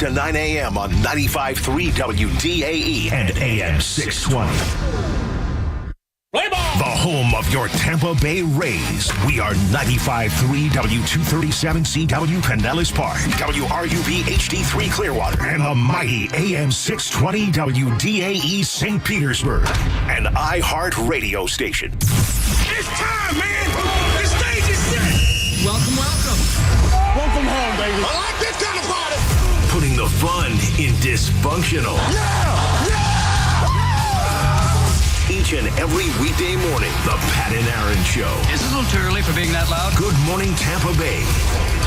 to 9 a.m. on 95.3 WDAE and AM 620. Play ball! The home of your Tampa Bay Rays. We are 95.3 W237CW Pinellas Park, WRUB HD3 Clearwater, and the mighty AM 620 WDAE St. Petersburg, an iHeart radio station. It's time, man! The stage is set! Welcome. Welcome home, baby. I like this kind of party! Putting the fun in dysfunctional. Yeah! Each and every weekday morning, the Pat and Aaron Show. Is it a little too early for being that loud? Good morning, Tampa Bay.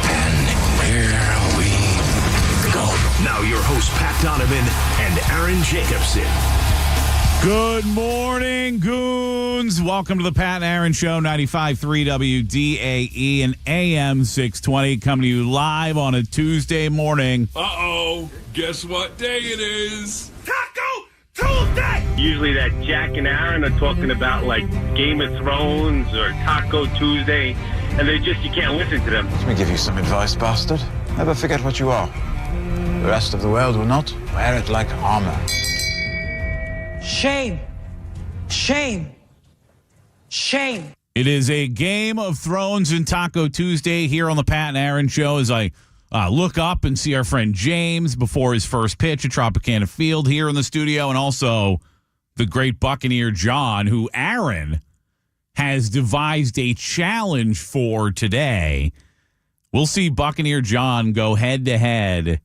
And here we go. Now your hosts, Pat Donovan and Aaron Jacobson. Good morning, goons. Welcome to the Pat and Aaron Show, 95.3 WDAE and AM 620, coming to you live on a Tuesday morning. Uh-oh. Guess what day it is? Taco Tuesday! Usually that Jack and Aaron are talking about like Game of Thrones or Taco Tuesday, and you can't listen to them. Let me give you some advice, bastard. Never forget what you are. The rest of the world will not. Wear it like armor. Shame. It is a Game of Thrones and Taco Tuesday here on the Pat and Aaron Show as I look up and see our friend James before his first pitch at Tropicana Field here in the studio, and also the great Buccaneer John, who Aaron has devised a challenge for today. We'll see Buccaneer John go head-to-head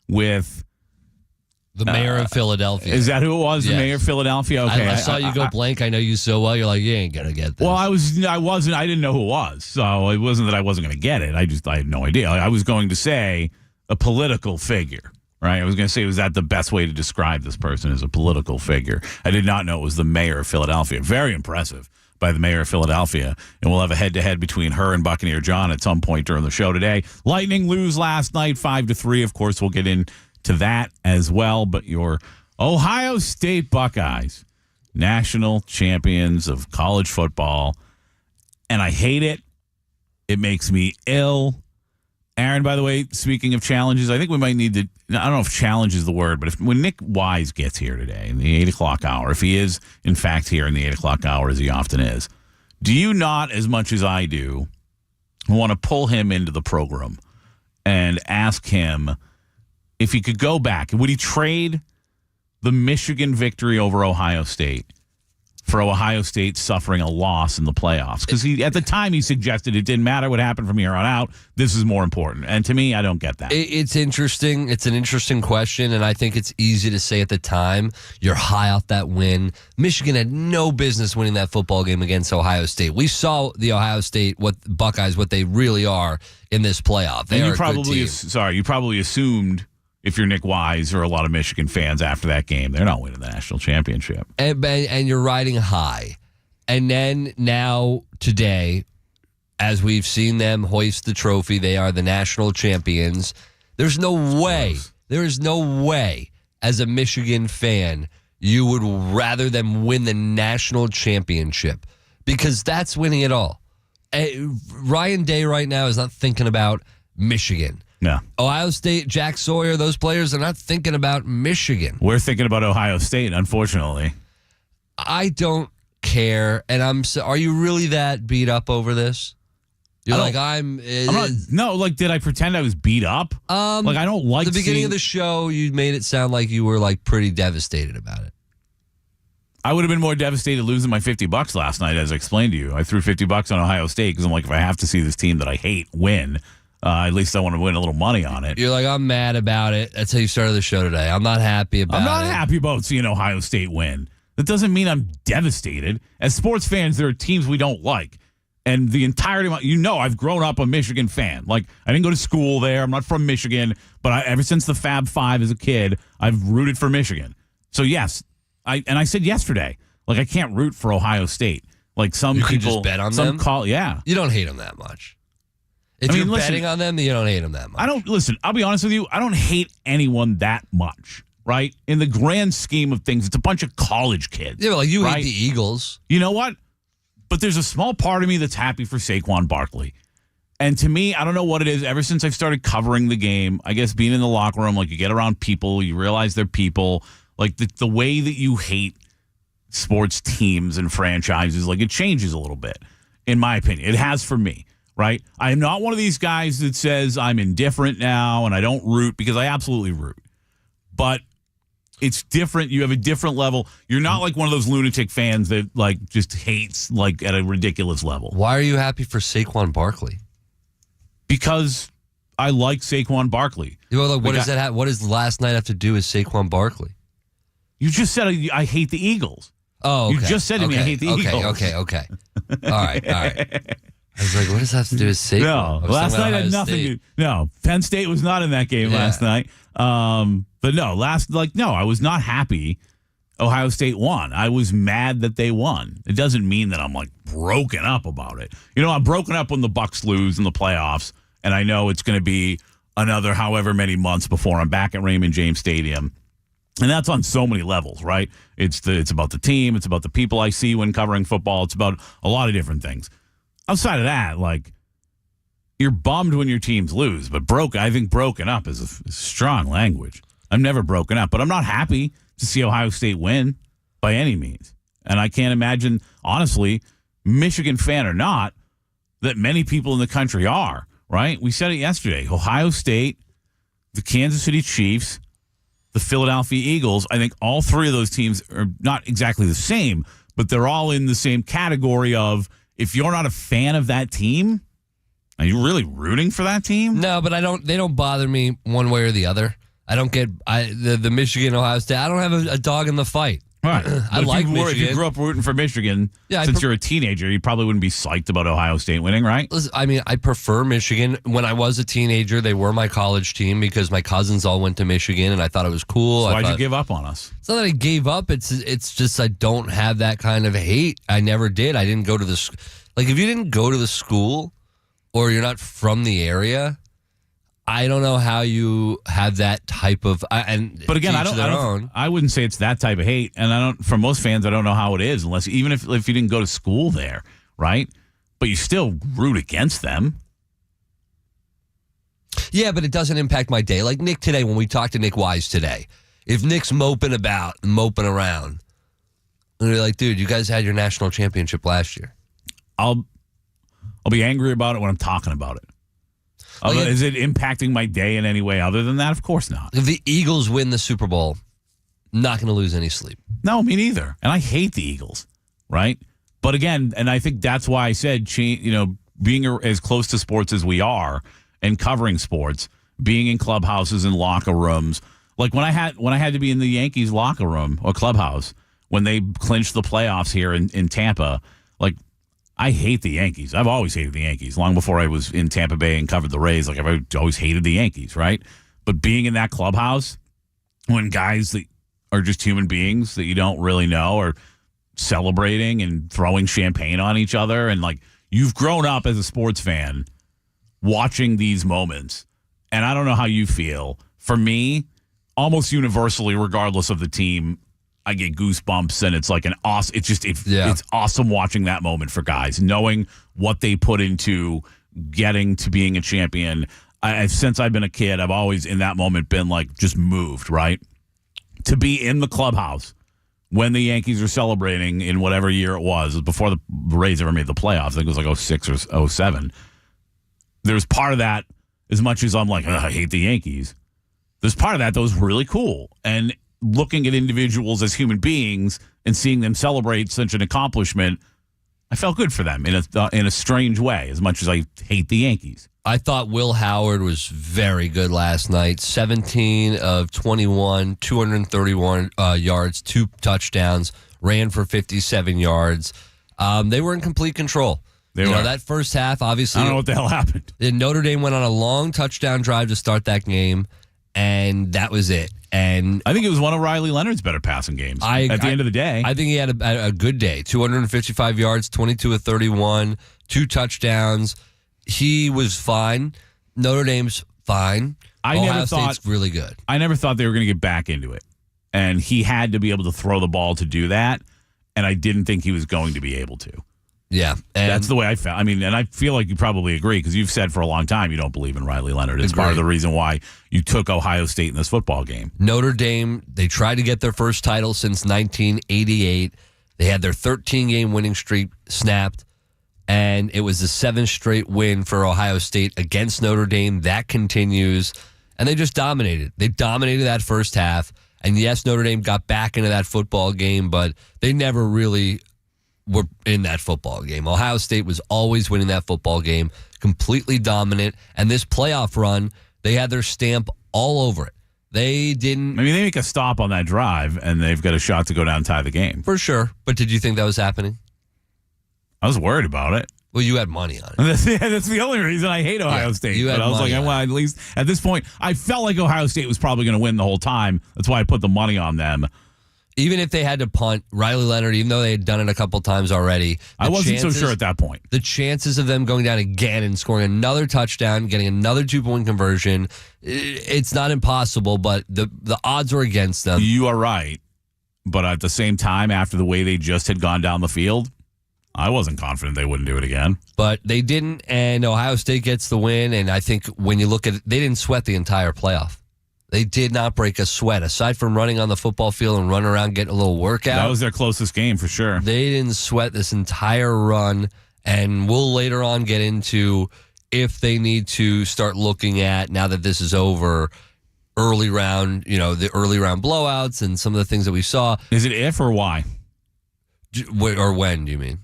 with the mayor of Philadelphia. Is that who it was? Yes. The mayor of Philadelphia? Okay. I saw you go blank. I know you so well. You're like, you ain't going to get this. Well, I didn't know who it was. So it wasn't that I wasn't going to get it. I had no idea. I was going to say a political figure, right? I was going to say, was that the best way to describe this person as a political figure? I did not know it was the mayor of Philadelphia. Very impressive by the mayor of Philadelphia. And we'll have a head-to-head between her and Buccaneer John at some point during the show today. Lightning lose last night, 5-3. Of course, we'll get into that as well. But your Ohio State Buckeyes, national champions of college football, and I hate it. It makes me ill. Aaron, by the way, speaking of challenges, I think we might need to, I don't know if challenge is the word, but when Nick Wise gets here today in the 8 o'clock hour, if he is, in fact, here in the 8 o'clock hour, as he often is, do you not, as much as I do, want to pull him into the program and ask him if he could go back? Would he trade the Michigan victory over Ohio State for Ohio State suffering a loss in the playoffs? Because at the time he suggested it didn't matter what happened from here on out. This is more important. And to me, I don't get that. It's interesting. It's an interesting question, and I think it's easy to say at the time. You're high off that win. Michigan had no business winning that football game against Ohio State. We saw the Ohio State, what they really are in this playoff. They are a good team. You probably assumed, if you're Nick Wise or a lot of Michigan fans after that game, they're not winning the national championship. And you're riding high. And then now today, as we've seen them hoist the trophy, they are the national champions. There is no way as a Michigan fan you would rather them win the national championship, because that's winning it all. Ryan Day right now is not thinking about Michigan. No. Ohio State, Jack Sawyer, those players are not thinking about Michigan. We're thinking about Ohio State, unfortunately. I don't care. And are you really that beat up over this? You're like, I'm not. No, like, did I pretend I was beat up? I don't like the beginning of the show, you made it sound like you were like pretty devastated about it. I would have been more devastated losing my $50 last night, as I explained to you. I threw $50 on Ohio State because I'm like, if I have to see this team that I hate win, at least I want to win a little money on it. You're like, I'm mad about it. That's how you started the show today. I'm not happy about it. I'm not happy about seeing Ohio State win. That doesn't mean I'm devastated. As sports fans, there are teams we don't like. And the entirety of I've grown up a Michigan fan. Like, I didn't go to school there. I'm not from Michigan. But ever since the Fab Five as a kid, I've rooted for Michigan. So, yes, I said yesterday, like, I can't root for Ohio State. Like, some you people. You just bet on them? Yeah. You don't hate them that much. If you're betting on them, you don't hate them that much. I'll be honest with you. I don't hate anyone that much, right? In the grand scheme of things, it's a bunch of college kids. Yeah, but like you right? hate the Eagles. You know what? But there's a small part of me that's happy for Saquon Barkley. And to me, I don't know what it is. Ever since I've started covering the game, I guess being in the locker room, like you get around people, you realize they're people. Like the way that you hate sports teams and franchises, like it changes a little bit, in my opinion. It has for me, right? I am not one of these guys that says I'm indifferent now and I don't root, because I absolutely root. But it's different. You have a different level. You're not like one of those lunatic fans that like just hates like at a ridiculous level. Why are you happy for Saquon Barkley? Because I like Saquon Barkley. Well, like, what does last night have to do with Saquon Barkley? You just said I hate the Eagles. Oh, okay. You just said to me I hate the Eagles. Okay. All right. I was like, what does that have to do with Saquon? No, last night had nothing. No, Penn State was not in that game last night. But no, I was not happy Ohio State won. I was mad that they won. It doesn't mean that I'm like broken up about it. You know, I'm broken up when the Bucs lose in the playoffs, and I know it's going to be another however many months before I'm back at Raymond James Stadium. And that's on so many levels, right? It's about the team. It's about the people I see when covering football. It's about a lot of different things. Outside of that, like, you're bummed when your teams lose, but I think broken up is a strong language. I'm never broken up, but I'm not happy to see Ohio State win by any means. And I can't imagine, honestly, Michigan fan or not, that many people in the country are, right? We said it yesterday. Ohio State, the Kansas City Chiefs, the Philadelphia Eagles, I think all three of those teams are not exactly the same, but they're all in the same category of, if you're not a fan of that team, are you really rooting for that team? No, but they don't bother me one way or the other. I don't get the Michigan, Ohio State. I don't have a dog in the fight. Right. I like Michigan. If you grew up rooting for Michigan, since you're a teenager, you probably wouldn't be psyched about Ohio State winning, right? Listen, I mean, I prefer Michigan. When I was a teenager, they were my college team because my cousins all went to Michigan, and I thought it was cool. So why'd you give up on us? It's not that I gave up. It's just I don't have that kind of hate. I never did. I didn't go to the like. If you didn't go to the school, or you're not from the area, I don't know how you have that type of. But again, I wouldn't say it's that type of hate, and for most fans, I don't know how it is, unless even if you didn't go to school there, right? But you still root against them. Yeah, but it doesn't impact my day. Like Nick today, when we talked to Nick Wise today, if Nick's moping around, and you're like, dude, you guys had your national championship last year. I'll be angry about it when I'm talking about it. Is it impacting my day in any way other than that? Of course not. If the Eagles win the Super Bowl, not going to lose any sleep. No, me neither. And I hate the Eagles, right? But again, and I think that's why I said, being as close to sports as we are and covering sports, being in clubhouses and locker rooms, like when I had to be in the Yankees locker room or clubhouse when they clinched the playoffs here in Tampa, like, I hate the Yankees. I've always hated the Yankees. Long before I was in Tampa Bay and covered the Rays, like I've always hated the Yankees, right? But being in that clubhouse when guys that are just human beings that you don't really know are celebrating and throwing champagne on each other, and like you've grown up as a sports fan watching these moments, and I don't know how you feel. For me, almost universally, regardless of the team, I get goosebumps, and it's like an awesome. It's awesome watching that moment for guys, knowing what they put into getting to being a champion. Since I've been a kid, I've always in that moment been like just moved, right? To be in the clubhouse when the Yankees are celebrating in whatever year it was before the Rays ever made the playoffs. I think it was like 06 or 07. There's part of that, as much as I'm like, I hate the Yankees, there's part of that was really cool. And looking at individuals as human beings and seeing them celebrate such an accomplishment, I felt good for them in a strange way, as much as I hate the Yankees. I thought Will Howard was very good last night. 17 of 21, 231 yards, 2 touchdowns, ran for 57 yards. They were in complete control. They were. That first half, obviously. I don't know what the hell happened. Notre Dame went on a long touchdown drive to start that game, and that was it. And I think it was one of Riley Leonard's better passing games at the end of the day. I think he had a good day. 255 yards, 22 of 31, 2 touchdowns. He was fine. Notre Dame's fine. Ohio State's really good. I never thought they were going to get back into it. And he had to be able to throw the ball to do that. And I didn't think he was going to be able to. Yeah. And That's the way I felt. I mean, and I feel like you probably agree because you've said for a long time you don't believe in Riley Leonard. It's part of the reason why you took Ohio State in this football game. Notre Dame, they tried to get their first title since 1988. They had their 13-game winning streak snapped, and it was the 7th straight win for Ohio State against Notre Dame. That continues, and they just dominated. They dominated that first half, and yes, Notre Dame got back into that football game, but they never really were in that football game. Ohio State was always winning that football game, completely dominant, and this playoff run, they had their stamp all over it. They didn't... I mean, they make a stop on that drive, and they've got a shot to go down and tie the game. For sure. But did you think that was happening? I was worried about it. Well, you had money on it. That's the only reason I hate Ohio State. You had but I was like, well, at least at this point, I felt like Ohio State was probably going to win the whole time. That's why I put the money on them. Even if they had to punt, Riley Leonard, even though they had done it a couple times already, I wasn't so sure at that point. The chances of them going down again and scoring another touchdown, getting another 2-point conversion, it's not impossible, but the odds were against them. You are right. But at the same time, after the way they just had gone down the field, I wasn't confident they wouldn't do it again. But they didn't, and Ohio State gets the win. And I think when you look at it, they didn't sweat the entire playoff. They did not break a sweat. Aside from running on the football field and running around getting a little workout. That was their closest game for sure. They didn't sweat this entire run. And we'll later on get into if they need to start looking at, now that this is over, early round, the early round blowouts and some of the things that we saw. Is it if or why? Or when, do you mean?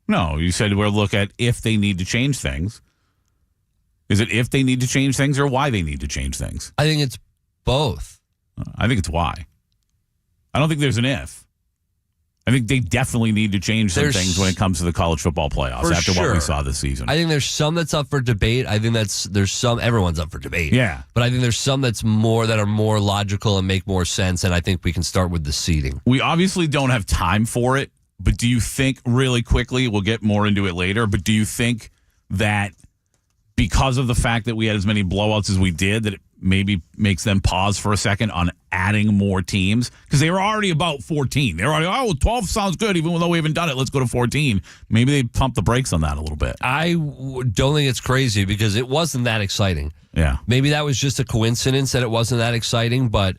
No, you said we'll look at if they need to change things. Is it if they need to change things or why they need to change things? I think it's both. I think it's why. I don't think there's an if. I think they definitely need to change some things when it comes to the college football playoffs after what we saw this season. I think there's some that's up for debate. I think there's some, everyone's up for debate. Yeah. But I think there's some that are more logical and make more sense, and I think we can start with the seeding. We obviously don't have time for it, but do you think, really quickly, we'll get more into it later, but do you think that because of the fact that we had as many blowouts as we did, that it maybe makes them pause for a second on adding more teams? Because they were already about 14. They were already, 12 sounds good, even though we haven't done it. Let's go to 14. Maybe they pump the brakes on that a little bit. I don't think it's crazy because it wasn't that exciting. Yeah. Maybe that was just a coincidence that it wasn't that exciting, but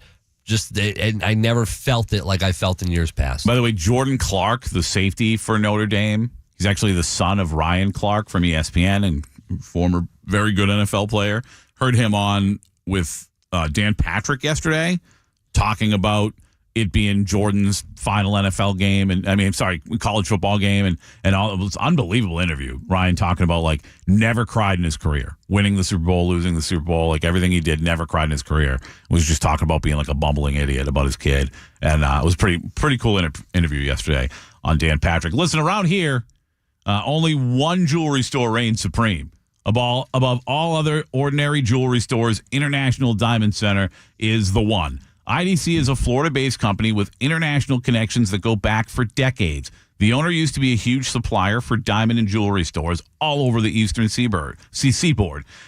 I never felt it like I felt in years past. By the way, Jordan Clark, the safety for Notre Dame, he's actually the son of Ryan Clark from ESPN and former very good NFL player. Heard him on with Dan Patrick yesterday talking about it being Jordan's final NFL game college football game and all. It was an unbelievable interview. Ryan talking about never cried in his career, winning the Super Bowl, losing the Super Bowl, everything he did, never cried in his career. Was just talking about being a bumbling idiot about his kid, and it was pretty cool interview yesterday on Dan Patrick. Listen, around here, only one jewelry store reigns supreme. Above all other ordinary jewelry stores, International Diamond Center is the one. IDC is a Florida-based company with international connections that go back for decades. The owner used to be a huge supplier for diamond and jewelry stores all over the eastern seaboard.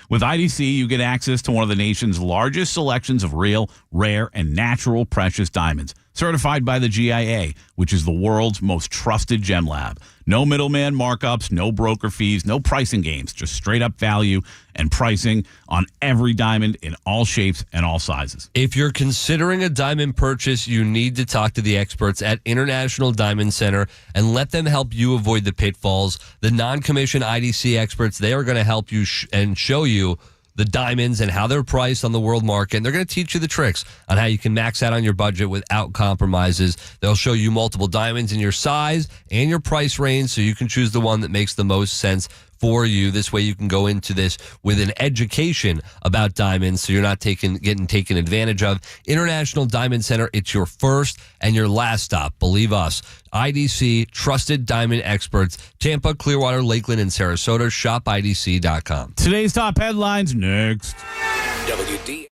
With IDC, you get access to one of the nation's largest selections of real, rare, and natural precious diamonds, certified by the GIA, which is the world's most trusted gem lab. No middleman markups, no broker fees, no pricing games, just straight up value and pricing on every diamond in all shapes and all sizes. If you're considering a diamond purchase, you need to talk to the experts at International Diamond Center and let them help you avoid the pitfalls. The non-commissioned IDC experts, they are going to help you and show you the diamonds and how they're priced on the world market. And they're going to teach you the tricks on how you can max out on your budget without compromises. They'll show you multiple diamonds in your size and your price range so you can choose the one that makes the most sense for you. This way you can go into this with an education about diamonds so you're not getting taken advantage of. International Diamond Center, it's your first and your last stop. Believe us. IDC, trusted diamond experts, Tampa, Clearwater, Lakeland, and Sarasota. ShopIDC.com. Today's top headlines next. WD.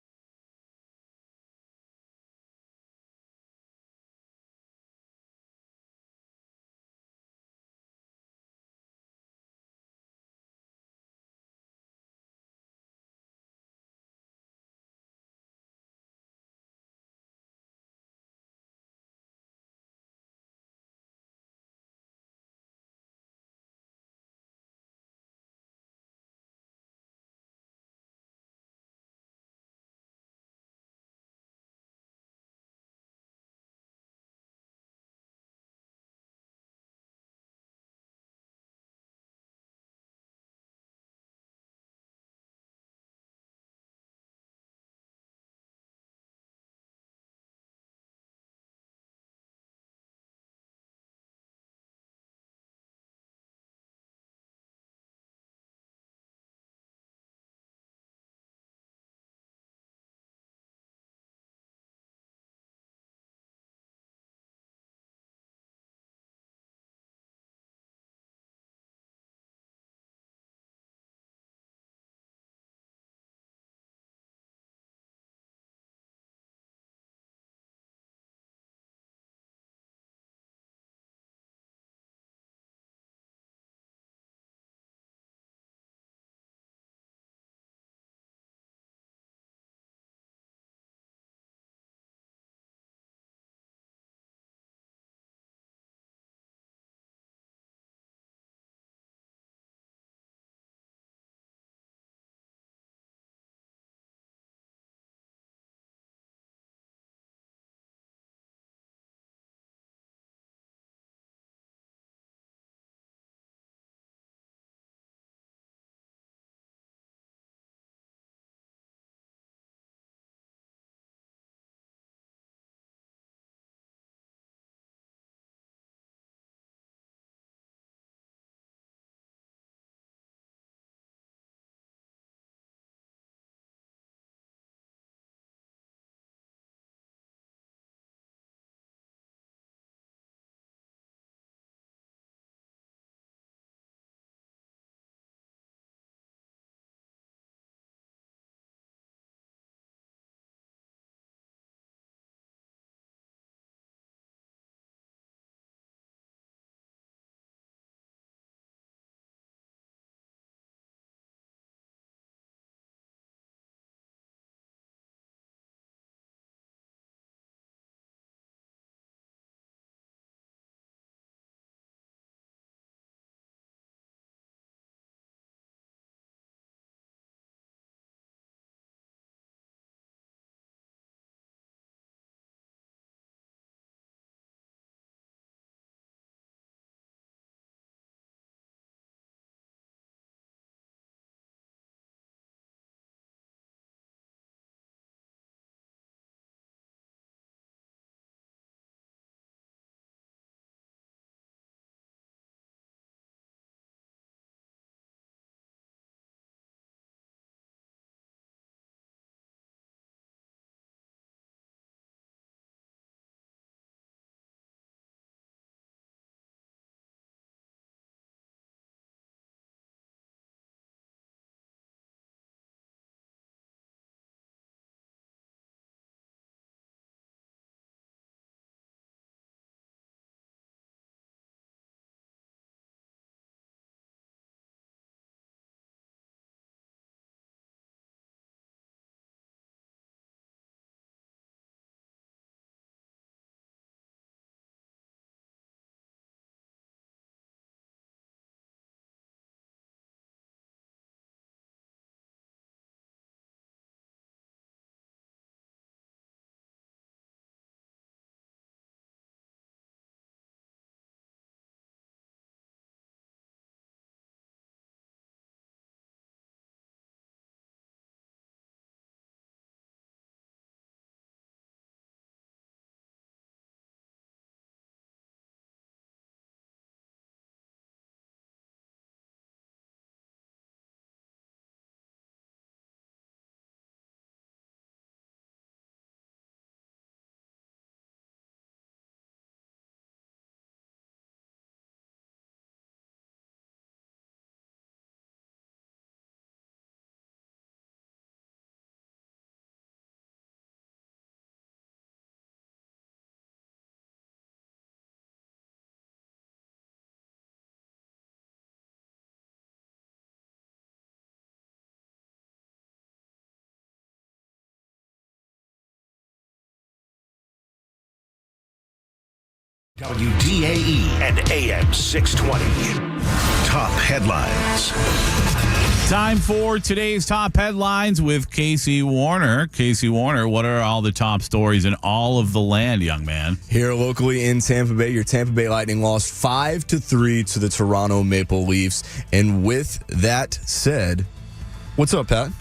WDAE and AM 620. Top headlines. Time for today's top headlines with Casey Warner. Casey Warner, what are all the top stories in all of the land, young man? Here locally in Tampa Bay, your Tampa Bay Lightning lost 5-3 to the Toronto Maple Leafs. And with that said, what's up, Pat?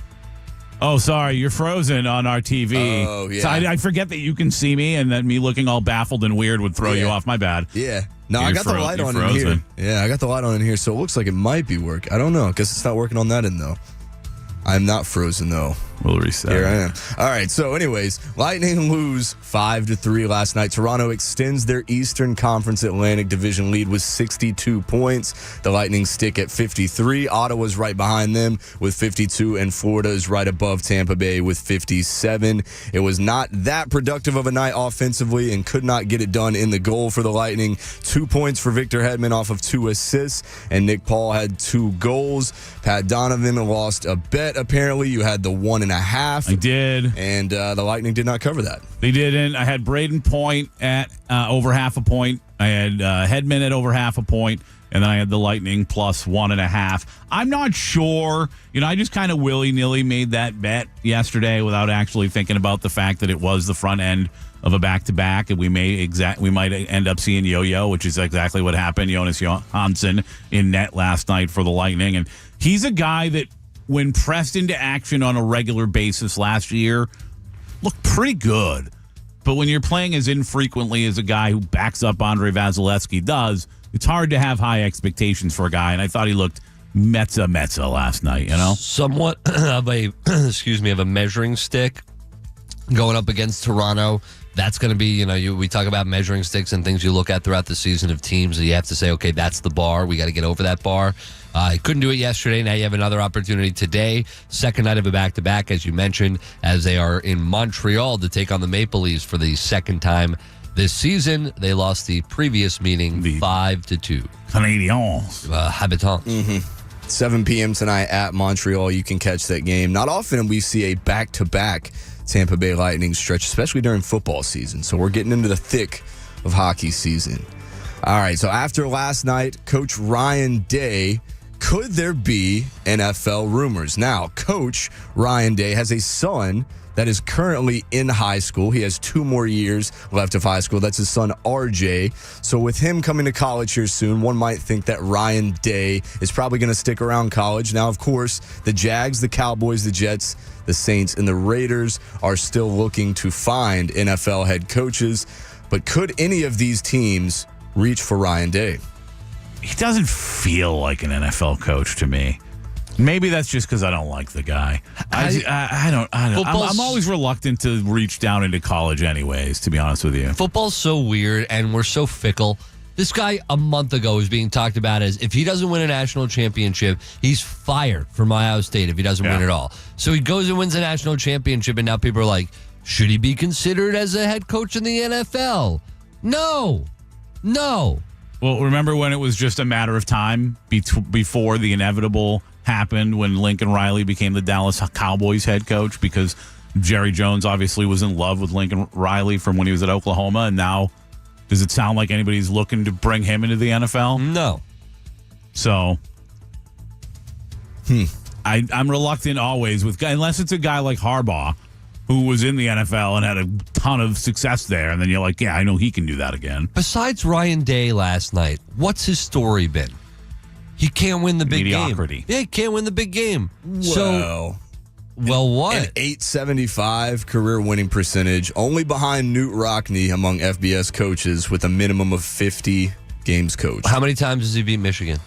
Oh, sorry, you're frozen on our TV. Oh, yeah. So I forget that you can see me, and then me looking all baffled and weird would throw you off. My bad. Yeah. No, I got the light on in here. Yeah, I got the light on in here, so it looks like it might be working. I don't know. I guess it's not working on that end, though. I'm not frozen, though. We'll reset. Here I am. All right, so anyways, Lightning lose 5-3 last night. Toronto extends their Eastern Conference Atlantic Division lead with 62 points. The Lightning stick at 53. Ottawa's right behind them with 52, and Florida is right above Tampa Bay with 57. It was not that productive of a night offensively and could not get it done in the goal for the Lightning. 2 points for Victor Hedman off of 2 assists, and Nick Paul had 2 goals. Pat Donovan lost a bet, apparently. You had the 1.5. I did. And the Lightning did not cover that. They didn't. I had Braden Point at over half a point. I had Hedman at over half a point. And then I had the Lightning plus 1.5. I'm not sure. I just kind of willy-nilly made that bet yesterday without actually thinking about the fact that it was the front end of a back-to-back. And we might end up seeing Yo-Yo, which is exactly what happened. Jonas Johansson in net last night for the Lightning. And he's a guy that, when pressed into action on a regular basis last year, looked pretty good. But when you're playing as infrequently as a guy who backs up Andre Vasilevsky does, it's hard to have high expectations for a guy. And I thought he looked Metza last night, Somewhat of a, of a measuring stick going up against Toronto. That's going to be, we talk about measuring sticks and things you look at throughout the season of teams that you have to say, okay, that's the bar. We got to get over that bar. I couldn't do it yesterday. Now you have another opportunity today. Second night of a back-to-back, as you mentioned, as they are in Montreal to take on the Maple Leafs for the second time this season. They lost the previous meeting 5-2. Canadiens. Habitants. 7 p.m. tonight at Montreal. You can catch that game. Not often we see a back-to-back Tampa Bay Lightning stretch, especially during football season. So we're getting into the thick of hockey season. All right, so after last night, Coach Ryan Day, could there be NFL rumors? Now, Coach Ryan Day has a son that is currently in high school. He has 2 more years left of high school. That's his son, RJ. So with him coming to college here soon, one might think that Ryan Day is probably going to stick around college. Now, of course, the Jags, the Cowboys, the Jets, the Saints, and the Raiders are still looking to find NFL head coaches. But could any of these teams reach for Ryan Day? He doesn't feel like an NFL coach to me. Maybe that's just because I don't like the guy. I don't. I'm always reluctant to reach down into college anyways, to be honest with you. Football's so weird, and we're so fickle. This guy a month ago was being talked about as if he doesn't win a national championship, he's fired from Ohio State if he doesn't win it all. So he goes and wins a national championship, and now people are like, should he be considered as a head coach in the NFL? No. Well, remember when it was just a matter of time before the inevitable happened when Lincoln Riley became the Dallas Cowboys head coach, because Jerry Jones obviously was in love with Lincoln Riley from when he was at Oklahoma, and now does it sound like anybody's looking to bring him into the NFL? No. So I'm reluctant always with unless it's a guy like Harbaugh who was in the NFL and had a ton of success there, and then you're like, yeah, I know he can do that again. Besides Ryan Day last night, what's his story been? He can't win the big Mediocrity. game. Yeah, he can't win the big game. Well, what? An 875 career winning percentage, only behind Newt Rockne among FBS coaches with a minimum of 50 games coached. How many times does he beat Michigan?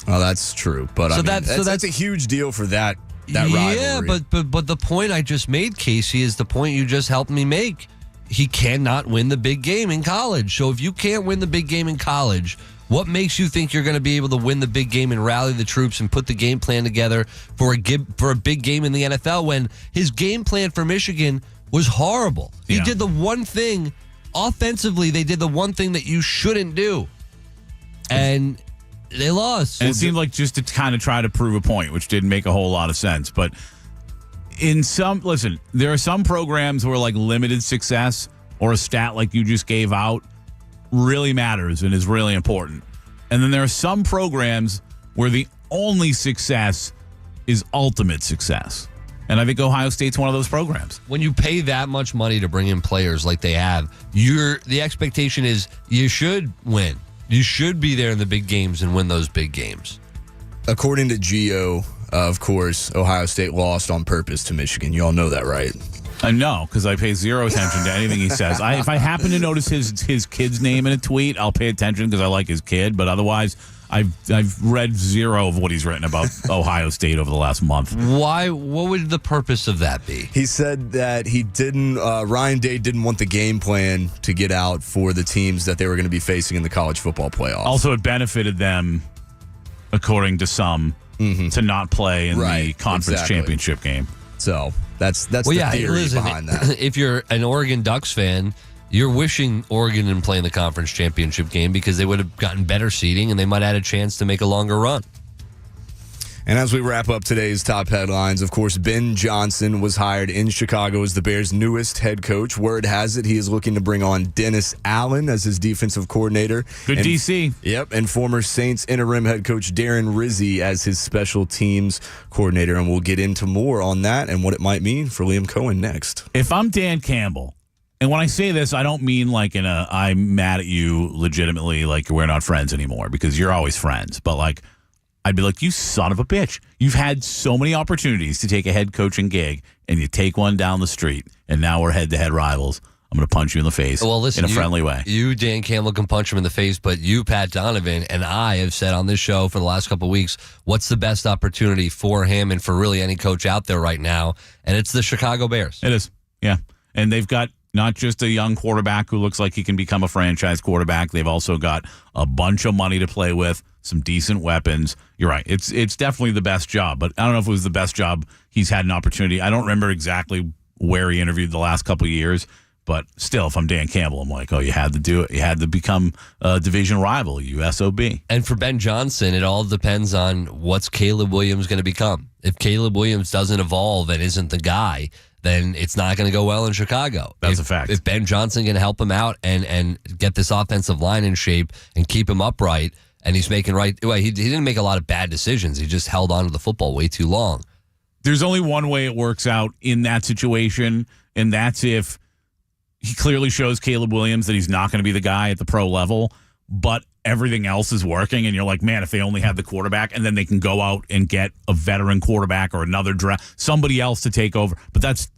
Oh, that's true. But that's a huge deal for that rivalry. Yeah, but the point I just made, Casey, is the point you just helped me make. He cannot win the big game in college. So if you can't win the big game in college, what makes you think you're going to be able to win the big game and rally the troops and put the game plan together for a big game in the NFL when his game plan for Michigan was horrible? He did the one thing offensively. They did the one thing that you shouldn't do, and they lost. And it seemed like just to kind of try to prove a point, which didn't make a whole lot of sense. But there are some programs where like limited success or a stat like you just gave out really matters and is really important. And then there are some programs where the only success is ultimate success. And I think Ohio State's one of those programs. When you pay that much money to bring in players like they have, the expectation is you should win. You should be there in the big games and win those big games. According to Gio, of course, Ohio State lost on purpose to Michigan. You all know that, right? I know, because I pay zero attention to anything he says. If I happen to notice his kid's name in a tweet, I'll pay attention because I like his kid. But otherwise, I've read zero of what he's written about Ohio State over the last month. Why? What would the purpose of that be? He said that he didn't. Ryan Day didn't want the game plan to get out for the teams that they were going to be facing in the college football playoffs. Also, it benefited them, according to some, to not play in the conference championship game. So that's the theory behind that. If you're an Oregon Ducks fan, you're wishing Oregon didn't play in the conference championship game because they would have gotten better seeding and they might have had a chance to make a longer run. And as we wrap up today's top headlines, of course, Ben Johnson was hired in Chicago as the Bears' newest head coach. Word has it he is looking to bring on Dennis Allen as his defensive coordinator. Good DC. Yep, and former Saints interim head coach Darren Rizzi as his special teams coordinator. And we'll get into more on that and what it might mean for Liam Cohen next. If I'm Dan Campbell, and when I say this, I don't mean like I'm mad at you legitimately, like we're not friends anymore, because you're always friends. But like, I'd be like, you son of a bitch. You've had so many opportunities to take a head coaching gig, and you take one down the street, and now we're head-to-head rivals. I'm going to punch you in the face in a friendly way. You, Dan Campbell, can punch him in the face, but you, Pat Donovan, and I have said on this show for the last couple of weeks, what's the best opportunity for him and for really any coach out there right now? And it's the Chicago Bears. It is, yeah. And they've got not just a young quarterback who looks like he can become a franchise quarterback. They've also got a bunch of money to play with, some decent weapons. You're right. It's definitely the best job, but I don't know if it was the best job he's had an opportunity. I don't remember exactly where he interviewed the last couple of years, but still, if I'm Dan Campbell, I'm like, oh, you had to do it. You had to become a division rival, you SOB. And for Ben Johnson, it all depends on what's Caleb Williams going to become. If Caleb Williams doesn't evolve and isn't the guy, then it's not going to go well in Chicago. That's a fact. If Ben Johnson can help him out and get this offensive line in shape and keep him upright, and he's making he didn't make a lot of bad decisions. He just held on to the football way too long. There's only one way it works out in that situation, and that's if he clearly shows Caleb Williams that he's not going to be the guy at the pro level, but everything else is working, and you're like, man, if they only had the quarterback, and then they can go out and get a veteran quarterback or another draft, somebody else to take over. But that's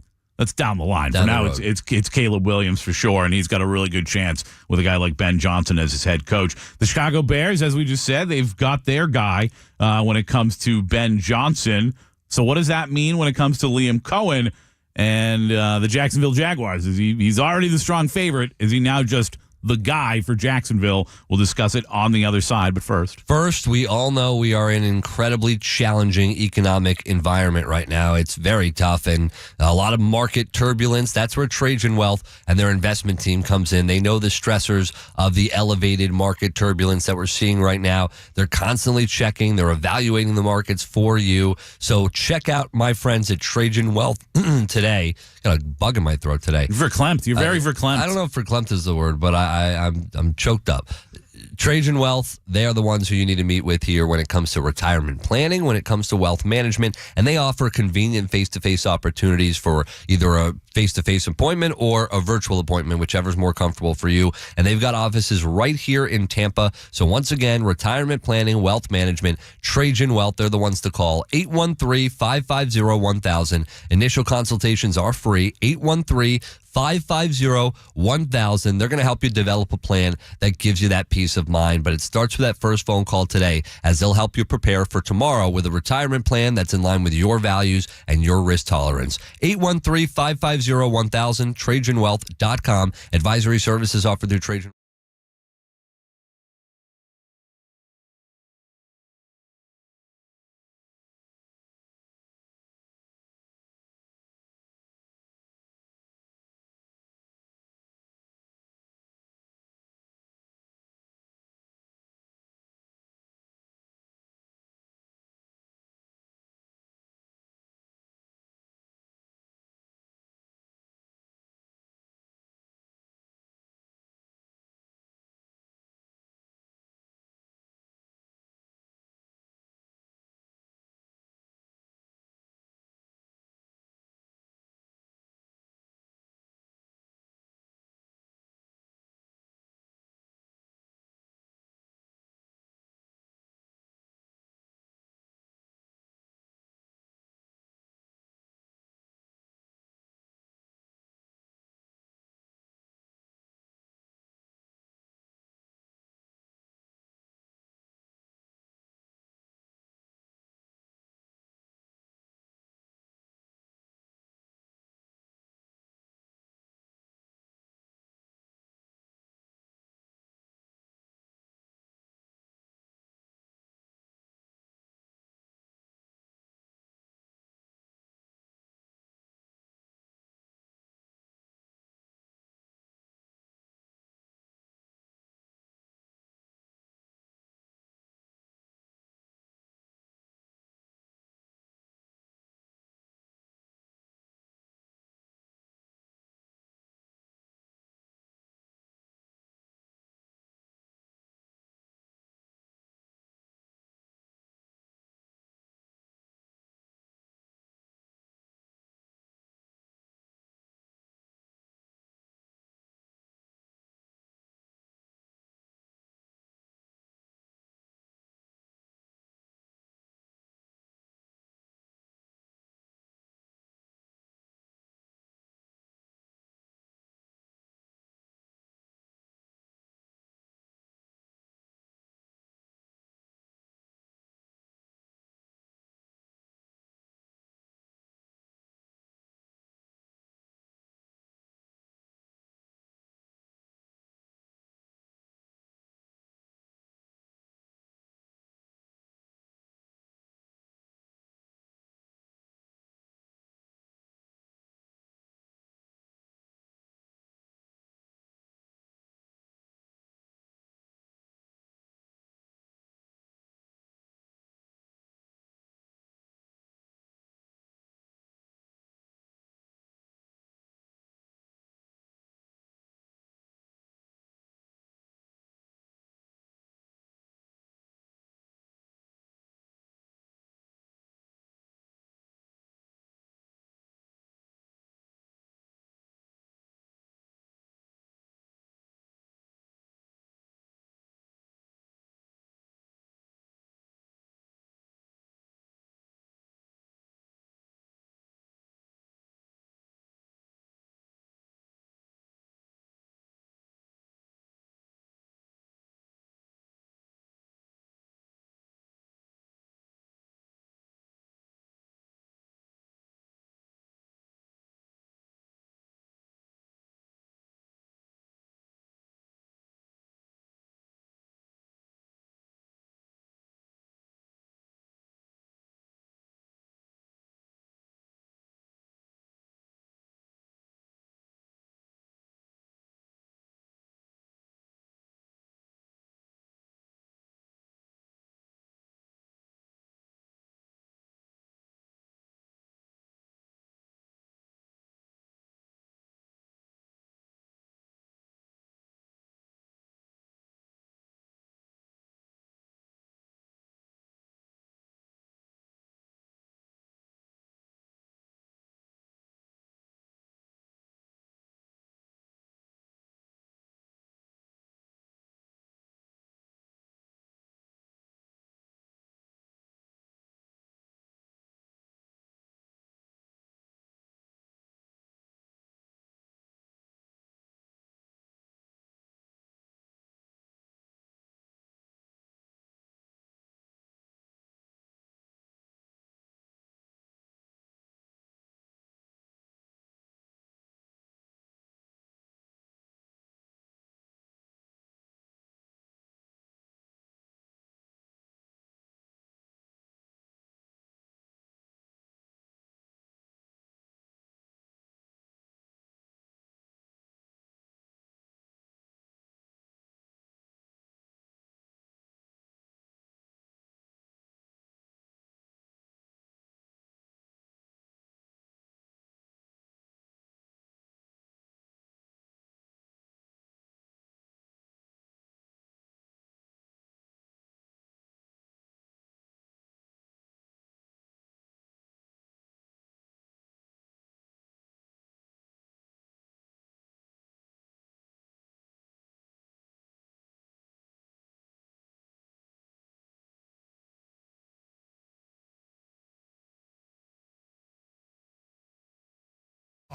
down the line. For now, it's Caleb Williams for sure, and he's got a really good chance with a guy like Ben Johnson as his head coach. The Chicago Bears, as we just said, they've got their guy when it comes to Ben Johnson. So what does that mean when it comes to Liam Cohen and the Jacksonville Jaguars? He's already the strong favorite? Is he now just the guy for Jacksonville? We'll discuss it on the other side, but first, we all know we are in an incredibly challenging economic environment right now. It's very tough and a lot of market turbulence. That's where Trajan Wealth and their investment team comes in. They know the stressors of the elevated market turbulence that we're seeing right now. They're constantly checking. They're evaluating the markets for you. So check out my friends at Trajan Wealth today. Got a bug in my throat today. Verklempt. You're very verklempt. I don't know if verklempt is the word, but I'm choked up. Trajan Wealth, they are the ones who you need to meet with here when it comes to retirement planning, when it comes to wealth management, and they offer convenient face-to-face opportunities for either a face-to-face appointment or a virtual appointment, whichever's more comfortable for you. And they've got offices right here in Tampa. So once again, retirement planning, wealth management, Trajan Wealth, they're the ones to call. 813-550-1000. Initial consultations are free. 813-550-1000. They're going to help you develop a plan that gives you that peace of mind. But it starts with that first phone call today, as they'll help you prepare for tomorrow with a retirement plan that's in line with your values and your risk tolerance. 813-550-1000, TrajanWealth.com. Advisory services offered through Trajan.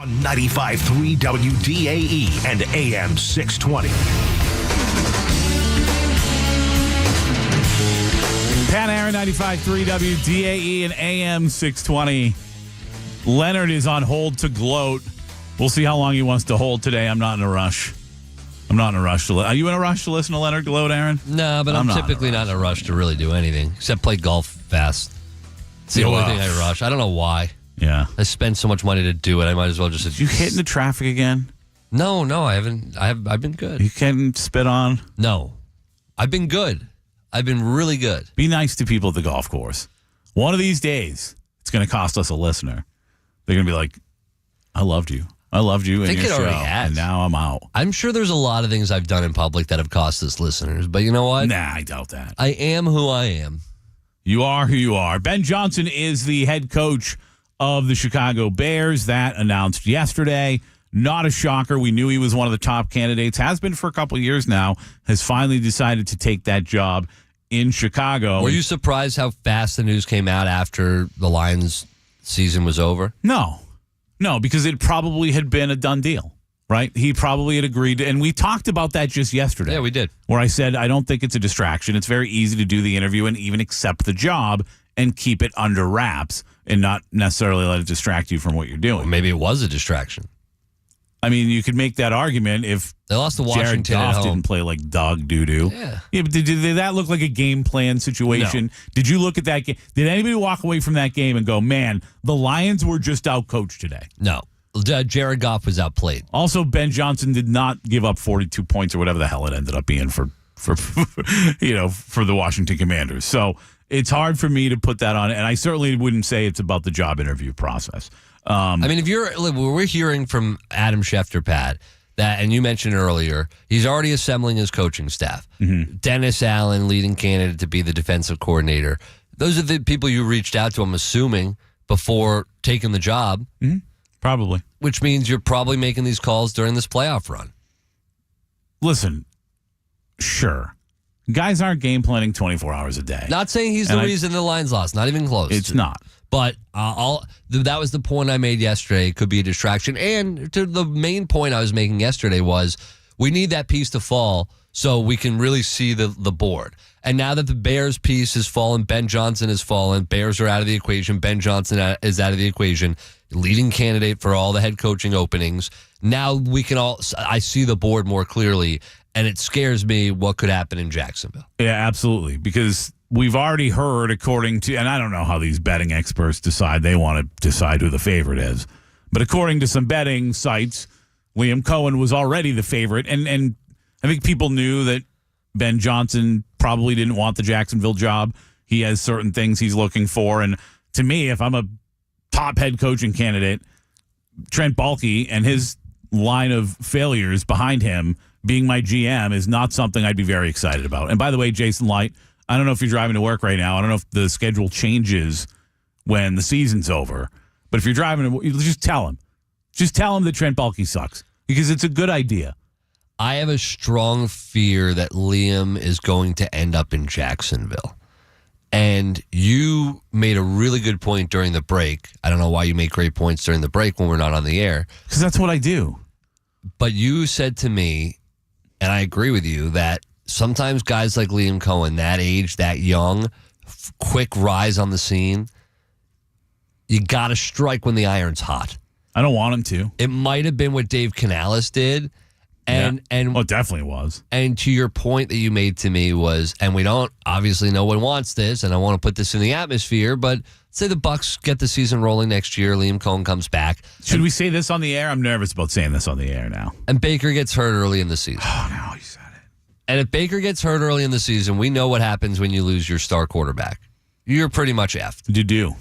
On 95.3 WDAE and AM 620. Pat Aaron, 95.3 WDAE and AM 620. Leonard is on hold to gloat. We'll see how long he wants to hold today. I'm not in a rush. Are you in a rush to listen to Leonard gloat, Aaron? No, but I'm typically not in a rush to really do anything except play golf fast. It's the only thing I rush. I don't know why. Yeah. I spend so much money to do it. I might as well just. Did you hit in the traffic again? No, I haven't. I've been good. You can't spit on? No. I've been good. I've been really good. Be nice to people at the golf course. One of these days, it's going to cost us a listener. They're going to be like, I loved you in your show, and now I'm out. I'm sure there's a lot of things I've done in public that have cost us listeners, but you know what? Nah, I doubt that. I am who I am. You are who you are. Ben Johnson is the head coach of the Chicago Bears. That announced yesterday. Not a shocker. We knew he was one of the top candidates. Has been for a couple of years now. Has finally decided to take that job in Chicago. Were you surprised how fast the news came out after the Lions season was over? No, because it probably had been a done deal, right? He probably had agreed. And we talked about that just yesterday. Yeah, we did. Where I said, I don't think it's a distraction. It's very easy to do the interview and even accept the job and keep it under wraps and not necessarily let it distract you from what you're doing. Or maybe it was a distraction. I mean, you could make that argument if they lost to Washington Jared Goff at home. didn't play like dog doo-doo. Yeah, but did that look like a game plan situation? No. Did you look at that game? Did anybody walk away from that game and go, man, the Lions were just outcoached today? No. Jared Goff was outplayed. Also, Ben Johnson did not give up 42 points or whatever the hell it ended up being for the Washington Commanders. So it's hard for me to put that on, and I certainly wouldn't say it's about the job interview process. I mean, we're hearing from Adam Schefter, Pat, that, and you mentioned earlier, he's already assembling his coaching staff. Mm-hmm. Dennis Allen, leading candidate to be the defensive coordinator. Those are the people you reached out to, I'm assuming, before taking the job. Mm-hmm. Probably. Which means you're probably making these calls during this playoff run. Listen, sure. Guys aren't game planning 24 hours a day. Not saying he's the reason the Lions lost. Not even close. It's not. But that was the point I made yesterday. It could be a distraction. And to the main point I was making yesterday was we need that piece to fall so we can really see the board. And now that the Bears piece has fallen, Ben Johnson has fallen, Bears are out of the equation, Ben Johnson is out of the equation, leading candidate for all the head coaching openings. Now I see the board more clearly, and it scares me what could happen in Jacksonville. Yeah, absolutely. Because we've already heard, according to, and I don't know how these betting experts decide, they want to decide who the favorite is. But according to some betting sites, Liam Cohen was already the favorite. And I think people knew that Ben Johnson probably didn't want the Jacksonville job. He has certain things he's looking for. And to me, if I'm a top head coaching candidate, Trent Baalke and his line of failures behind him being my GM is not something I'd be very excited about. And by the way, Jason Light, I don't know if you're driving to work right now. I don't know if the schedule changes when the season's over. But if you're driving, just tell him. Just tell him that Trent Baalke sucks because it's a good idea. I have a strong fear that Liam is going to end up in Jacksonville. And you made a really good point during the break. I don't know why you make great points during the break when we're not on the air. Because that's what I do. But you said to me, and I agree with you, that sometimes guys like Liam Cohen, that age, that young, quick rise on the scene, you got to strike when the iron's hot. I don't want him to. It might have been what Dave Canales did. And it definitely was. And to your point that you made to me was, and we don't, obviously no one wants this, and I want to put this in the atmosphere, but say the Bucks get the season rolling next year, Liam Cohen comes back. Should we say this on the air? I'm nervous about saying this on the air now. And Baker gets hurt early in the season. Oh, no, you said it. And if Baker gets hurt early in the season, we know what happens when you lose your star quarterback. You're pretty much effed. You do.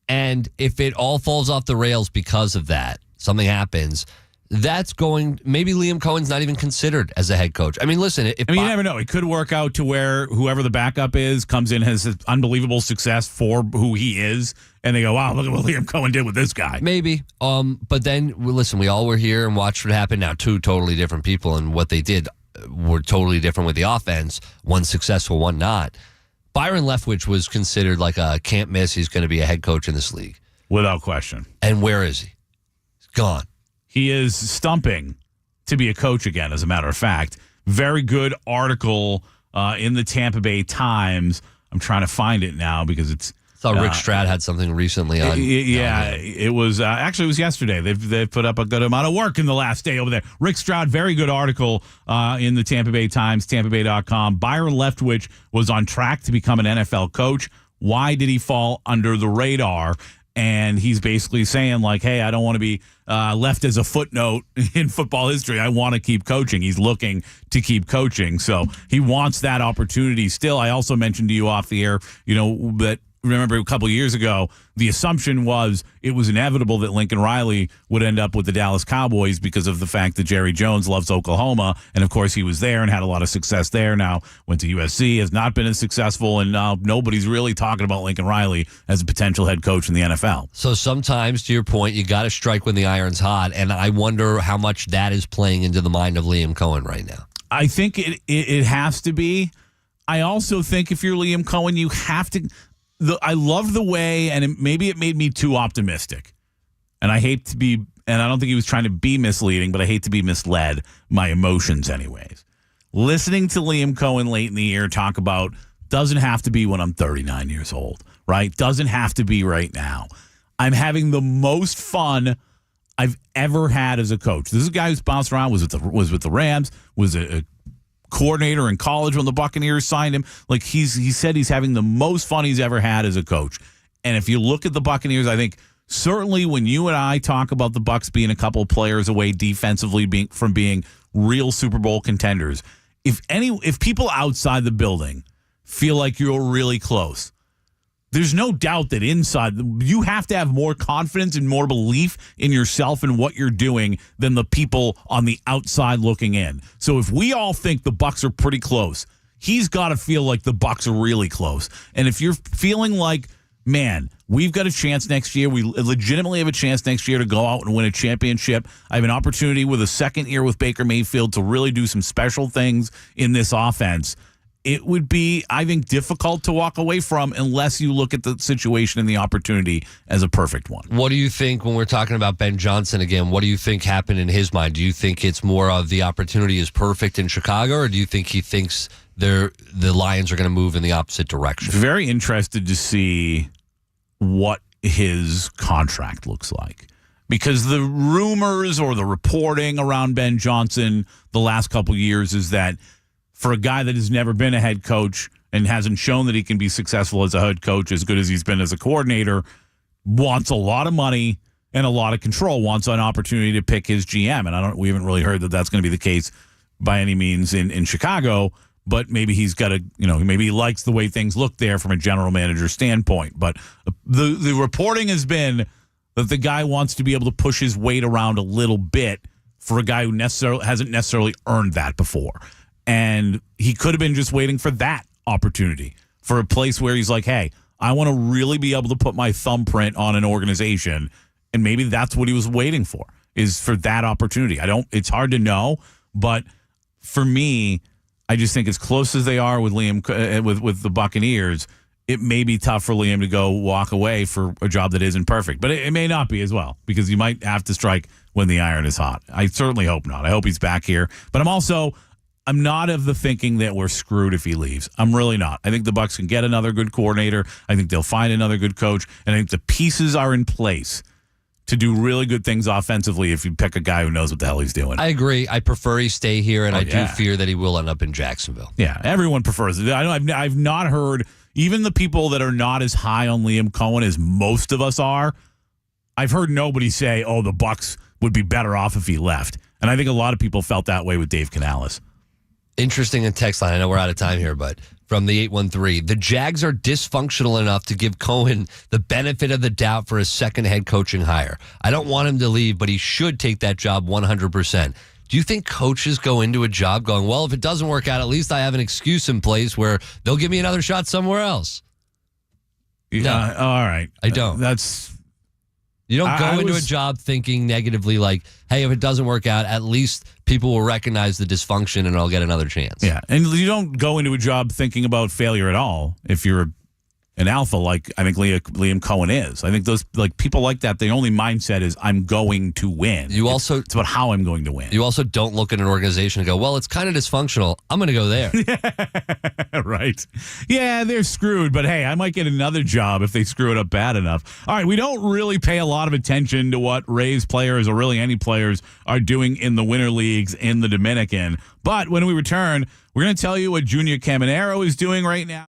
And if it all falls off the rails because of that, something happens, maybe Liam Cohen's not even considered as a head coach. I mean, listen. You never know. It could work out to where whoever the backup is comes in, has unbelievable success for who he is, and they go, wow, look at what Liam Cohen did with this guy. Maybe. But then, listen, we all were here and watched what happened. Now, two totally different people, and what they did were totally different with the offense. One successful, one not. Byron Leftwich was considered like a can't miss. He's going to be a head coach in this league. Without question. And where is he? He's gone. he is stumping to be a coach again, as a matter of fact. Very good article in the Tampa Bay Times. I'm trying to find it now because it's. I thought Rick Stroud had something recently on. It was actually it was yesterday. They've put up a good amount of work in the last day over there. Rick Stroud, very good article in the Tampa Bay Times, TampaBay.com. Byron Leftwich was on track to become an NFL coach. Why did he fall under the radar? And he's basically saying, like, hey, I don't want to be left as a footnote in football history. I want to keep coaching. He's looking to keep coaching. So he wants that opportunity still. I also mentioned to you off the air, that remember a couple of years ago, the assumption was it was inevitable that Lincoln Riley would end up with the Dallas Cowboys because of the fact that Jerry Jones loves Oklahoma. And, of course, he was there and had a lot of success there. Now went to USC, has not been as successful, and now nobody's really talking about Lincoln Riley as a potential head coach in the NFL. So sometimes, to your point, you got to strike when the iron's hot, and I wonder how much that is playing into the mind of Liam Cohen right now. I think it has to be. I also think if you're Liam Cohen, you have to – I love the way, and maybe it made me too optimistic. And I hate to be, and I don't think he was trying to be misleading, but I hate to be misled, my emotions anyways. Listening to Liam Cohen late in the year talk about doesn't have to be when I'm 39 years old, right? Doesn't have to be right now. I'm having the most fun I've ever had as a coach. This is a guy who's bounced around, was with the Rams, was a coordinator in college when the Buccaneers signed him. Like he said he's having the most fun he's ever had as a coach. And if you look at the Buccaneers, I think certainly when you and I talk about the Bucs being a couple of players away defensively from being real Super Bowl contenders, if people outside the building feel like you're really close, there's no doubt that inside you have to have more confidence and more belief in yourself and what you're doing than the people on the outside looking in. So if we all think the Bucs are pretty close, he's got to feel like the Bucs are really close. And if you're feeling like, man, we've got a chance next year, we legitimately have a chance next year to go out and win a championship. I have an opportunity with a second year with Baker Mayfield to really do some special things in this offense. It would be, I think, difficult to walk away from unless you look at the situation and the opportunity as a perfect one. What do you think when we're talking about Ben Johnson again? What do you think happened in his mind? Do you think it's more of the opportunity is perfect in Chicago, or do you think he thinks the Lions are going to move in the opposite direction? Very interested to see what his contract looks like. Because the rumors or the reporting around Ben Johnson the last couple of years is that for a guy that has never been a head coach and hasn't shown that he can be successful as a head coach as good as he's been as a coordinator, wants a lot of money and a lot of control, wants an opportunity to pick his GM. And we haven't really heard that that's going to be the case by any means in Chicago, but maybe he's got maybe he likes the way things look there from a general manager standpoint. But the reporting has been that the guy wants to be able to push his weight around a little bit for a guy who hasn't necessarily earned that before. And he could have been just waiting for that opportunity, for a place where he's like, hey, I want to really be able to put my thumbprint on an organization. And maybe that's what he was waiting for, is for that opportunity. It's hard to know, but for me, I just think as close as they are with Liam, with the Buccaneers, it may be tough for Liam to go walk away for a job that isn't perfect. But it may not be as well, because you might have to strike when the iron is hot. I certainly hope not. I hope he's back here. But I'm not of the thinking that we're screwed if he leaves. I'm really not. I think the Bucs can get another good coordinator. I think they'll find another good coach. And I think the pieces are in place to do really good things offensively if you pick a guy who knows what the hell he's doing. I agree. I prefer he stay here, and I do fear that he will end up in Jacksonville. Yeah, everyone prefers it. I've not heard, even the people that are not as high on Liam Cohen as most of us are, I've heard nobody say, oh, the Bucs would be better off if he left. And I think a lot of people felt that way with Dave Canales. Interesting in text line. I know we're out of time here, but from the 813, the Jags are dysfunctional enough to give Cohen the benefit of the doubt for his second head coaching hire. I don't want him to leave, but he should take that job 100%. Do you think coaches go into a job going, well, if it doesn't work out, at least I have an excuse in place where they'll give me another shot somewhere else? Yeah, no, all right. I don't. You don't go into a job thinking negatively like, hey, if it doesn't work out, at least people will recognize the dysfunction and I'll get another chance. Yeah, and you don't go into a job thinking about failure at all if you're an alpha like I think Liam Cohen is. I think those like people like that, the only mindset is I'm going to win. It's about how I'm going to win. You also don't look at an organization and go, well, it's kind of dysfunctional. I'm going to go there. Right. Yeah, they're screwed, but hey, I might get another job if they screw it up bad enough. All right, we don't really pay a lot of attention to what Rays players or really any players are doing in the winter leagues in the Dominican. But when we return, we're going to tell you what Junior Caminero is doing right now.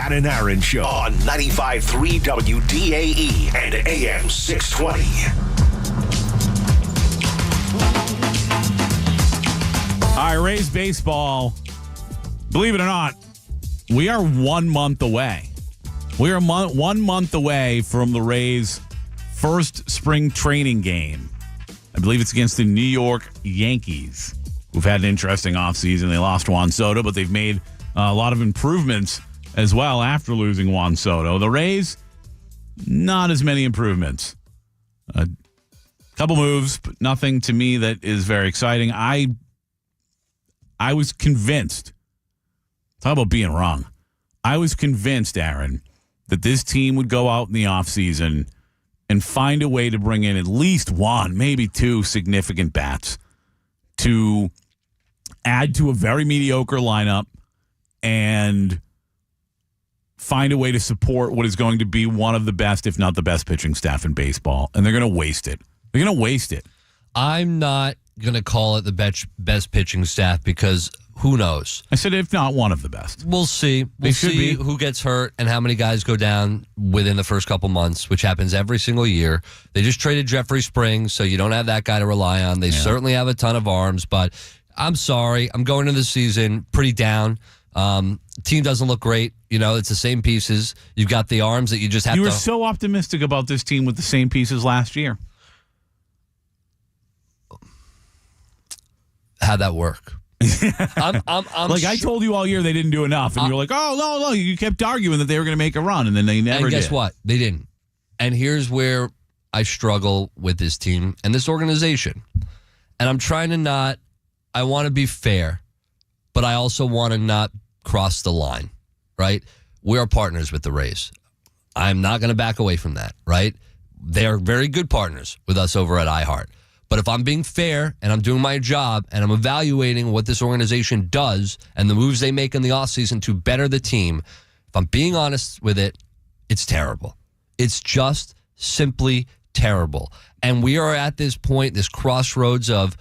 Pat and Aaron Show on 95.3 WDAE and AM 620. All right, Rays baseball. Believe it or not, we are 1 month away. We are 1 month away from the Rays' first spring training game. I believe it's against the New York Yankees, who've had an interesting offseason. They lost Juan Soto, but they've made a lot of improvements as well after losing Juan Soto. The Rays, not as many improvements. A couple moves, but nothing to me that is very exciting. I was convinced. Talk about being wrong. I was convinced, Aaron, that this team would go out in the offseason and find a way to bring in at least one, maybe two significant bats to add to a very mediocre lineup and find a way to support what is going to be one of the best, if not the best, pitching staff in baseball. And they're going to waste it. They're going to waste it. I'm not going to call it the best pitching staff because who knows? I said if not one of the best. We'll see. We'll see who gets hurt and how many guys go down within the first couple months, which happens every single year. They just traded Jeffrey Springs, so you don't have that guy to rely on. They certainly have a ton of arms, but I'm sorry. I'm going into the season pretty down. Team doesn't look great. You know, it's the same pieces. You've got the arms that you just have to... You were so optimistic about this team with the same pieces last year. How'd that work? I'm I told you all year they didn't do enough, and you're like, oh, no, you kept arguing that they were going to make a run, and then they never did. And guess what? They didn't. And here's where I struggle with this team and this organization. And I'm trying to I want to be fair, but I also want to not cross the line, right? We are partners with the Rays. I'm not going to back away from that, right? They are very good partners with us over at iHeart. But if I'm being fair and I'm doing my job and I'm evaluating what this organization does and the moves they make in the offseason to better the team, if I'm being honest with it, it's terrible. It's just simply terrible. And we are at this point, this crossroads of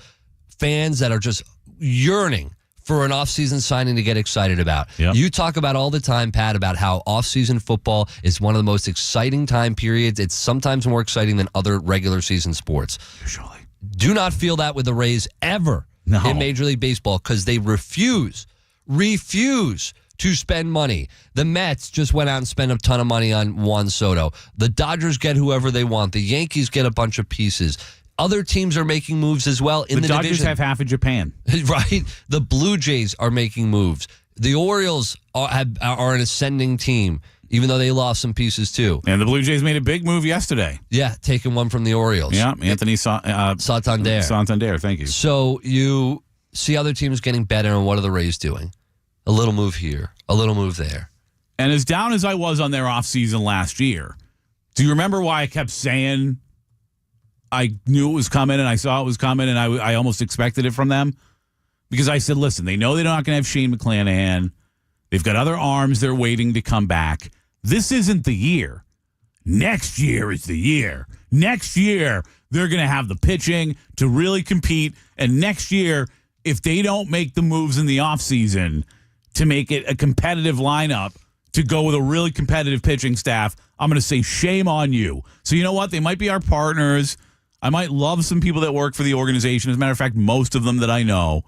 fans that are just yearning for an offseason signing to get excited about. Yep. You talk about all the time, Pat, about how offseason football is one of the most exciting time periods. It's sometimes more exciting than other regular season sports. Usually. Do not feel that with the Rays ever in Major League Baseball because they refuse to spend money. The Mets just went out and spent a ton of money on Juan Soto. The Dodgers get whoever they want. The Yankees get a bunch of pieces. Other teams are making moves as well in the Dodgers division. have half of Japan. Right? The Blue Jays are making moves. The Orioles are an ascending team, even though they lost some pieces too. And the Blue Jays made a big move yesterday. Yeah, taking one from the Orioles. Yeah, Anthony Santander. Santander, thank you. So you see other teams getting better, and what are the Rays doing? A little move here, a little move there. And as down as I was on their offseason last year, do you remember why I kept saying I knew it was coming and I saw it was coming and I almost expected it from them? Because I said, listen, they know they're not going to have Shane McClanahan. They've got other arms they're waiting to come back. This isn't the year. Next year is the year. Next year, they're going to have the pitching to really compete. And next year, if they don't make the moves in the offseason to make it a competitive lineup, to go with a really competitive pitching staff, I'm going to say shame on you. So you know what? They might be our partners. I might love some people that work for the organization. As a matter of fact, most of them that I know.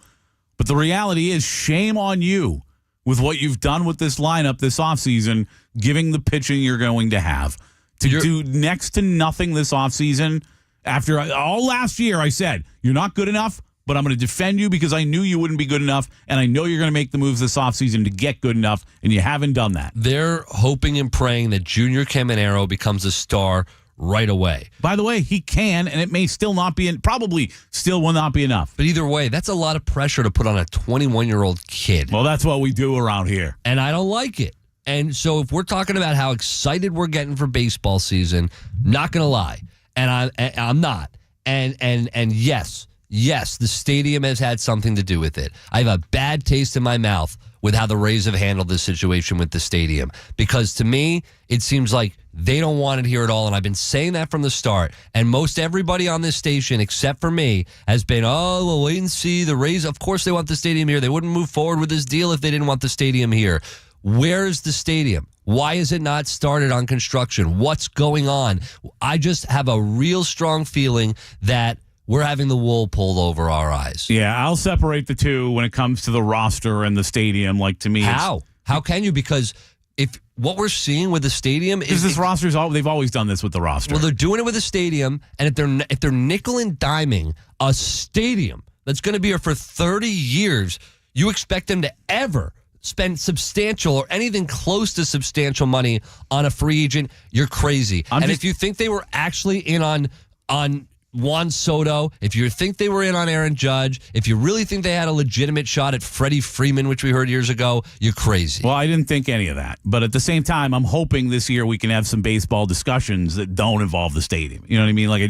But the reality is shame on you with what you've done with this lineup this offseason, giving the pitching you're going to have. To do next to nothing this offseason, after all last year I said, you're not good enough, but I'm going to defend you because I knew you wouldn't be good enough, and I know you're going to make the moves this offseason to get good enough, and you haven't done that. They're hoping and praying that Junior Caminero becomes a star right away. By the way, he can, and it may still not be, probably still will not be enough. But either way, that's a lot of pressure to put on a 21-year-old kid. Well, that's what we do around here. And I don't like it. And so if we're talking about how excited we're getting for baseball season, not going to lie, and I'm not. And yes, the stadium has had something to do with it. I have a bad taste in my mouth with how the Rays have handled this situation with the stadium. Because to me, it seems like they don't want it here at all. And I've been saying that from the start. And most everybody on this station, except for me, has been, we'll wait and see. The Rays, of course they want the stadium here. They wouldn't move forward with this deal if they didn't want the stadium here. Where's the stadium? Why is it not started on construction? What's going on? I just have a real strong feeling that we're having the wool pulled over our eyes. Yeah, I'll separate the two when it comes to the roster and the stadium. Like, to me, how can you? Because if what we're seeing with the stadium is this roster's they've always done this with the roster. Well, they're doing it with the stadium, and if they're nickel and diming a stadium that's going to be here for 30 years, you expect them to ever spend substantial or anything close to substantial money on a free agent? You're crazy. If you think they were actually in on Juan Soto, if you think they were in on Aaron Judge, if you really think they had a legitimate shot at Freddie Freeman, which we heard years ago, you're crazy. Well, I didn't think any of that. But at the same time, I'm hoping this year we can have some baseball discussions that don't involve the stadium. You know what I mean? Like,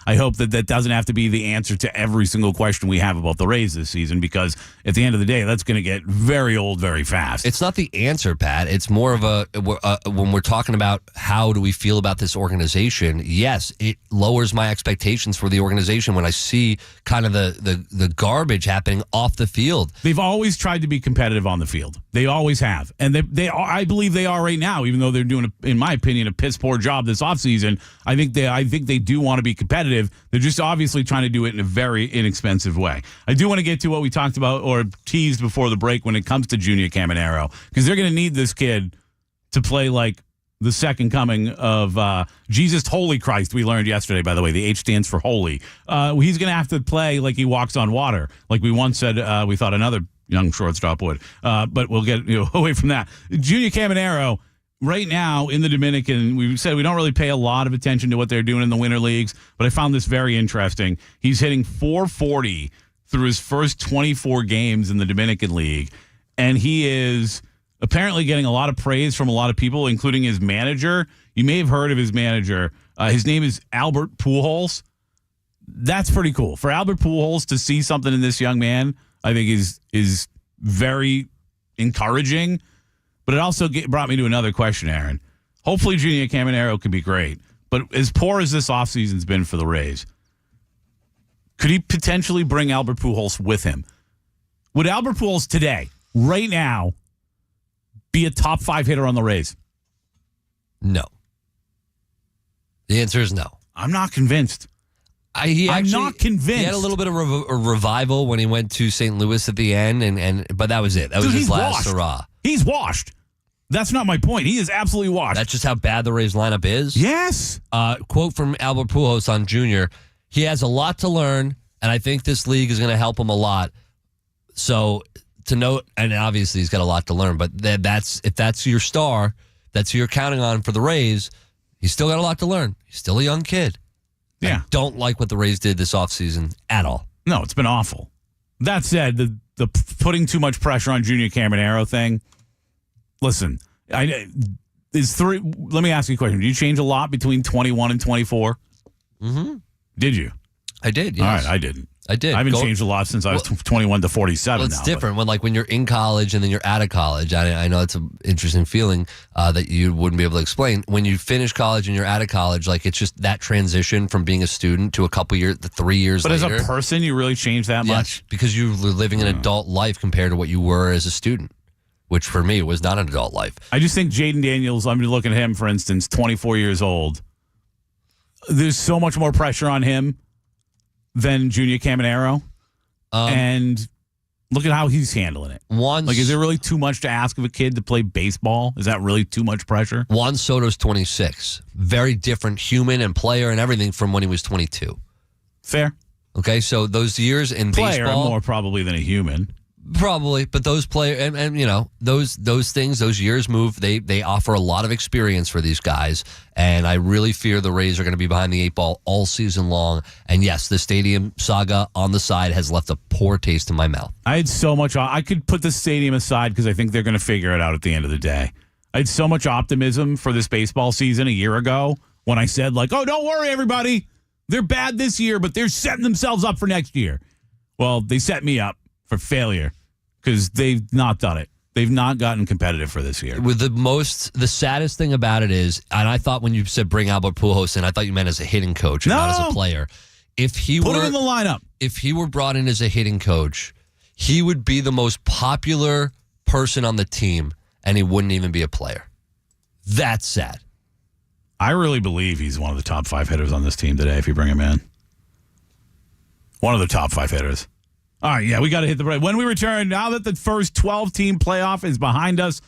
I hope that doesn't have to be the answer to every single question we have about the Rays this season, because at the end of the day, that's going to get very old very fast. It's not the answer, Pat. It's more of when we're talking about how do we feel about this organization, yes, it lowers my expectations for the organization when I see kind of the garbage happening off the field. They've always tried to be competitive on the field. They always have. And they are, I believe they are right now, even though they're doing, in my opinion, a piss poor job this offseason. I think they do want to be competitive. They're just obviously trying to do it in a very inexpensive way. I do want to get to what we talked about or teased before the break when it comes to Junior Caminero, because they're going to need this kid to play like the second coming of Jesus Holy Christ. We learned yesterday, by the way, the H stands for holy. He's going to have to play like he walks on water, like we once said we thought another young shortstop would. But we'll get away from that. Junior Caminero, right now in the Dominican, we said we don't really pay a lot of attention to what they're doing in the winter leagues, but I found this very interesting. He's hitting .440 through his first 24 games in the Dominican League, and he is apparently getting a lot of praise from a lot of people, including his manager. You may have heard of his manager. His name is Albert Pujols. That's pretty cool. For Albert Pujols to see something in this young man, I think is very encouraging. But it also brought me to another question, Aaron. Hopefully Junior Caminero can be great. But as poor as this offseason's been for the Rays, could he potentially bring Albert Pujols with him? Would Albert Pujols today, right now, be a top 5 hitter on the Rays? No. The answer is no. I'm not convinced. I'm not convinced. He had a little bit of a revival when he went to St. Louis at the end, but that was it. That was his last hurrah. He's washed. That's not my point. He is absolutely washed. That's just how bad the Rays lineup is? Yes. Quote from Albert Pujols on Junior. He has a lot to learn, and I think this league is going to help him a lot. So to note, and obviously he's got a lot to learn, but if that's your star, that's who you're counting on for the Rays, he's still got a lot to learn. He's still a young kid. Yeah. I don't like what the Rays did this offseason at all. No, it's been awful. That said, the putting too much pressure on Junior Caminero thing, listen, let me ask you a question. Did you change a lot between 21 and 24? Mm-hmm. Did you? I did, yes. All right, I didn't. I did. I haven't changed a lot since I was 21 to 47. Well, it's different when you're in college and then you're out of college. I know it's an interesting feeling that you wouldn't be able to explain. When you finish college and you're out of college, like it's just that transition from being a student to a couple years, 3 years later. But as a person, you really changed that much? Because you were living an adult life compared to what you were as a student, which for me was not an adult life. I just think Jaden Daniels, I'm looking at him, for instance, 24 years old. There's so much more pressure on him than Junior Caminero. And look at how he's handling it. Is there really too much to ask of a kid to play baseball? Is that really too much pressure? Juan Soto's 26. Very different human and player and everything from when he was 22. Fair. Okay, so those years in player baseball, more probably than a human. Probably, but those players and those things, those years move. They offer a lot of experience for these guys, and I really fear the Rays are going to be behind the 8 ball all season long. And yes, the stadium saga on the side has left a poor taste in my mouth. I had so much. I could put the stadium aside because I think they're going to figure it out at the end of the day. I had so much optimism for this baseball season a year ago when I said "Oh, don't worry, everybody, they're bad this year, but they're setting themselves up for next year." Well, they set me up for failure because they've not done it. They've not gotten competitive for this year. With the saddest thing about it is, and I thought when you said bring Albert Pujols in, I thought you meant as a hitting coach and not as a player. Put him in the lineup. If he were brought in as a hitting coach, he would be the most popular person on the team, and he wouldn't even be a player. That's sad. I really believe he's one of the top 5 hitters on this team today if you bring him in. One of the top 5 hitters. All right, yeah, we got to hit the break. When we return, now that the first 12-team playoff is behind us,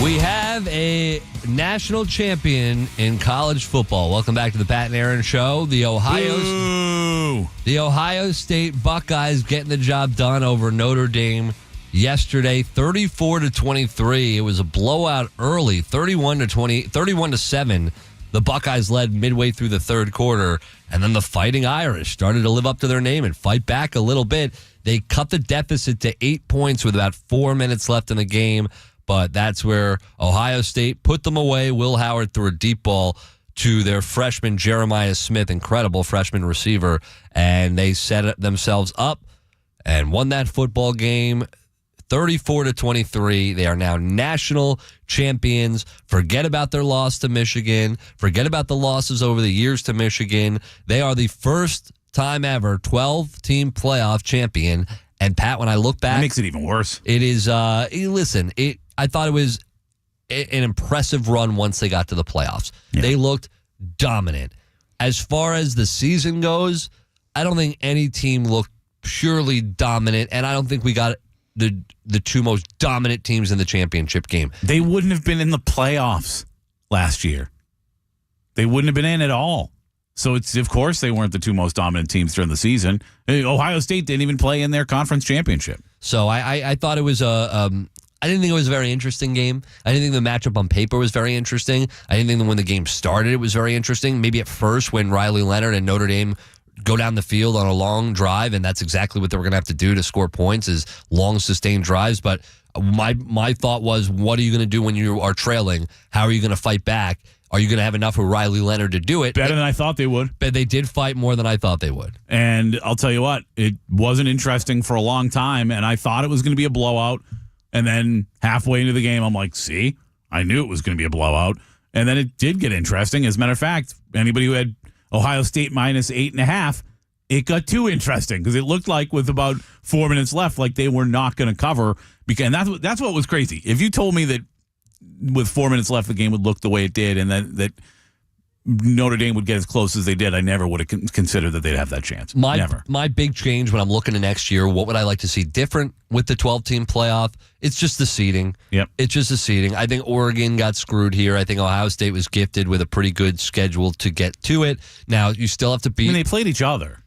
we have a national champion in college football. Welcome back to the Pat and Aaron Show. The Ohio State Buckeyes getting the job done over Notre Dame yesterday, 34-23. It was a blowout early, 31-7. The Buckeyes led midway through the third quarter, and then the Fighting Irish started to live up to their name and fight back a little bit. They cut the deficit to 8 points with about 4 minutes left in the game. But that's where Ohio State put them away. Will Howard threw a deep ball to their freshman Jeremiah Smith, incredible freshman receiver, and they set themselves up and won that football game 34-23. They are now national champions. Forget about their loss to Michigan. Forget about the losses over the years to Michigan. They are the first time ever 12-team playoff champion. And Pat, when I look back, that makes it even worse. It is. Listen, I thought it was an impressive run once they got to the playoffs. Yeah. They looked dominant. As far as the season goes, I don't think any team looked purely dominant, and I don't think we got the two most dominant teams in the championship game. They wouldn't have been in the playoffs last year. They wouldn't have been in at all. So it's, of course, they weren't the two most dominant teams during the season. Ohio State didn't even play in their conference championship. So I thought it was I didn't think it was a very interesting game. I didn't think the matchup on paper was very interesting. I didn't think that when the game started it was very interesting. Maybe at first when Riley Leonard and Notre Dame go down the field on a long drive, and that's exactly what they were going to have to do to score points, is long, sustained drives. But my thought was, what are you going to do when you are trailing? How are you going to fight back? Are you going to have enough of Riley Leonard to do it? Better than I thought they would. But they did fight more than I thought they would. And I'll tell you what, it wasn't interesting for a long time, and I thought it was going to be a blowout. And then halfway into the game, I'm like, see, I knew it was going to be a blowout. And then it did get interesting. As a matter of fact, anybody who had Ohio State minus 8.5, it got too interesting because it looked like with about 4 minutes left, like they were not going to cover. And that's what was crazy. If you told me that with 4 minutes left, the game would look the way it did, and that Notre Dame would get as close as they did, I never would have considered that they'd have that chance. Never. My big change when I'm looking to next year, what would I like to see different with the 12-team playoff? It's just the seeding. Yep. It's just the seeding. I think Oregon got screwed here. I think Ohio State was gifted with a pretty good schedule to get to it. Now, you still have to beat. I mean, they played each other.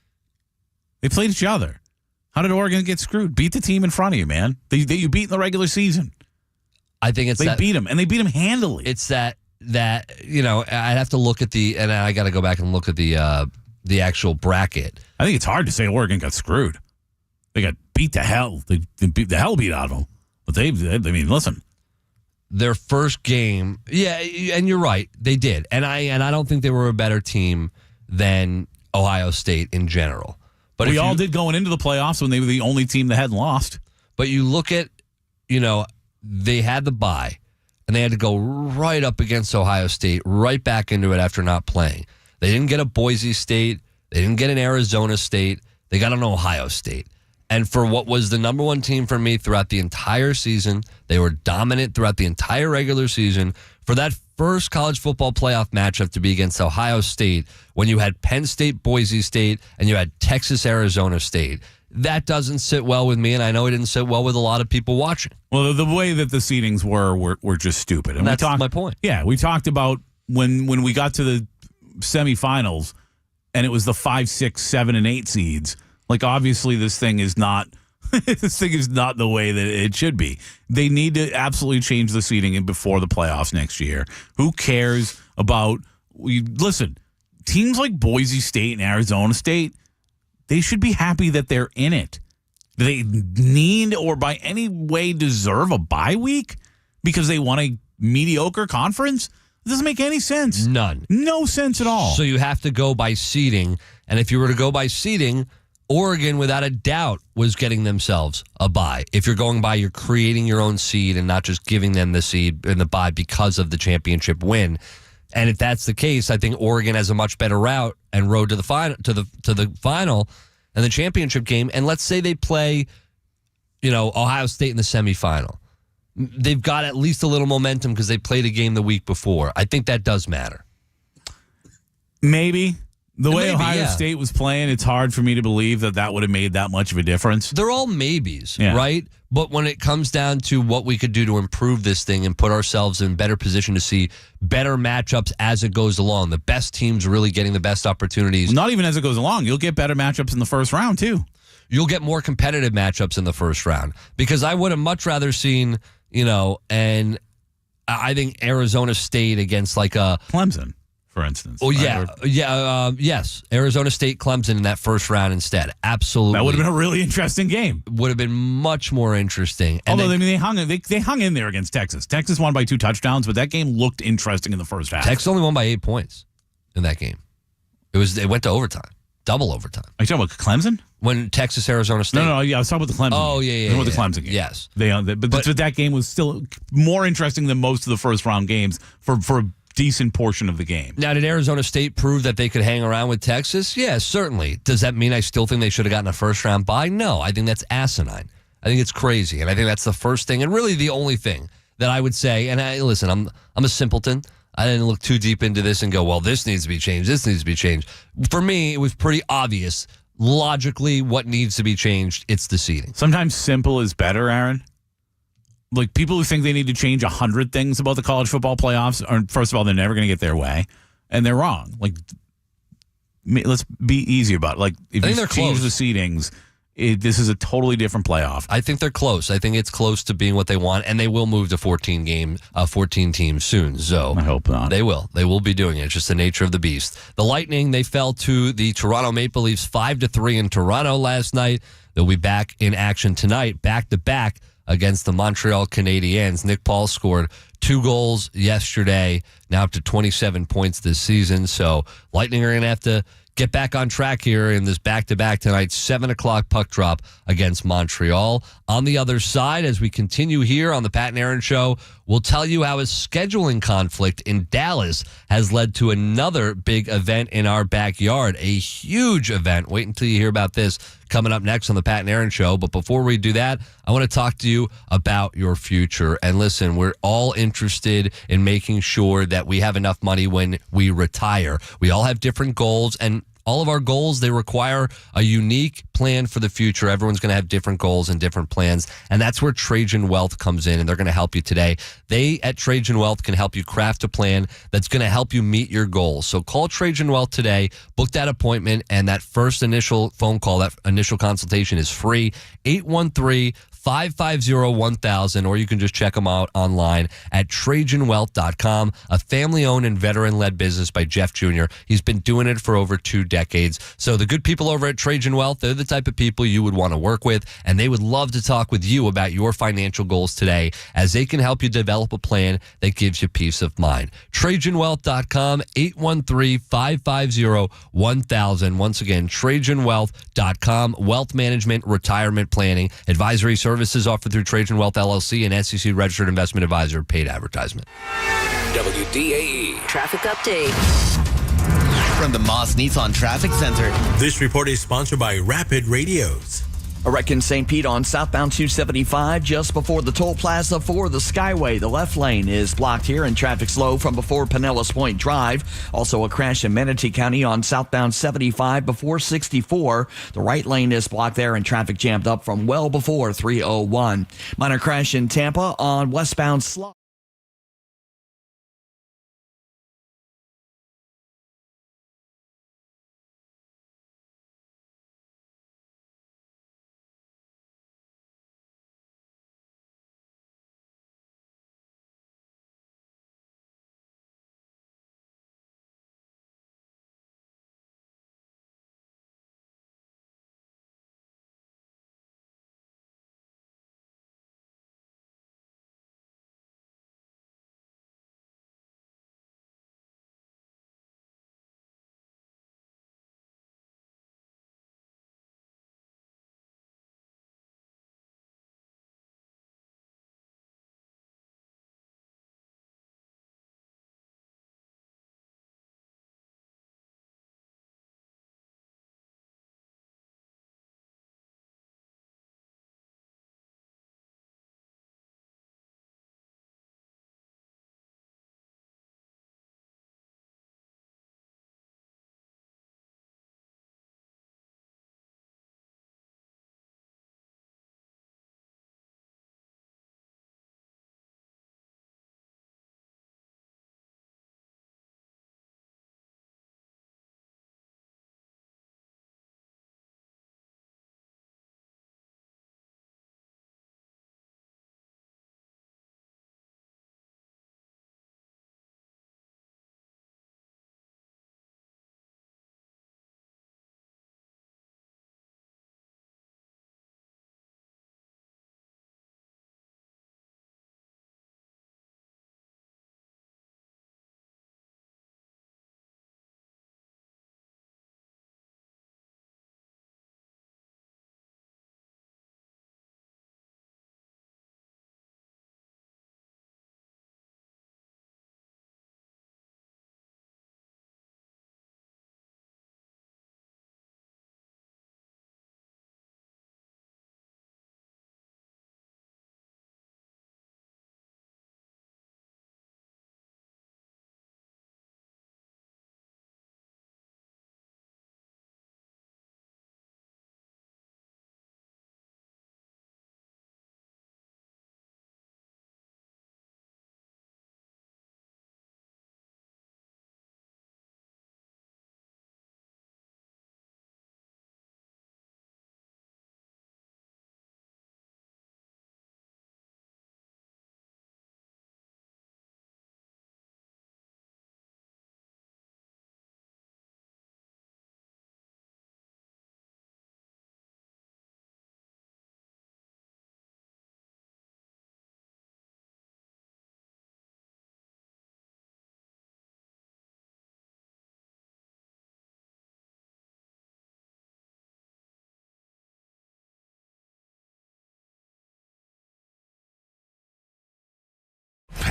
How did Oregon get screwed? Beat the team in front of you, man. You beat in the regular season. I think they beat them, and they beat them handily. It's that I'd have to look at and I got to go back and look at the actual bracket. I think it's hard to say Oregon got screwed. They got beat to hell. They beat the hell out of them. But listen. Their first game, yeah, and you're right, they did. And I don't think they were a better team than Ohio State in general. But we all did going into the playoffs when they were the only team that hadn't lost. But you look at, they had the bye. And they had to go right up against Ohio State, right back into it after not playing. They didn't get a Boise State. They didn't get an Arizona State. They got an Ohio State. And for what was the number one team for me throughout the entire season, they were dominant throughout the entire regular season. For that first college football playoff matchup to be against Ohio State, when you had Penn State, Boise State, and you had Texas, Arizona State, that doesn't sit well with me, and I know it didn't sit well with a lot of people watching. Well, the way that the seedings were just stupid. And that's my point. Yeah, we talked about when we got to the semifinals, and it was the 5, 6, 7, and 8 seeds. Like, obviously, this thing is not the way that it should be. They need to absolutely change the seeding before the playoffs next year. Who cares about? Listen, teams like Boise State and Arizona State, they should be happy that they're in it. Do they need or by any way deserve a bye week because they won a mediocre conference? It doesn't make any sense. None. No sense at all. So you have to go by seeding. And if you were to go by seeding, Oregon, without a doubt, was getting themselves a bye. If you're going by, you're creating your own seed and not just giving them the seed and the bye because of the championship win. And if that's the case, I think Oregon has a much better route and road to the final, to the final and the championship game. And let's say they play, Ohio State in the semifinal. They've got at least a little momentum because they played a game the week before. I think that does matter. Maybe. The way Ohio State was playing, it's hard for me to believe that would have made that much of a difference. They're all maybes, right? But when it comes down to what we could do to improve this thing and put ourselves in better position to see better matchups as it goes along, the best teams really getting the best opportunities. Not even as it goes along. You'll get better matchups in the first round, too. You'll get more competitive matchups in the first round. Because I would have much rather seen, and I think Arizona State against like a Clemson, for instance. Oh, yes. Arizona State, Clemson in that first round instead. Absolutely. That would have been a really interesting game. Would have been much more interesting. And although, they hung in there against Texas. Texas won by 2 touchdowns, but that game looked interesting in the first half. Texas only won by 8 points in that game. It went to overtime. Double overtime. Are you talking about Clemson? When Texas, Arizona State. No, I was talking about the Clemson game. Oh, yeah. The Clemson game. Yes. But that game was still more interesting than most of the first round games for a decent portion of the game. Now, did Arizona State prove that they could hang around with Texas? Yeah, certainly. Does that mean I still think they should have gotten a first round bye? No, I think that's asinine. I think it's crazy, and I think that's the first thing, and really the only thing that I would say. And listen, I'm a simpleton. I didn't look too deep into this and go, well, this needs to be changed. This needs to be changed. For me, it was pretty obvious logically what needs to be changed, it's the seating. Sometimes simple is better, Aaron. Like, people who think they need to change 100 things about the college football playoffs are, first of all, they're never going to get their way, and they're wrong. Like, let's be easy about it. Like, if you change the seedings, this is a totally different playoff. I think they're close. I think it's close to being what they want, and they will move to 14 teams soon. So I hope not. They will. They will be doing it. It's just the nature of the beast. The Lightning, they fell to the Toronto Maple Leafs 5-3 in Toronto last night. They'll be back in action tonight, back-to-back against the Montreal Canadiens. Nick Paul scored 2 goals yesterday, now up to 27 points this season. So Lightning are going to have to get back on track here in this back-to-back tonight, 7 o'clock puck drop against Montreal. On the other side, as we continue here on the Pat and Aaron Show, we'll tell you how a scheduling conflict in Dallas has led to another big event in our backyard, a huge event. Wait until you hear about this coming up next on the Pat and Aaron Show. But before we do that, I want to talk to you about your future. And listen, we're all interested in making sure that we have enough money when we retire. We all have different goals, and all of our goals, they require a unique plan for the future. Everyone's going to have different goals and different plans, and that's where Trajan Wealth comes in, and they're going to help you today. They at Trajan Wealth can help you craft a plan that's going to help you meet your goals. So call Trajan Wealth today, book that appointment, and that first initial phone call, that initial consultation is free. 813-550-1000, or you can just check them out online at TrajanWealth.com, a family-owned and veteran-led business by Jeff Jr. He's been doing it for over 2 decades. So the good people over at Trajan Wealth, they're the type of people you would want to work with, and they would love to talk with you about your financial goals today, as they can help you develop a plan that gives you peace of mind. TrajanWealth.com, 813-550-1000. Once again, TrajanWealth.com, wealth management, retirement planning, advisory services offered through Trajan Wealth LLC, and SEC registered investment advisor. Paid advertisement. WDAE traffic update from the Moss Nissan Traffic Center. This report is sponsored by Rapid Radios. A wreck in St. Pete on southbound 275 just before the toll plaza for the Skyway. The left lane is blocked here and traffic slow from before Pinellas Point Drive. Also a crash in Manatee County on southbound 75 before 64. The right lane is blocked there and traffic jammed up from well before 301. Minor crash in Tampa on westbound Slot.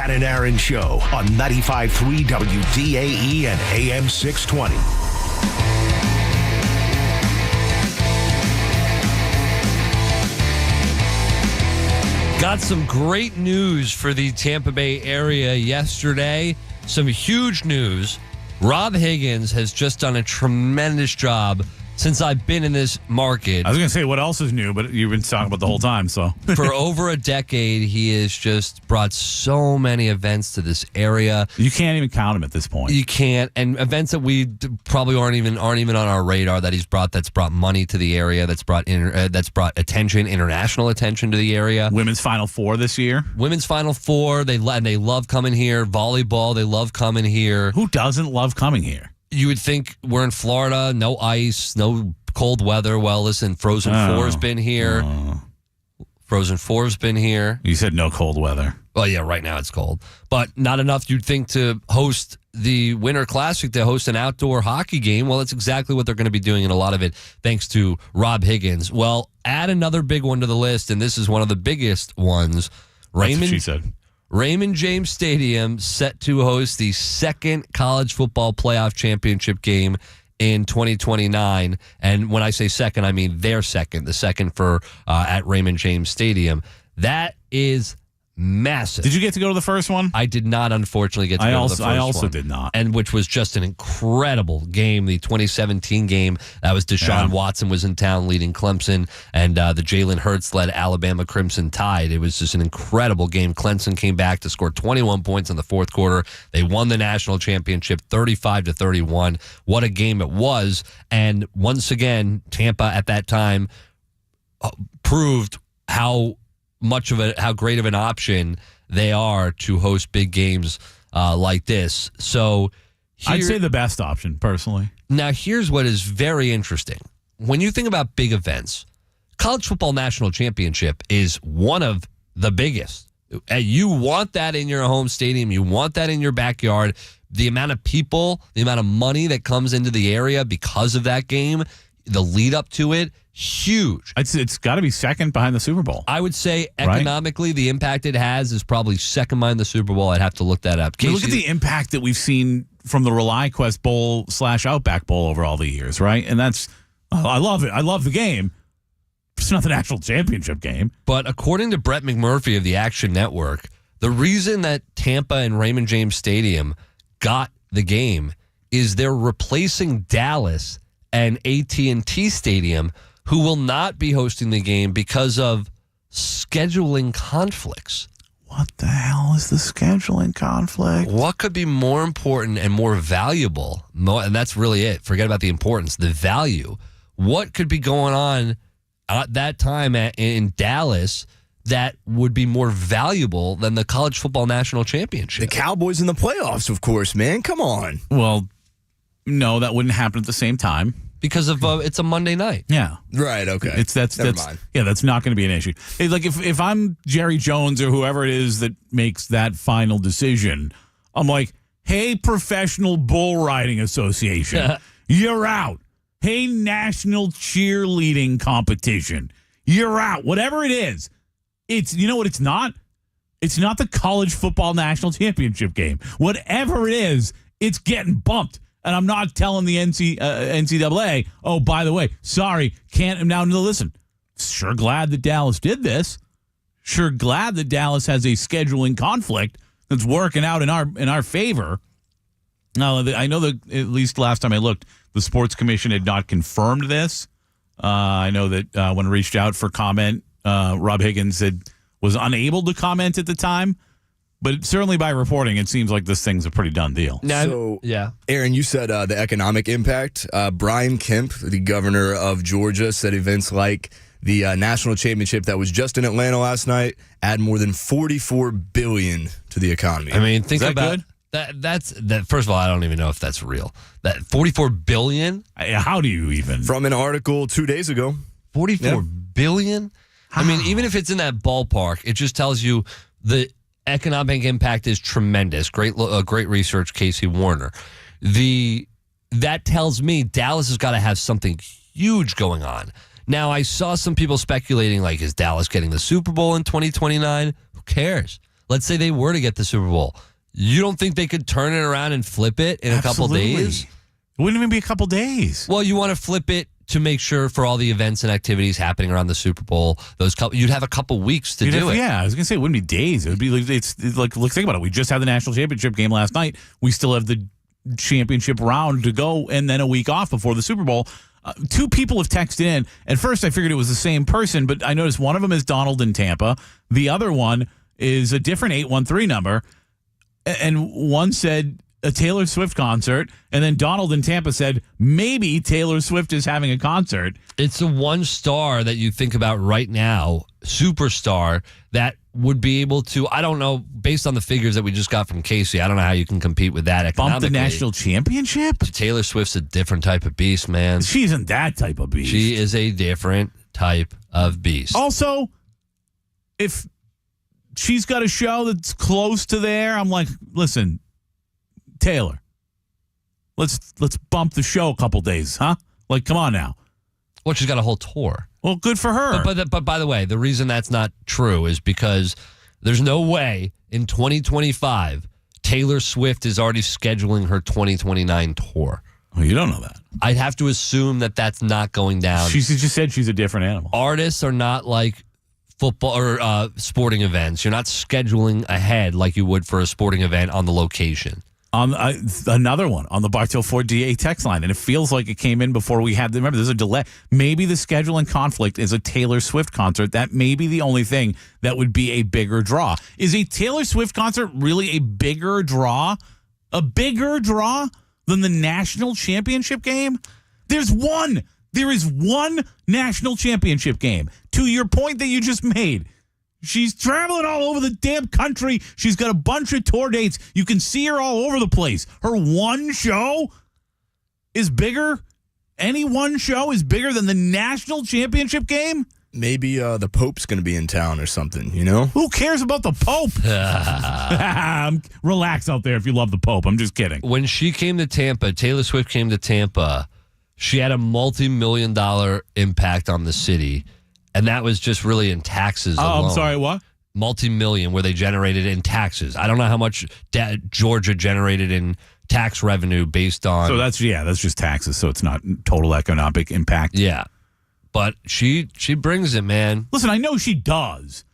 Pat and Aaron Show on 95.3 WDAE and AM 620. Got some great news for the Tampa Bay area yesterday. Some huge news. Rob Higgins has just done a tremendous job since I've been in this market. I was going to say, what else is new? But you've been talking about the whole time, so. For over a decade, he has just brought so many events to this area. You can't even count them at this point. You can't. And events that we probably aren't even on our radar that he's brought, that's brought money to the area, that's brought attention, international attention to the area. Women's Final Four this year. Women's Final Four, they love coming here. Volleyball, they love coming here. Who doesn't love coming here? You would think we're in Florida, no ice, no cold weather. Well, listen, Frozen 4's been here. Frozen 4's been here. You said no cold weather. Well, yeah, right now it's cold. But not enough, you'd think, to host the Winter Classic, to host an outdoor hockey game. Well, that's exactly what they're going to be doing, and a lot of it thanks to Rob Higgins. Well, add another big one to the list, and this is one of the biggest ones. That's what she said. Raymond James Stadium set to host the second college football playoff championship game in 2029. And when I say second, I mean their second, the second for at Raymond James Stadium. That is massive. Did you get to go to the first one? I did not, unfortunately, get to go to the first one. I also did not. And which was just an incredible game, the 2017 game. That was Deshaun Watson was in town leading Clemson, and the Jalen Hurts-led Alabama Crimson Tide. It was just an incredible game. Clemson came back to score 21 points in the fourth quarter. They won the national championship 35-31. What a game it was. And once again, Tampa at that time proved how great of an option they are to host big games like this. So I'd say the best option, personally. Now, here's what is very interesting. When you think about big events, College Football National Championship is one of the biggest. You want that in your home stadium. You want that in your backyard. The amount of people, the amount of money that comes into the area because of that game, the lead up to it, huge. It's got to be second behind the Super Bowl. I would say economically, the impact it has is probably second behind the Super Bowl. I'd have to look that up. Casey, look at the impact that we've seen from the ReliQuest Bowl / Outback Bowl over all the years, right? And that's, I love it. I love the game. It's not the national championship game. But according to Brett McMurphy of the Action Network, the reason that Tampa and Raymond James Stadium got the game is they're replacing Dallas and AT&T Stadium, who will not be hosting the game because of scheduling conflicts. What the hell is the scheduling conflict? What could be more important and more valuable? And that's really it. Forget about the importance, the value. What could be going on at that time in Dallas that would be more valuable than the College Football National Championship? The Cowboys in the playoffs, of course, man. Come on. Well, no, that wouldn't happen at the same time. Because of it's a Monday night. Yeah. Right, okay. Never mind. Yeah, that's not going to be an issue. Like if I'm Jerry Jones or whoever it is that makes that final decision, I'm like, hey, Professional Bull Riding Association, you're out. Hey, National Cheerleading Competition, you're out. Whatever it is, you know what it's not? It's not the College Football National Championship game. Whatever it is, it's getting bumped. And I'm not telling the NCAA, oh, by the way, sorry, can't. Now, listen, sure glad that Dallas did this. Sure glad that Dallas has a scheduling conflict that's working out in our favor. Now, I know that at least last time I looked, the Sports Commission had not confirmed this. I know that when reached out for comment, Rob Higgins was unable to comment at the time. But certainly by reporting, it seems like this thing's a pretty done deal. So, Aaron, you said the economic impact. Brian Kemp, the governor of Georgia, said events like the national championship that was just in Atlanta last night add more than $44 billion to the economy. I mean, think about good? That's first of all, I don't even know if that's real. That $44 billion? How do you even? From an article 2 days ago. $44 billion? How? I mean, even if it's in that ballpark, it just tells you the economic impact is tremendous. Great research, Casey Warner. That tells me Dallas has got to have something huge going on. Now, I saw some people speculating, like, is Dallas getting the Super Bowl in 2029? Who cares? Let's say they were to get the Super Bowl. You don't think they could turn it around and flip it in a couple days? It wouldn't even be a couple days. Well, you want to flip it to make sure for all the events and activities happening around the Super Bowl, you'd have a couple weeks to do it. Yeah, I was going to say it wouldn't be days. It would be it's like, look, think about it. We just had the national championship game last night. We still have the championship round to go and then a week off before the Super Bowl. Two people have texted in. At first, I figured it was the same person, but I noticed one of them is Donald in Tampa. The other one is a different 813 number. And one said a Taylor Swift concert, and then Donald in Tampa said maybe Taylor Swift is having a concert. It's the one star that you think about right now, superstar, that would be able to, I don't know, based on the figures that we just got from Casey, I don't know how you can compete with that economically. Bump the national championship? Taylor Swift's a different type of beast, man. She isn't that type of beast. She is a different type of beast. Also, if she's got a show that's close to there, I'm like, listen, Taylor, let's bump the show a couple days, huh? Like, come on now. Well, she's got a whole tour. Well, good for her. But by the way, the reason that's not true is because there's no way in 2025 Taylor Swift is already scheduling her 2029 tour. Oh, you don't know that. I'd have to assume that that's not going down. She just said she's a different animal. Artists are not like football or sporting events. You're not scheduling ahead like you would for a sporting event on the location. On another one on the Bartow Ford DA text line, and it feels like it came in before we had. Remember, there's a delay. Maybe the scheduling conflict is a Taylor Swift concert. That may be the only thing that would be a bigger draw. Is a Taylor Swift concert really a bigger draw? A bigger draw than the national championship game? There is one national championship game. To your point that you just made. She's traveling all over the damn country. She's got a bunch of tour dates. You can see her all over the place. Her one show is bigger. Any one show is bigger than the national championship game? Maybe the Pope's going to be in town or something, you know? Who cares about the Pope? Relax out there if you love the Pope. I'm just kidding. When she came to Tampa, Taylor Swift came to Tampa, she had a multi-million-dollar impact on the city. And that was just really in taxes alone. I'm sorry, what? Multi-million where they generated in taxes. I don't know how much Georgia generated in tax revenue based on. So that's just taxes. So it's not total economic impact. Yeah. But she brings it, man. Listen, I know she does.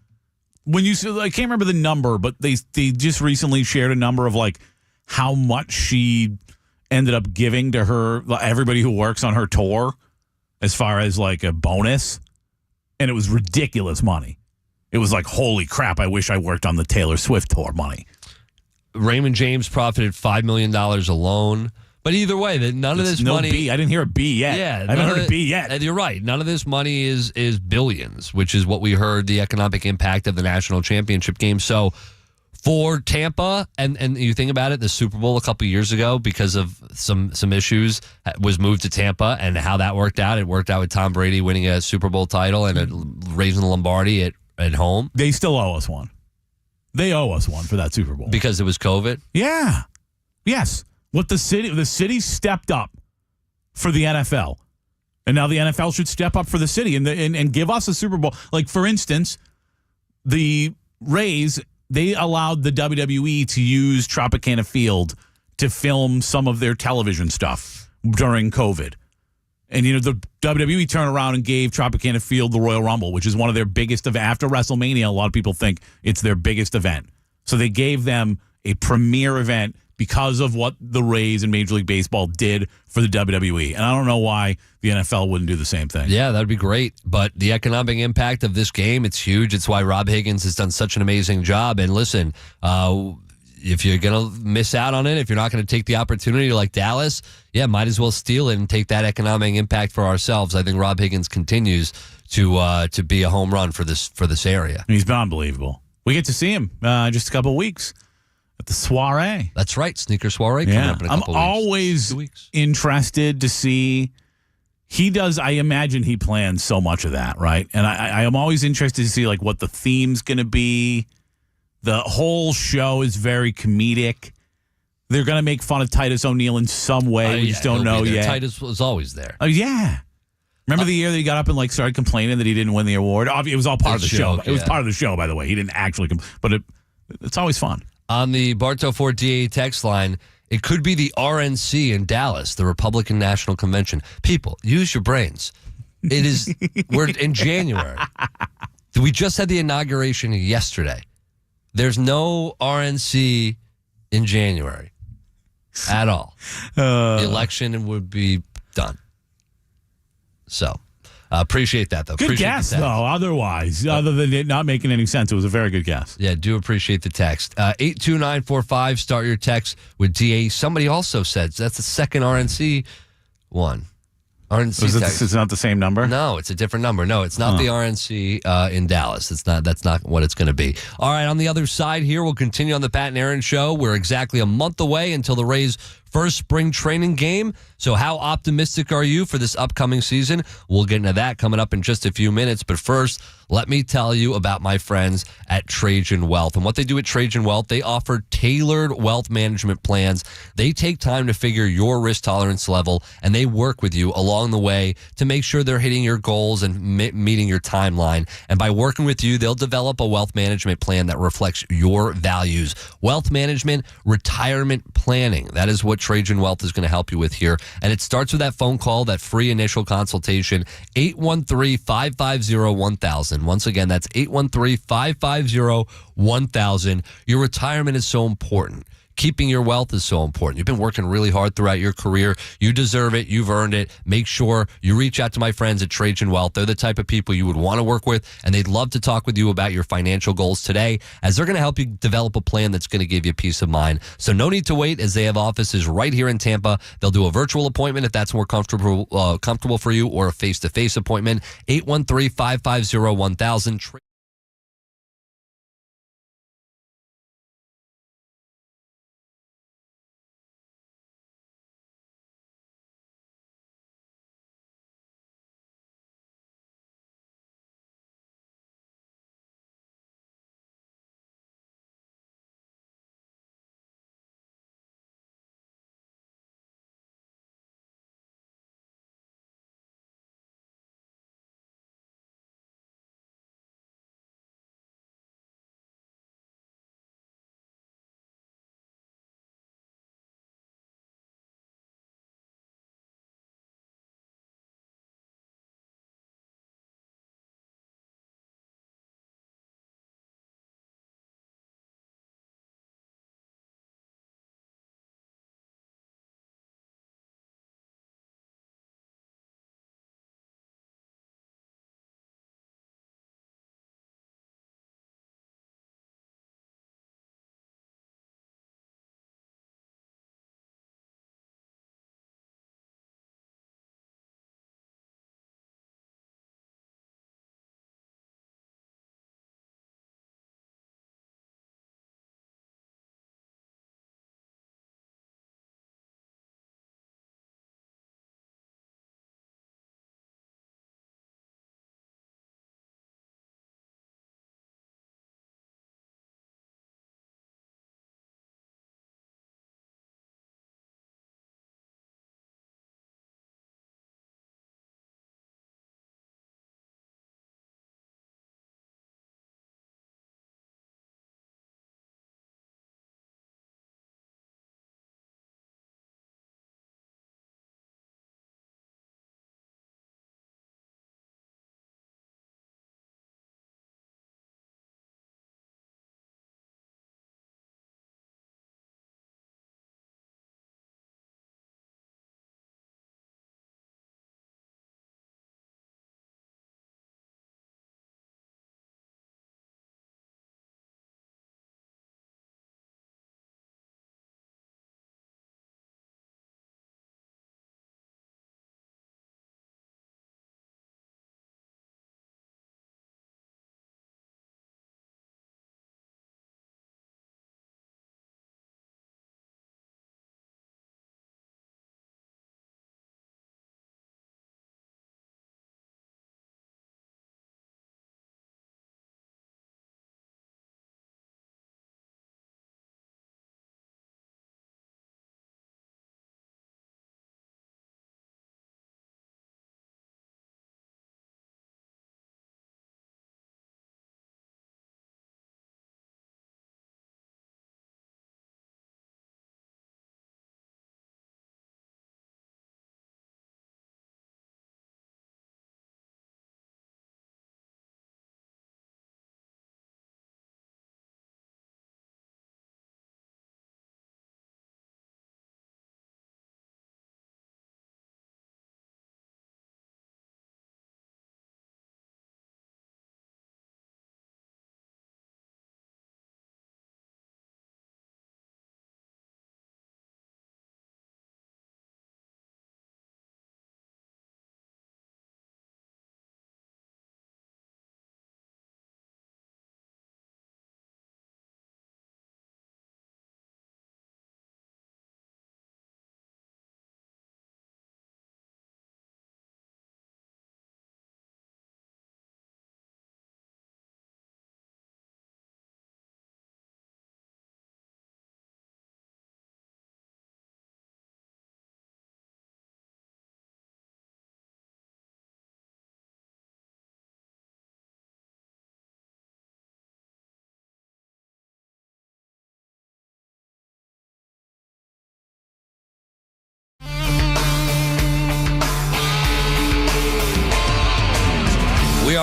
When you say, I can't remember the number, but they just recently shared a number of like how much she ended up giving to her, everybody who works on her tour as far as like a bonus. And it was ridiculous money. It was like, holy crap, I wish I worked on the Taylor Swift tour money. Raymond James profited $5 million alone. But either way, none of this money. B. I didn't hear a B yet. Yeah, I haven't heard a B yet. And you're right. None of this money is billions, which is what we heard the economic impact of the national championship game. So for Tampa, and you think about it, the Super Bowl a couple years ago, because of some issues, was moved to Tampa, and how that worked out. It worked out with Tom Brady winning a Super Bowl title and raising the Lombardi at home. They still owe us one. They owe us one for that Super Bowl. Because it was COVID? Yeah. Yes. What the city stepped up for the NFL. And now the NFL should step up for the city and give us a Super Bowl. Like, for instance, the Rays, they allowed the WWE to use Tropicana Field to film some of their television stuff during COVID. And, the WWE turned around and gave Tropicana Field the Royal Rumble, which is one of their biggest events. After WrestleMania, a lot of people think it's their biggest event. So they gave them a premier event because of what the Rays and Major League Baseball did for the WWE. And I don't know why the NFL wouldn't do the same thing. Yeah, that would be great. But the economic impact of this game, it's huge. It's why Rob Higgins has done such an amazing job. And listen, if you're going to miss out on it, if you're not going to take the opportunity like Dallas, might as well steal it and take that economic impact for ourselves. I think Rob Higgins continues to be a home run for this area. He's been unbelievable. We get to see him just a couple of weeks at the soiree. That's right, sneaker soiree coming up in a couple I'm always interested to see. He does. I imagine he plans so much of that, right? And I am always interested to see like what the theme's going to be. The whole show is very comedic. They're going to make fun of Titus O'Neil in some way. We just don't know yet. Titus was always there. Oh yeah. Remember the year that he got up and like started complaining that he didn't win the award? It was all part of the show. It was part of the show, by the way. He didn't actually, but It's always fun. On the Bartow Ford DA text line, it could be the RNC in Dallas, the Republican National Convention. People, use your brains. We're in January. We just had the inauguration yesterday. There's no RNC in January at all. The election would be done. So, appreciate that, though. Good appreciate guess, though, otherwise. Other than it not making any sense, it was a very good guess. Yeah, do appreciate the text. 82945, start your text with DA. Somebody also said that's the second RNC one. RNC It's not the same number? No, it's a different number. No, it's not the RNC in Dallas. That's not what it's going to be. All right, on the other side here, we'll continue on the Pat and Aaron show. We're exactly a month away until the Rays' first spring training game. So how optimistic are you for this upcoming season? We'll get into that coming up in just a few minutes. But first, let me tell you about my friends at Trajan Wealth. And what they do at Trajan Wealth, they offer tailored wealth management plans. They take time to figure your risk tolerance level, and they work with you along the way to make sure they're hitting your goals and meeting your timeline. And by working with you, they'll develop a wealth management plan that reflects your values. Wealth management, retirement planning. That is what Trajan Wealth is going to help you with here. And it starts with that phone call, that free initial consultation, 813-550-1000. Once again, that's 813-550-1000. Your retirement is so important. Keeping your wealth is so important. You've been working really hard throughout your career. You deserve it. You've earned it. Make sure you reach out to my friends at Trajan Wealth. They're the type of people you would want to work with, and they'd love to talk with you about your financial goals today, as they're going to help you develop a plan that's going to give you peace of mind. So no need to wait, as they have offices right here in Tampa. They'll do a virtual appointment if that's more comfortable for you, or a face-to-face appointment. 813-550-1000.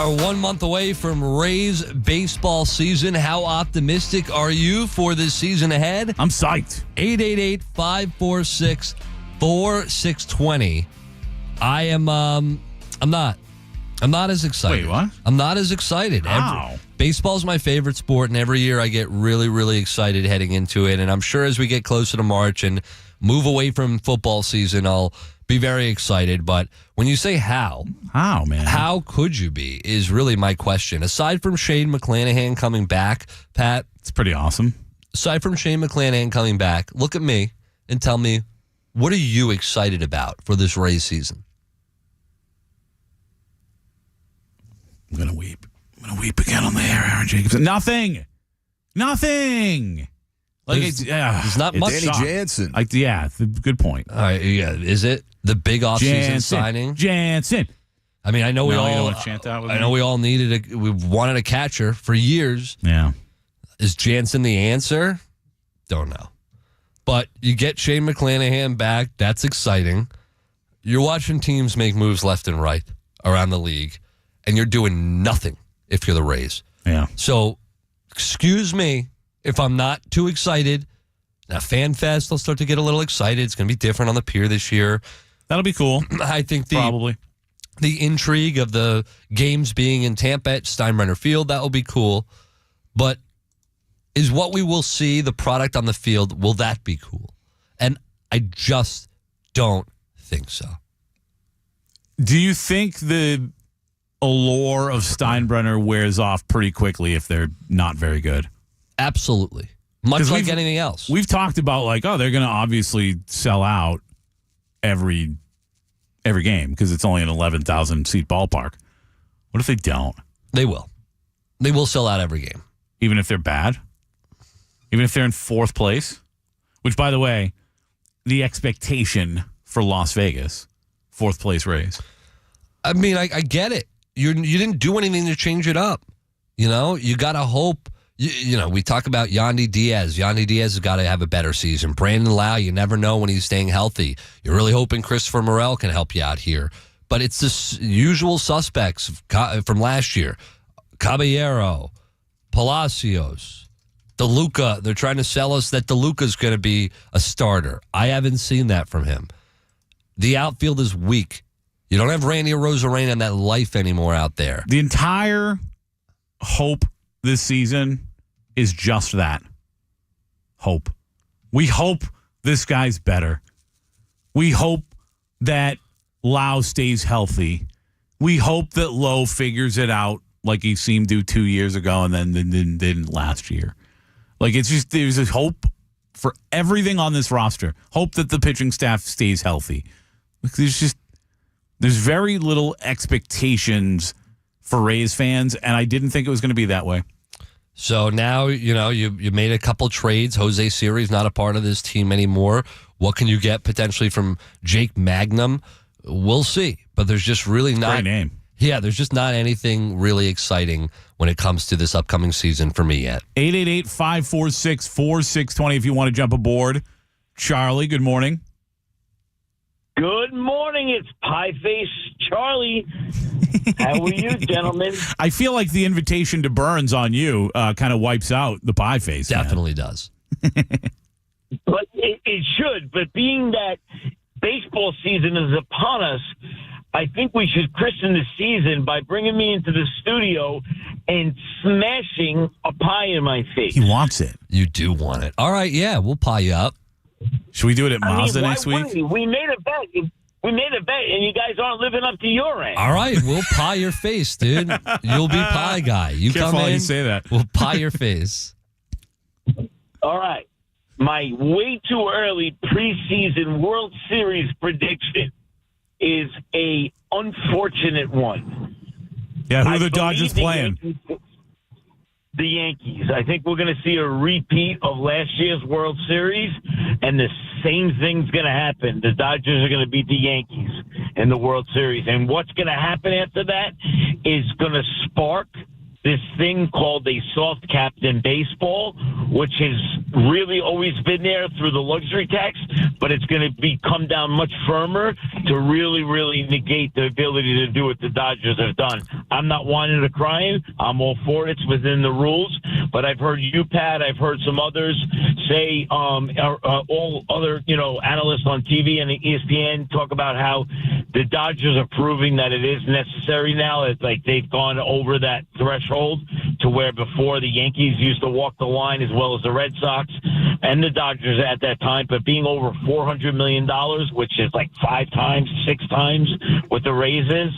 are 1 month away from Rays baseball season. How optimistic are you for this season ahead? I'm psyched. 888-546-4620. I'm not as excited. Wait, what? I'm not as excited. How? Baseball's my favorite sport, and every year I get really, really excited heading into it. And I'm sure as we get closer to March and move away from football season, I'll be very excited. But when you say how, man? How could you be is really my question. Aside from Shane McClanahan coming back, Pat. It's pretty awesome. Aside from Shane McClanahan coming back, look at me and tell me, what are you excited about for this Rays season? I'm going to weep. I'm going to weep again on the air, Aaron Jacobson. Nothing. Like there's not much. Danny Jansen. Good point. All right, yeah. Is it the big offseason signing? Jansen. I mean, I know we all. Chant that with I know we all we wanted a catcher for years. Yeah. Is Jansen the answer? Don't know. But you get Shane McClanahan back. That's exciting. You're watching teams make moves left and right around the league, and you're doing nothing if you're the Rays. Yeah. So, excuse me if I'm not too excited. Now, Fan Fest, I'll start to get a little excited. It's going to be different on the pier this year. That'll be cool. I think probably the intrigue of the games being in Tampa at Steinbrenner Field, that will be cool. But is what we will see, the product on the field, will that be cool? And I just don't think so. Do you think the allure of Steinbrenner wears off pretty quickly if they're not very good? Absolutely. Much like anything else. We've talked about they're going to obviously sell out every game because it's only an 11,000 seat ballpark. What if they don't? They will. They will sell out every game. Even if they're bad? Even if they're in fourth place? Which, by the way, the expectation for Las Vegas, fourth place Rays. I mean, I get it. You didn't do anything to change it up. You know, you got to hope. You know, we talk about Yandy Diaz. Yandy Diaz has got to have a better season. Brandon Lau, you never know when he's staying healthy. You're really hoping Christopher Morel can help you out here. But it's the usual suspects from last year. Caballero, Palacios, DeLuca. They're trying to sell us that DeLuca's going to be a starter. I haven't seen that from him. The outfield is weak. You don't have Randy Arozarena and that life anymore out there. The entire hope this season is just that. Hope. We hope this guy's better. We hope that Lau stays healthy. We hope that Lowe figures it out like he seemed to 2 years ago and then didn't last year. It's just, there's a hope for everything on this roster. Hope that the pitching staff stays healthy. There's very little expectations for Rays fans, and I didn't think it was going to be that way. So now, you made a couple trades. Jose Siri's not a part of this team anymore. What can you get potentially from Jake Magnum? We'll see. But there's just really not... Great name. Yeah, there's just not anything really exciting when it comes to this upcoming season for me yet. 888-546-4620 if you want to jump aboard. Charlie, good morning. Good morning. It's Pie Face Charlie. How are you, gentlemen? I feel like the invitation to Burns on you kind of wipes out the Pie Face. Definitely does. But it should. But being that baseball season is upon us, I think we should christen the season by bringing me into the studio and smashing a pie in my face. He wants it. You do want it. All right, yeah, we'll pie you up. Should we do it at Mazda next week? We made a bet. We made a bet, and you guys aren't living up to your end. All right, we'll pie your face, dude. You'll be pie guy. You Careful come in, how you say that. We'll pie your face. All right. My way too early preseason World Series prediction is a unfortunate one. Yeah, who are the Dodgers playing? The Yankees. I think we're going to see a repeat of last year's World Series, and the same thing's going to happen. The Dodgers are going to beat the Yankees in the World Series. And what's going to happen after that is going to spark this thing called a soft cap in baseball, which has really always been there through the luxury tax, but it's going to come down much firmer to really, really negate the ability to do what the Dodgers have done. I'm not whining or crying. I'm all for it. It's within the rules. But I've heard you, Pat. I've heard some others say, all other, analysts on TV and ESPN talk about how the Dodgers are proving that it is necessary now. It's like they've gone over that threshold to where before the Yankees used to walk the line as well as the Red Sox and the Dodgers at that time. But being over $400 million, which is like 5 times, 6 times what the Rays is,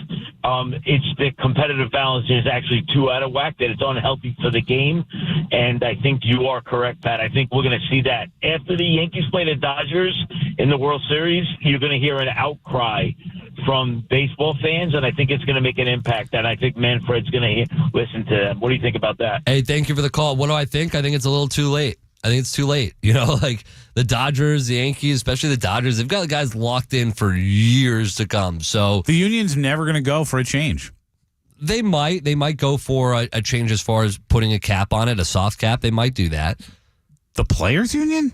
it's the competitive balance is actually too out of whack, that it's unhealthy for the game. And I think you are correct, Pat. I think we're going to see that. After the Yankees play the Dodgers in the World Series, you're going to hear an outcry from baseball fans, and I think it's going to make an impact. And I think Manfred's going to listen to them. What do you think about that? Hey, thank you for the call. What do I think? I think it's a little too late. I think it's too late. Like the Dodgers, the Yankees, especially the Dodgers, they've got the guys locked in for years to come. So the union's never going to go for a change. They might go for a change as far as putting a cap on it, a soft cap. They might do that. The players' union?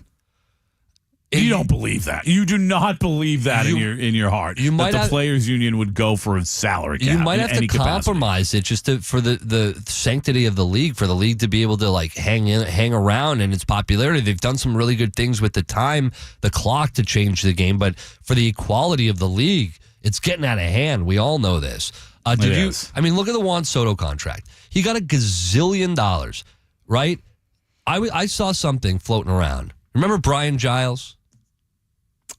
You don't believe that. You do not believe that in your heart. You might that the players' union would go for a salary cap. You might have to compromise capacity. It just for the sanctity of the league, for the league to be able to hang around and its popularity. They've done some really good things with the clock to change the game, but for the equality of the league, it's getting out of hand. We all know this. Look at the Juan Soto contract. He got $1 gazillion, right? I saw something floating around. Remember Brian Giles?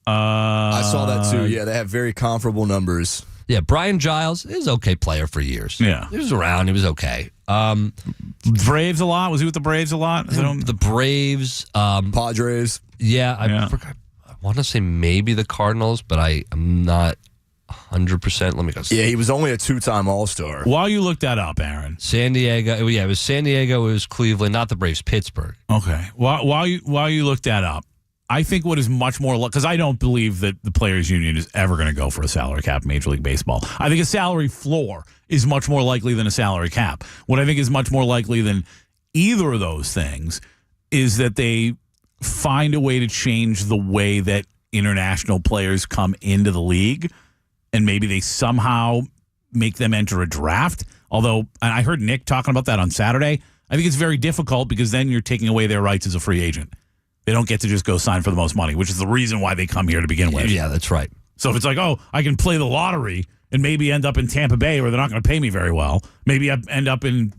I saw that too. Yeah, they have very comparable numbers. Yeah, Brian Giles is an okay player for years. Yeah. He was around. He was okay. Braves a lot? Was he with the Braves a lot? The Braves. Padres. Yeah, I forgot. I want to say maybe the Cardinals, but I'm not 100%. Let me go see. Yeah, he was only a 2-time All-Star. While you look that up, Aaron. San Diego. Yeah, it was San Diego. It was Cleveland, not the Braves. Pittsburgh. Okay. While you look that up, I think what is much more, because I don't believe that the players' union is ever going to go for a salary cap in Major League Baseball. I think a salary floor is much more likely than a salary cap. What I think is much more likely than either of those things is that they find a way to change the way that international players come into the league, and maybe they somehow make them enter a draft. Although, and I heard Nick talking about that on Saturday, I think it's very difficult because then you're taking away their rights as a free agent. They don't get to just go sign for the most money, which is the reason why they come here to begin with. Yeah, that's right. So if it's like, oh, I can play the lottery and maybe end up in Tampa Bay where they're not going to pay me very well. Maybe I end up in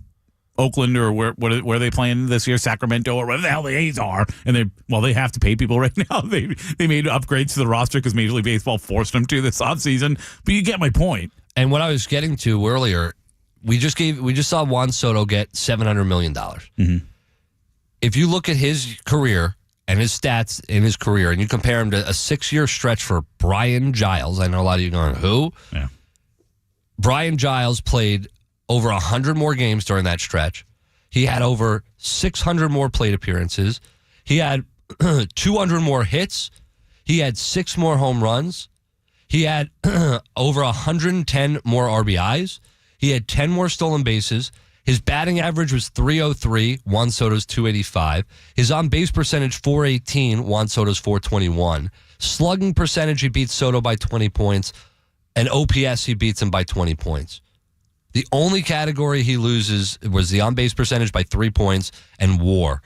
Oakland or where are they playing this year? Sacramento or whatever the hell the A's are. And they have to pay people right now. They made upgrades to the roster because Major League Baseball forced them to this offseason. But you get my point. And what I was getting to earlier, we just saw Juan Soto get $700 million. Mm-hmm. If you look at his career and his stats in his career, and you compare him to a 6-year stretch for Brian Giles. I know a lot of you going, who? Yeah. Brian Giles played over 100 more games during that stretch. He had over 600 more plate appearances. He had 200 more hits. He had 6 more home runs. He had over 110 more RBIs. He had 10 more stolen bases. His batting average was .303. Juan Soto's .285. His on-base percentage, .418. Juan Soto's .421. Slugging percentage, he beats Soto by 20 points. And OPS, he beats him by 20 points. The only category he loses was the on-base percentage by 3 points and WAR.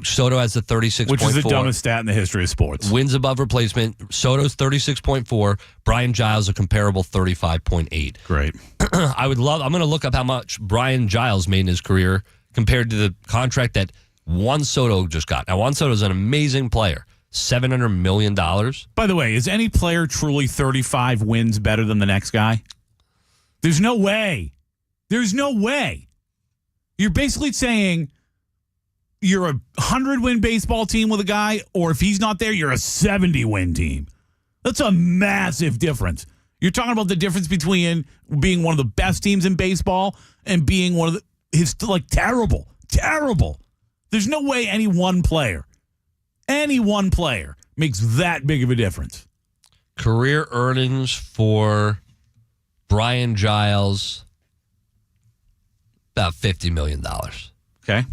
Soto has the 36.4. Which is the dumbest stat in the history of sports. Wins above replacement. Soto's 36.4. Brian Giles, a comparable 35.8. Great. I'm going to look up how much Brian Giles made in his career compared to the contract that Juan Soto just got. Now, Juan Soto's an amazing player. $700 million. By the way, is any player truly 35 wins better than the next guy? There's no way. There's no way. You're basically saying you're a 100-win baseball team with a guy, or if he's not there, you're a 70-win team. That's a massive difference. You're talking about the difference between being one of the best teams in baseball and being one of his terrible. There's no way any one player makes that big of a difference. Career earnings for Brian Giles About $50 million. Okay.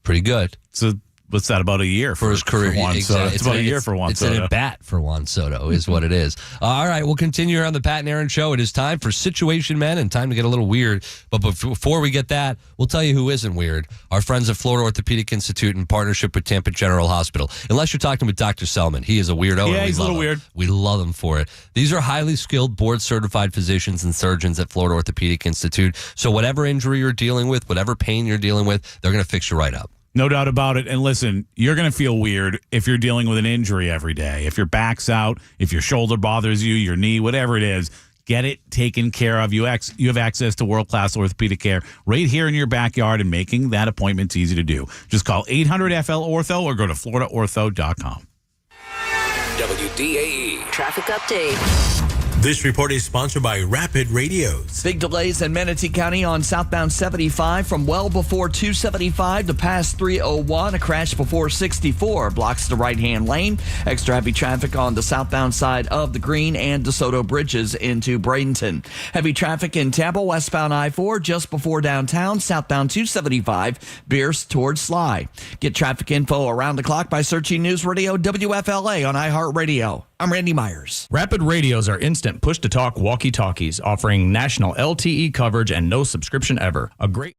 Pretty good. So what's that, about a year for his career? For Juan Soto? It's about a year for Juan Soto. It's an at-bat for Juan Soto is what it is. All right, we'll continue here on the Pat and Aaron Show. It is time for Situation Men and time to get a little weird. But before we get that, we'll tell you who isn't weird. Our friends at Florida Orthopedic Institute in partnership with Tampa General Hospital. Unless you're talking with Dr. Selman. He is a weirdo. Yeah, he's a little weird. We love him for it. These are highly skilled, board-certified physicians and surgeons at Florida Orthopedic Institute. So whatever injury you're dealing with, whatever pain you're dealing with, they're going to fix you right up. No doubt about it. And listen, you're going to feel weird if you're dealing with an injury every day. If your back's out, if your shoulder bothers you, your knee, whatever it is, get it taken care of. You have access to world-class orthopedic care right here in your backyard, and making that appointment's easy to do. Just call 800-FL-ORTHO or go to floridaortho.com. WDAE Traffic update. This report is sponsored by Rapid Radios. Big delays in Manatee County on southbound 75 from well before 275 to past 301. A crash before 64 blocks the right-hand lane. Extra heavy traffic on the southbound side of the Green and DeSoto bridges into Bradenton. Heavy traffic in Tampa, westbound I-4 just before downtown, southbound 275, Bierce towards Sly. Get traffic info around the clock by searching News Radio WFLA on iHeartRadio. I'm Randy Myers. Rapid Radios are instant push-to-talk walkie-talkies offering national LTE coverage and no subscription ever. A great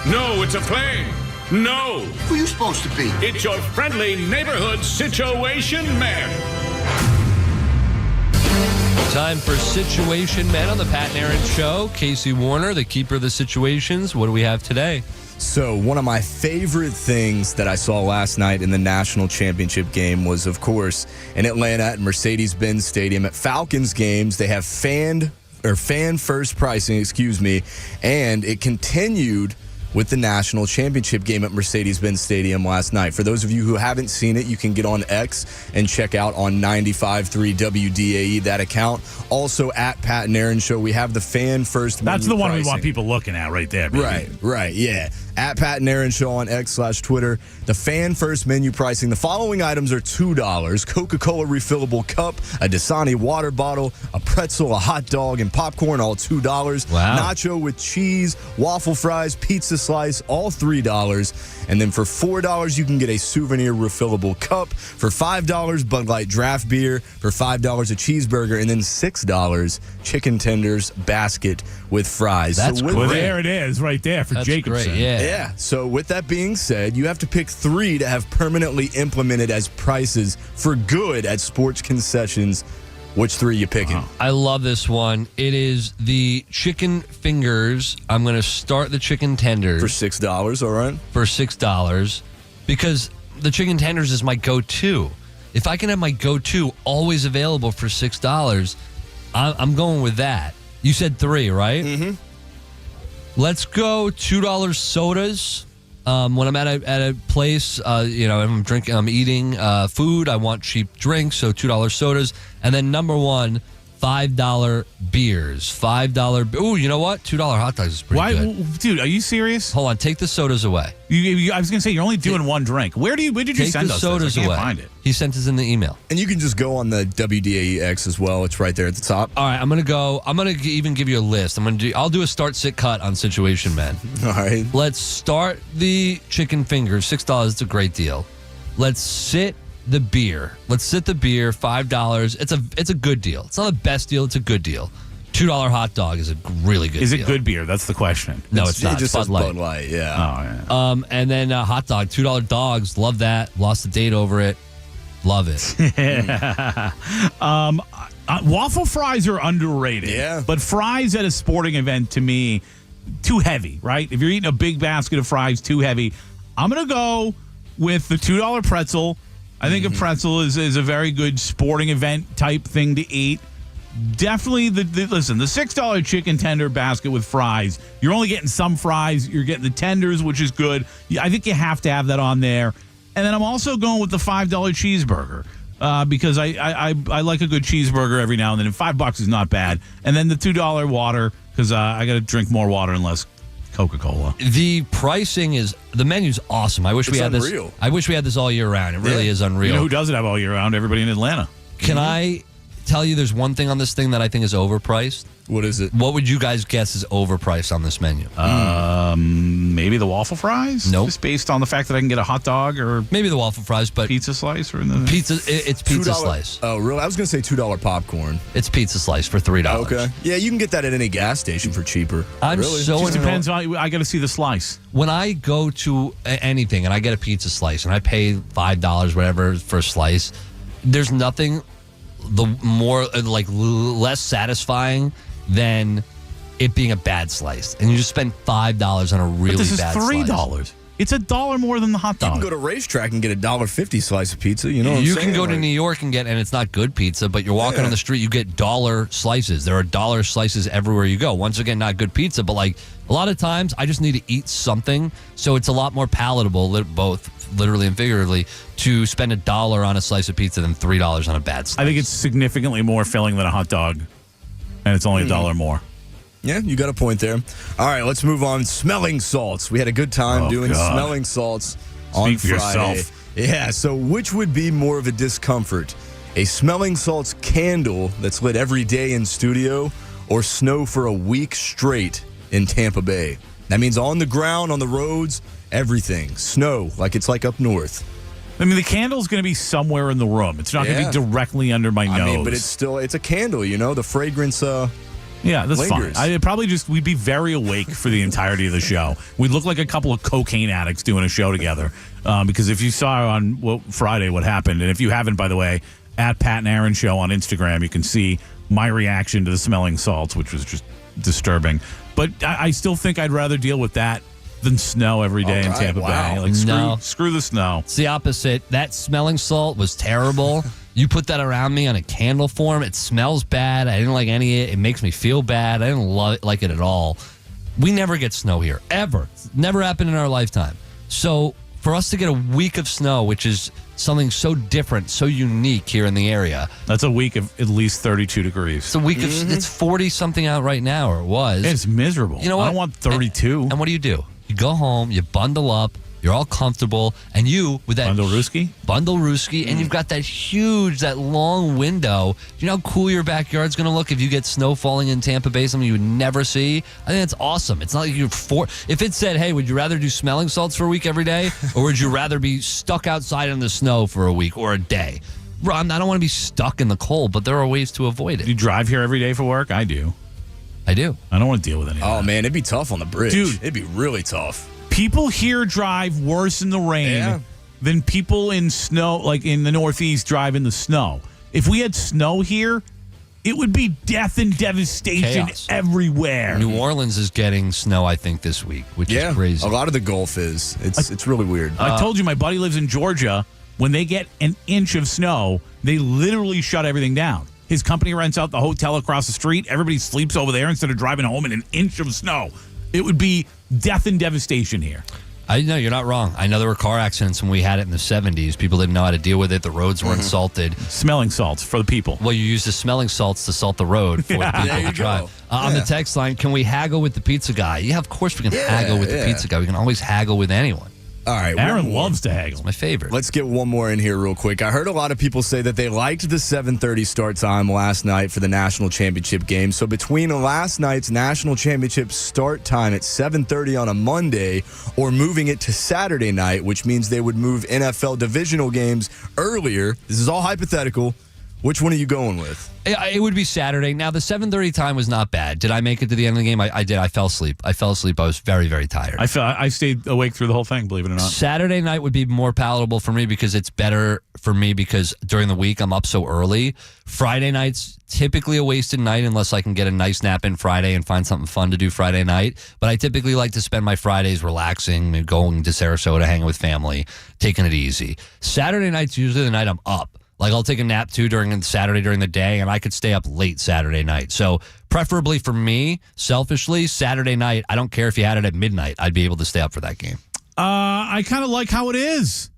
No, it's a flame. No. Who you supposed to be? It's your friendly neighborhood situation man. Time for Situation Man on the Pat and Aaron Show. Casey Warner, the keeper of the situations. What do we have today? So one of my favorite things that I saw last night in the national championship game was, of course, in Atlanta at Mercedes-Benz Stadium. At Falcons games, they have fan first pricing, and it continued with the national championship game at Mercedes-Benz Stadium last night. For those of you who haven't seen it, you can get on X and check out on 95.3 WDAE, that account. Also at Pat and Aaron Show, we have the fan first menu That's the one pricing. we want people looking at right there, baby. Right, yeah. At Pat and Aaron Show on X/Twitter. The fan first menu pricing. The following items are $2. Coca-Cola refillable cup, a Dasani water bottle, a pretzel, a hot dog, and popcorn, all $2. Wow. Nacho with cheese, waffle fries, pizza slice, all $3. And then for $4, you can get a souvenir refillable cup. For $5, Bud Light draft beer. For $5, a cheeseburger. And then $6, chicken tenders basket with fries. That's Well, there it is right there for That's Jacobson. great, yeah. Yeah. So with that being said, you have to pick 3 to have permanently implemented as prices for good at sports concessions. Which 3 you picking? Wow. I love this one. It is the chicken fingers. I'm going to start the chicken tenders. For $6, all right? For $6 because the chicken tenders is my go-to. If I can have my go-to always available for $6, I'm going with that. You said 3, right? Mm-hmm. Let's go $2 sodas. When I'm at a place, I'm eating food, I want cheap drinks, so $2 sodas. And then number 1, $5 beers. $5. Ooh, you know what? $2 hot dogs is pretty good. Dude, are you serious? Hold on, take the sodas away. I was going to say, you're only doing one drink. Where did you Take send the us sodas this? I can't away. find it. He sent us in the email. And you can just go on the WDAE X as well. It's right there at the top. All right, I'm gonna even give you a list. I'll do a start, sit, cut on Situation Man. All right. Let's start the chicken fingers. $6. It's a great deal. Let's sit the beer. $5. It's a good deal. It's not the best deal. It's a good deal. $2 hot dog is a really good deal. Is it good beer? That's the question. No, it's not. It just Bud says Light. Bud Light, yeah. Oh, yeah. And then hot dog, $2 dogs. Love that. Lost a date over it. Love it. Waffle fries are underrated. Yeah. But fries at a sporting event, to me, too heavy, right? If you're eating a big basket of fries, too heavy. I'm going to go with the $2 pretzel. I think a pretzel is a very good sporting event type thing to eat. Definitely, the $6 chicken tender basket with fries. You're only getting some fries. You're getting the tenders, which is good. I think you have to have that on there. And then I'm also going with the $5 cheeseburger because I like a good cheeseburger every now and then. And $5 is not bad. And then the $2 water because I got to drink more water and less Coca-Cola. The menu's awesome. I wish we had unreal. this. I wish we had this all year round. It really is unreal. You know who doesn't have all year round? Everybody in Atlanta. Can I tell you there's one thing on this thing that I think is overpriced? What is it? What would you guys guess is overpriced on this menu? Maybe the waffle fries? Nope. Just based on the fact that I can get a hot dog or Maybe the waffle fries, but pizza slice or in the pizza. It's pizza $2 slice. Oh, really? I was going to say $2 popcorn. It's pizza slice for $3. Okay. Yeah, you can get that at any gas station for cheaper. I'm really? so Just annoyed. depends on. I got to see the slice. When I go to anything and I get a pizza slice and I pay $5 whatever for a slice, there's nothing less satisfying than it being a bad slice. And you just spend $5 on a really But this is bad $3. slice. It's $1 more than the hot You dog. can go to Racetrack and get a $1.50 slice of pizza. You know what You I'm saying? can go to Like, New York and it's not good pizza, but you're walking Yeah. on the street, you get dollar slices. There are dollar slices everywhere you go. Once again, not good pizza, but like a lot of times I just need to eat something. So it's a lot more palatable, both literally and figuratively, to spend $1 on a slice of pizza than $3 on a bad slice. I think it's significantly more filling than a hot dog, and it's only $1 more. Yeah, you got a point there. All right, let's move on. Smelling salts. We had a good time doing God. smelling salts on Speak for Friday. yourself. Yeah, so which would be more of a discomfort? A smelling salts candle that's lit every day in studio or snow for a week straight in Tampa Bay? That means on the ground, on the roads, everything. Snow, like it's like up north. I mean, the candle's going to be somewhere in the room. It's not going to be directly under my nose. I mean, but it's a candle, you know? The fragrance Yeah, that's lingers. fine. We'd be very awake for the entirety of the show. We'd look like a couple of cocaine addicts doing a show together. Because if you saw on Friday what happened, and if you haven't, by the way, at Pat and Aaron Show on Instagram, you can see my reaction to the smelling salts, which was just disturbing. But I still think I'd rather deal with that than snow every day in Tampa Bay. Like, screw the snow. It's the opposite. That smelling salt was terrible. You put that around me on a candle form. It smells bad. I didn't like any of it. It makes me feel bad. I didn't like it at all. We never get snow here, ever. It's never happened in our lifetime. So for us to get a week of snow, which is something so different, so unique here in the area. That's a week of at least 32 degrees. It's a week of, it's 40-something out right now, or it was. It's miserable. You know what? I don't want 32. And what do? You go home, you bundle up, you're all comfortable, and you, with that Bundle Rooski, and you've got that long window. Do you know how cool your backyard's going to look if you get snow falling in Tampa Bay, something you would never see? I think that's awesome. It's not like if it said, hey, would you rather do smelling salts for a week every day, or would you rather be stuck outside in the snow for a week or a day? I don't want to be stuck in the cold, but there are ways to avoid it. You drive here every day for work? I do. I do. I don't want to deal with any of that. Oh, man, it'd be tough on the bridge. Dude. It'd be really tough. People here drive worse in the rain than people in snow, like in the Northeast, drive in the snow. If we had snow here, it would be death and devastation everywhere. New Orleans is getting snow, I think, this week, which is crazy. A lot of the Gulf is. It's really weird. I told you my buddy lives in Georgia. When they get an inch of snow, they literally shut everything down. His company rents out the hotel across the street. Everybody sleeps over there instead of driving home in an inch of snow. It would be death and devastation here. I know you're not wrong. I know there were car accidents when we had it in the 70s. People didn't know how to deal with it. The roads weren't salted. Smelling salts for the people. Well, you use the smelling salts to salt the road for the people to drive. On the text line, can we haggle with the pizza guy? Yeah, of course we can haggle with the pizza guy. We can always haggle with anyone. All right, Aaron loves to haggle. It's my favorite. Let's get one more in here real quick. I heard a lot of people say that they liked the 7:30 start time last night for the national championship game. So between last night's national championship start time at 7:30 on a Monday or moving it to Saturday night, which means they would move NFL divisional games earlier. This is all hypothetical. Which one are you going with? It would be Saturday. Now, the 7:30 time was not bad. Did I make it to the end of the game? I did. I fell asleep. I was very, very tired. I stayed awake through the whole thing, believe it or not. Saturday night would be more palatable for me because it's better for me because during the week I'm up so early. Friday night's typically a wasted night unless I can get a nice nap in Friday and find something fun to do Friday night. But I typically like to spend my Fridays relaxing, going to Sarasota, hanging with family, taking it easy. Saturday night's usually the night I'm up. Like, I'll take a nap, too, during Saturday during the day, and I could stay up late Saturday night. So, preferably for me, selfishly, Saturday night, I don't care if you had it at midnight. I'd be able to stay up for that game. I kind of like how it is.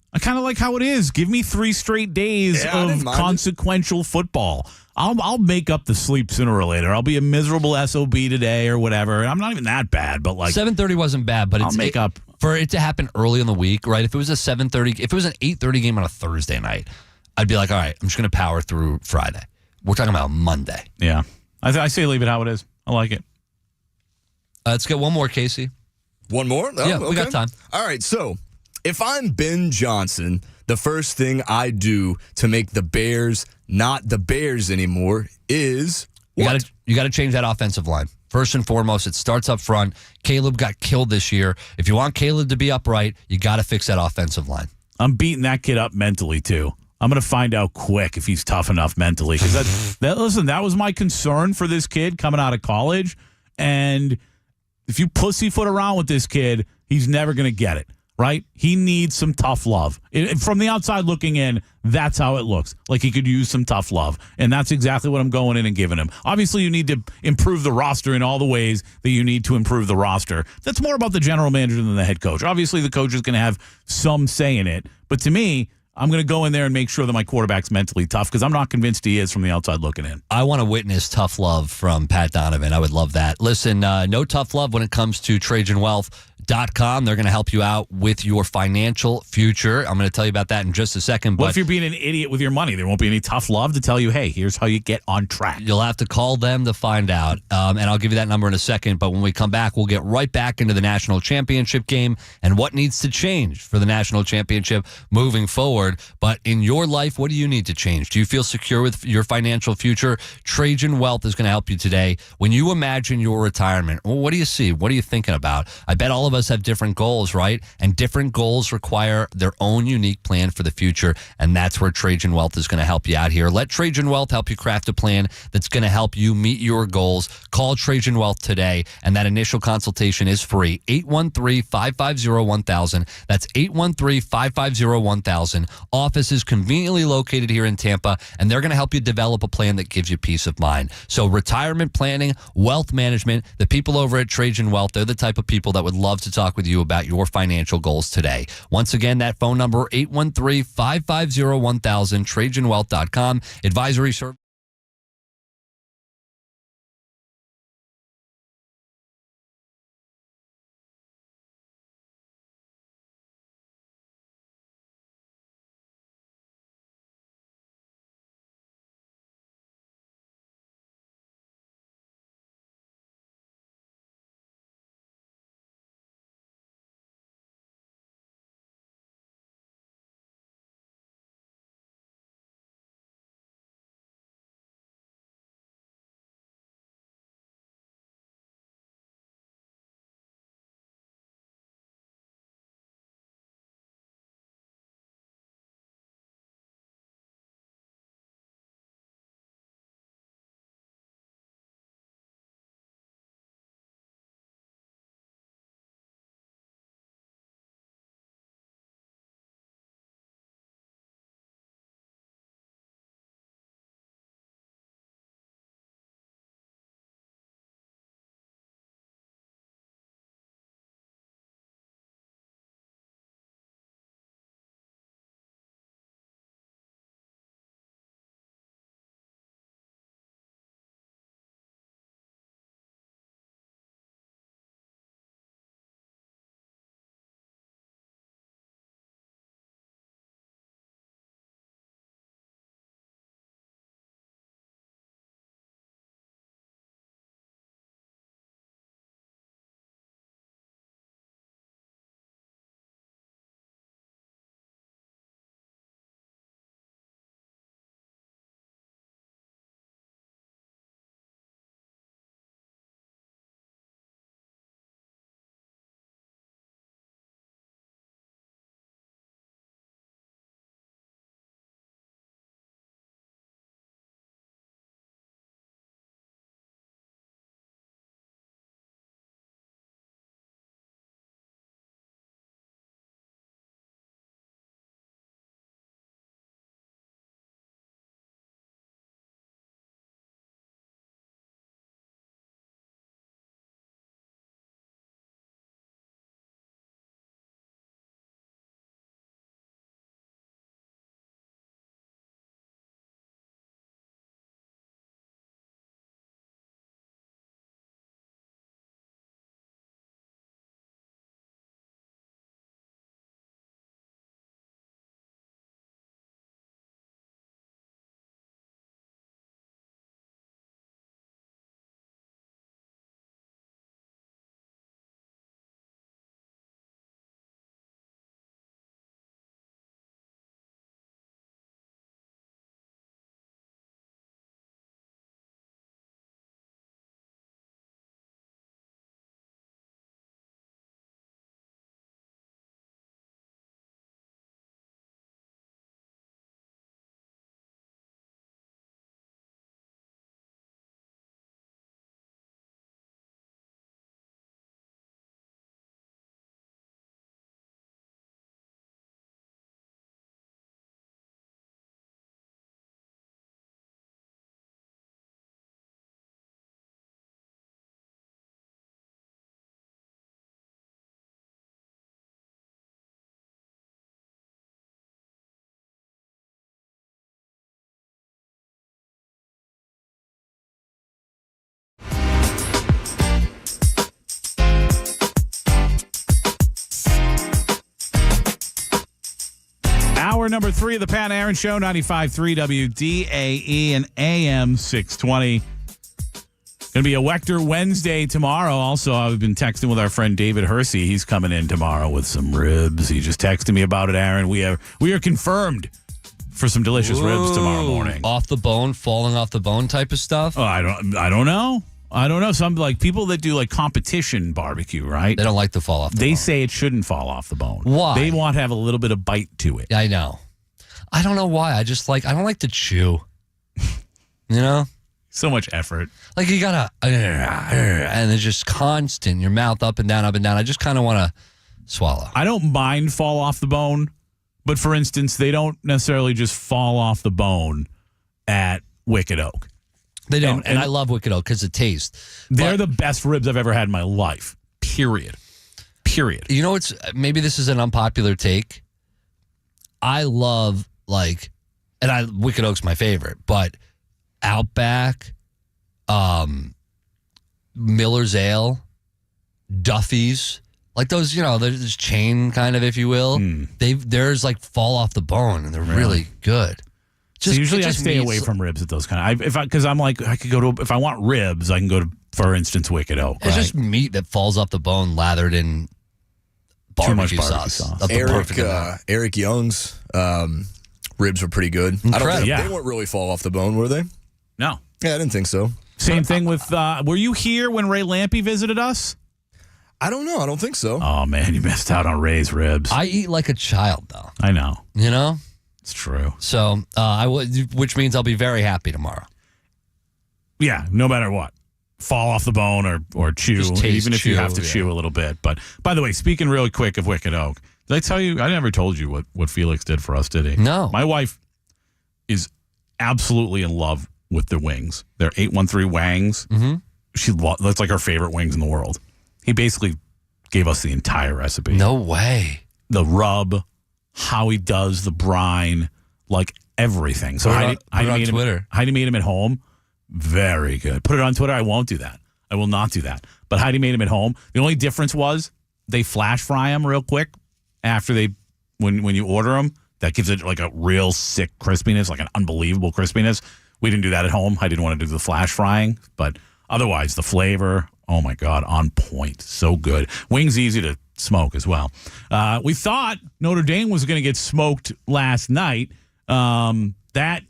Give me 3 straight days of consequential football. I'll make up the sleep sooner or later. I'll be a miserable SOB today or whatever. I'm not even that bad, but like 7:30 wasn't bad, but I'll make up for it to happen early in the week, right? If it was a 7:30, if it was an 8:30 game on a Thursday night, I'd be like, all right, I'm just going to power through Friday. We're talking about Monday. Yeah. I say leave it how it is. I like it. Let's get one more, Casey. One more? Oh, yeah, we got time. All right, so if I'm Ben Johnson, the first thing I do to make the Bears not the Bears anymore is what? You got to change that offensive line. First and foremost, it starts up front. Caleb got killed this year. If you want Caleb to be upright, you got to fix that offensive line. I'm beating that kid up mentally, too. I'm going to find out quick if he's tough enough mentally. Because that was my concern for this kid coming out of college. And if you pussyfoot around with this kid, he's never going to get it, right? He needs some tough love. From the outside looking in, that's how it looks. Like he could use some tough love. And that's exactly what I'm going in and giving him. Obviously, you need to improve the roster in all the ways that you need to improve the roster. That's more about the general manager than the head coach. Obviously, the coach is going to have some say in it. But to me, I'm going to go in there and make sure that my quarterback's mentally tough because I'm not convinced he is from the outside looking in. I want to witness tough love from Pat Donovan. I would love that. Listen, no tough love when it comes to TrajanWealth.com. They're going to help you out with your financial future. I'm going to tell you about that in just a second. What if you're being an idiot with your money? There won't be any tough love to tell you, hey, here's how you get on track. You'll have to call them to find out, and I'll give you that number in a second. But when we come back, we'll get right back into the national championship game and what needs to change for the national championship moving forward. board. But in your life, what do you need to change? Do you feel secure with your financial future? Trajan Wealth is going to help you today. When you imagine your retirement, well, what do you see? What are you thinking about? I bet all of us have different goals, right? And different goals require their own unique plan for the future. And that's where Trajan Wealth is going to help you out here. Let Trajan Wealth help you craft a plan that's going to help you meet your goals. Call Trajan Wealth today, and that initial consultation is free. 813-550-1000. That's 813-550-1000. Office is conveniently located here in Tampa, and they're going to help you develop a plan that gives you peace of mind. So retirement planning, wealth management, the people over at Trajan Wealth, they're the type of people that would love to talk with you about your financial goals today. Once again, that phone number, 813-550-1000, TrajanWealth.com. Advisory service. Hour number 3 of the Pat Aaron Show, 95.3 WDAE and AM 620. Going to be a Wechter Wednesday tomorrow. Also, I've been texting with our friend David Hersey. He's coming in tomorrow with some ribs. He just texted me about it, Aaron. We are confirmed for some delicious ribs tomorrow morning. Off the bone, falling off the bone type of stuff? Oh, I don't know. Some like people that do like competition barbecue, right? They don't like to fall off the bone. They say it shouldn't fall off the bone. Why? They want to have a little bit of bite to it. I know. I don't know why. I don't like to chew. You know? So much effort. Like you gotta, and it's just constant. Your mouth up and down, up and down. I just kind of want to swallow. I don't mind fall off the bone, but for instance, they don't necessarily just fall off the bone at Wicked Oak. They don't, and I love Wicked Oak because of taste. They're the best ribs I've ever had in my life. Period. You know, maybe this is an unpopular take. I love Wicked Oak's my favorite, but Outback, Miller's Ale, Duffy's, like those, there's chain kind of, if you will. There's like fall off the bone, and they're really good. So usually I stay away from ribs at those kind of, because I'm like, I could go to, if I want ribs, I can go to, for instance, Wicked Oak. It's just meat that falls off the bone, lathered in barbecue sauce. Eric Young's ribs were pretty good. Incredible. They wouldn't really fall off the bone, were they? No. Yeah, I didn't think so. Same thing with, were you here when Ray Lampe visited us? I don't know. I don't think so. Oh, man, you missed out on Ray's ribs. I eat like a child, though. I know. You know? It's true. So, which means I'll be very happy tomorrow. Yeah, no matter what. Fall off the bone or chew, even if you have to chew a little bit. But, by the way, speaking really quick of Wicked Oak, did I tell you, I never told you what Felix did for us, did he? No. My wife is absolutely in love with the wings. They're 813 Wangs. Mm-hmm. That's like her favorite wings in the world. He basically gave us the entire recipe. No way. The rub, how he does the brine, like everything. So put it on Twitter. Heidi made him at home. Very good. Put it on Twitter. I won't do that. I will not do that. But Heidi made him at home. The only difference was they flash fry them real quick after when you order them. That gives it like a real sick crispiness, like an unbelievable crispiness. We didn't do that at home. I didn't want to do the flash frying, but otherwise the flavor, oh my God, on point. So good. Wings easy to smoke as well. We thought Notre Dame was going to get smoked last night. That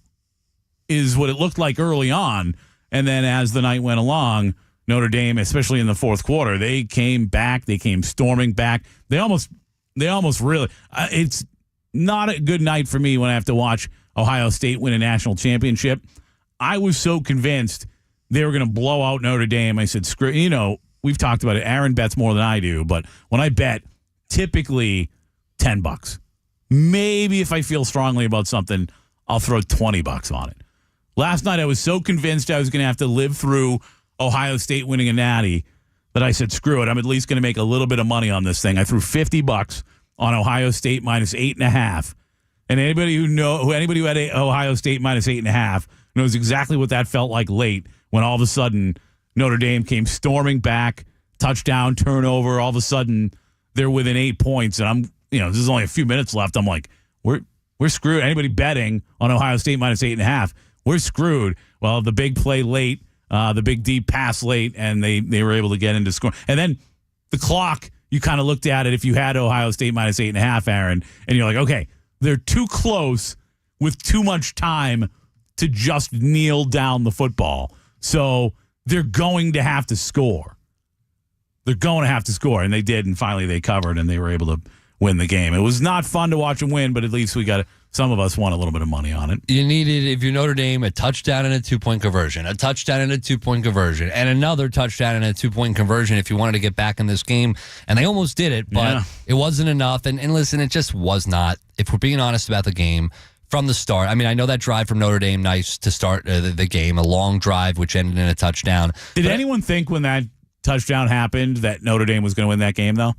is what it looked like early on. And then as the night went along, Notre Dame, especially in the fourth quarter, they came back. They came storming back. They almost really, it's not a good night for me when I have to watch Ohio State win a national championship. I was so convinced they were going to blow out Notre Dame. I said, screw, we've talked about it. Aaron bets more than I do, but when I bet, typically $10. Maybe if I feel strongly about something, I'll throw $20 on it. Last night, I was so convinced I was going to have to live through Ohio State winning a natty that I said, screw it. I'm at least going to make a little bit of money on this thing. I threw $50 on Ohio State minus 8.5. And anybody who had Ohio State minus 8.5 knows exactly what that felt like late when all of a sudden Notre Dame came storming back, touchdown, turnover. All of a sudden they're within 8 points, and I'm, this is only a few minutes left. I'm like, we're screwed. Anybody betting on Ohio State minus 8.5, we're screwed. Well, the big play late, the big deep pass late, and they were able to get into score. And then the clock, you kind of looked at it if you had Ohio State minus 8.5, Aaron, and you're like, okay, they're too close with too much time to just kneel down the football. So they're going to have to score. They're going to have to score, and they did, and finally they covered, and they were able to win the game. It was not fun to watch them win, but at least some of us won a little bit of money on it. You needed, if you're Notre Dame, a touchdown and a 2-point conversion, a touchdown and a 2-point conversion, and another touchdown and a 2-point conversion if you wanted to get back in this game. And they almost did it, but It wasn't enough. And listen, it just was not, if we're being honest about the game, from the start. I mean, I know that drive from Notre Dame, nice to start the game, a long drive, which ended in a touchdown. Did anyone think when that touchdown happened that Notre Dame was going to win that game, though?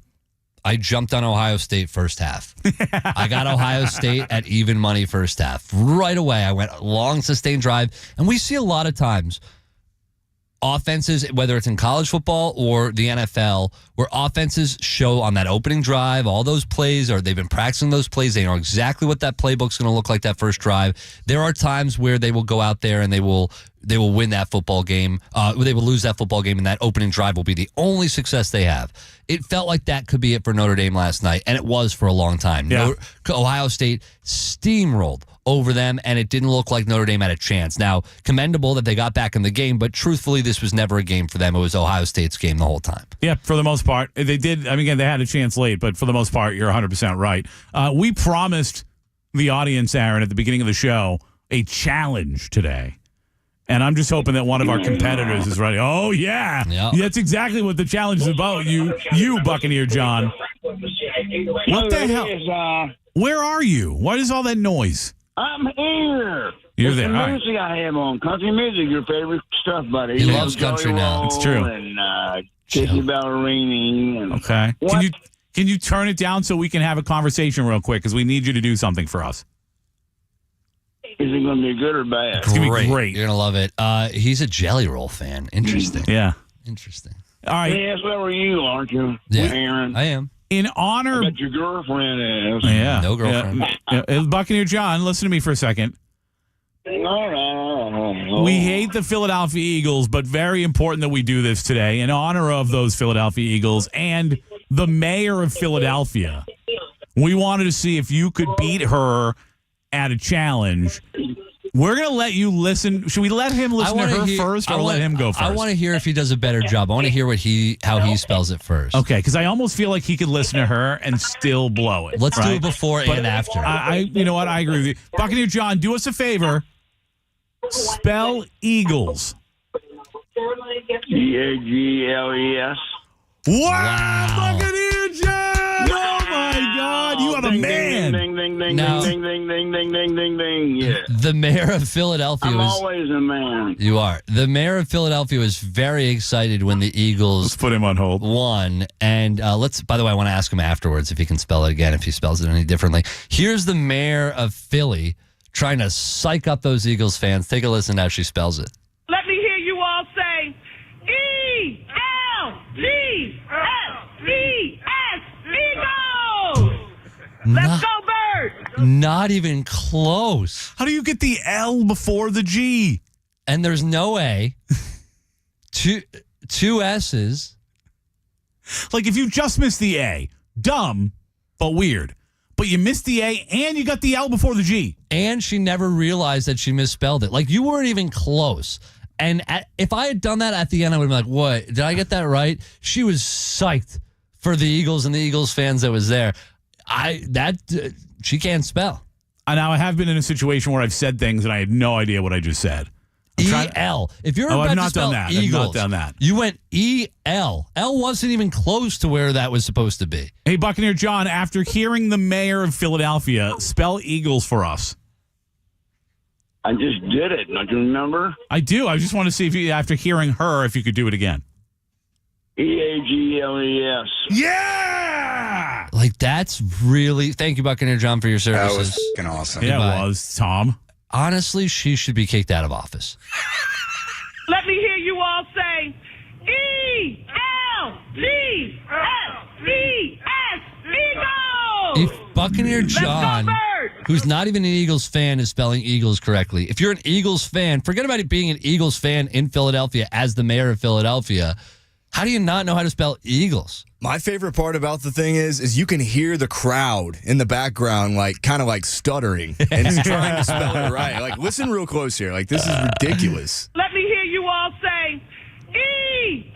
I jumped on Ohio State first half. I got Ohio State at even money first half. Right away, I went long, sustained drive. And we see a lot of times offenses, whether it's in college football or the NFL, where offenses show on that opening drive, all those plays, or they've been practicing those plays. They know exactly what that playbook's going to look like that first drive. There are times where they will go out there and they will they will win that football game. They will lose that football game, and that opening drive will be the only success they have. It felt like that could be it for Notre Dame last night, and it was for a long time. Yeah. Ohio State steamrolled over them, and it didn't look like Notre Dame had a chance. Now, commendable that they got back in the game, but truthfully, this was never a game for them. It was Ohio State's game the whole time. Yeah, for the most part. They did. I mean, again, they had a chance late, but for the most part, you're 100% right. We promised the audience, Aaron, at the beginning of the show, a challenge today. And I'm just hoping that one of our competitors is ready. Oh, yeah. Yep. That's exactly what the challenge is about. You Buccaneer John. What the hell? Where are you? What is all that noise? I'm here. You're It's there. the All right. music I have on. Country music, your favorite stuff, buddy. He loves country Joey now. It's true. And Kissy Ballerini. And Okay. What? Can you turn it down so we can have a conversation real quick? Because we need you to do something for us. Is it going to be good or bad? It's going to be great. You're going to love it. He's a Jelly Roll fan. Interesting. Yeah. Interesting. All right. Yes, so are you, aren't you? Yeah. Aaron. I am. In I honor. bet your girlfriend is. Yeah. No girlfriend. Yeah. Buccaneer John, listen to me for a second. All right. We hate the Philadelphia Eagles, but very important that we do this today in honor of those Philadelphia Eagles and the mayor of Philadelphia. We wanted to see if you could beat her at a challenge. We're going to let you listen. Should we let him listen to her first or let him go first? I want to hear if he does a better job. I want to hear how he spells it first. Okay, because I almost feel like he could listen to her and still blow it. Let's do right? it before But and after. You know what? I agree with you. Buccaneer John, do us a favor. Spell Eagles. EAGLES. Wow, Buccaneer John! Oh my God, you are a man. Ding, ding, ding, Now- ding, ding, ding, ding, ding, ding, ding. Yeah. The mayor of Philadelphia I'm was. always a man. You are. The mayor of Philadelphia was very excited when the Let's Eagles put him on hold. won. And by the way, I want to ask him afterwards if he can spell it again, if he spells it any differently. Here's the mayor of Philly trying to psych up those Eagles fans. Take a listen to how she spells it. Let me hear you all say ELGSES Eagles. Let's go, Birds. Not even close. How do you get the L before the G? And there's no A. Two S's. Like if you just missed the A, dumb, but weird. But you missed the A and you got the L before the G. And she never realized that she misspelled it. Like you weren't even close. And if I had done that at the end, I would have been like, what? Did I get that right? She was psyched for the Eagles and the Eagles fans that was there. She can't spell. Now I have been in a situation where I've said things and I had no idea what I just said. E-L. If you're about I've to not spell done that. Eagles, I've not done that. You went E-L. L wasn't even close to where that was supposed to be. Hey, Buccaneer John, after hearing the mayor of Philadelphia, spell Eagles for us. I just did it. Don't you remember? I do. I just want to see if you, after hearing her, if you could do it again. EAGLES. Yeah! Like, that's really... Thank you, Buccaneer John, for your services. That was fucking awesome. Yeah, Goodbye. it was, Tom. Honestly, she should be kicked out of office. Let me hear you all say ELGSES Eagles. If Buccaneer John, Let's go, Birds. who's not even an Eagles fan, is spelling Eagles correctly, if you're an Eagles fan, forget about it being an Eagles fan in Philadelphia as the mayor of Philadelphia. How do you not know how to spell Eagles? My favorite part about the thing is you can hear the crowd in the background, like kind of like stuttering and just trying to spell it right. Like, listen real close here. Like, this is ridiculous. Let me hear you all say ELGSES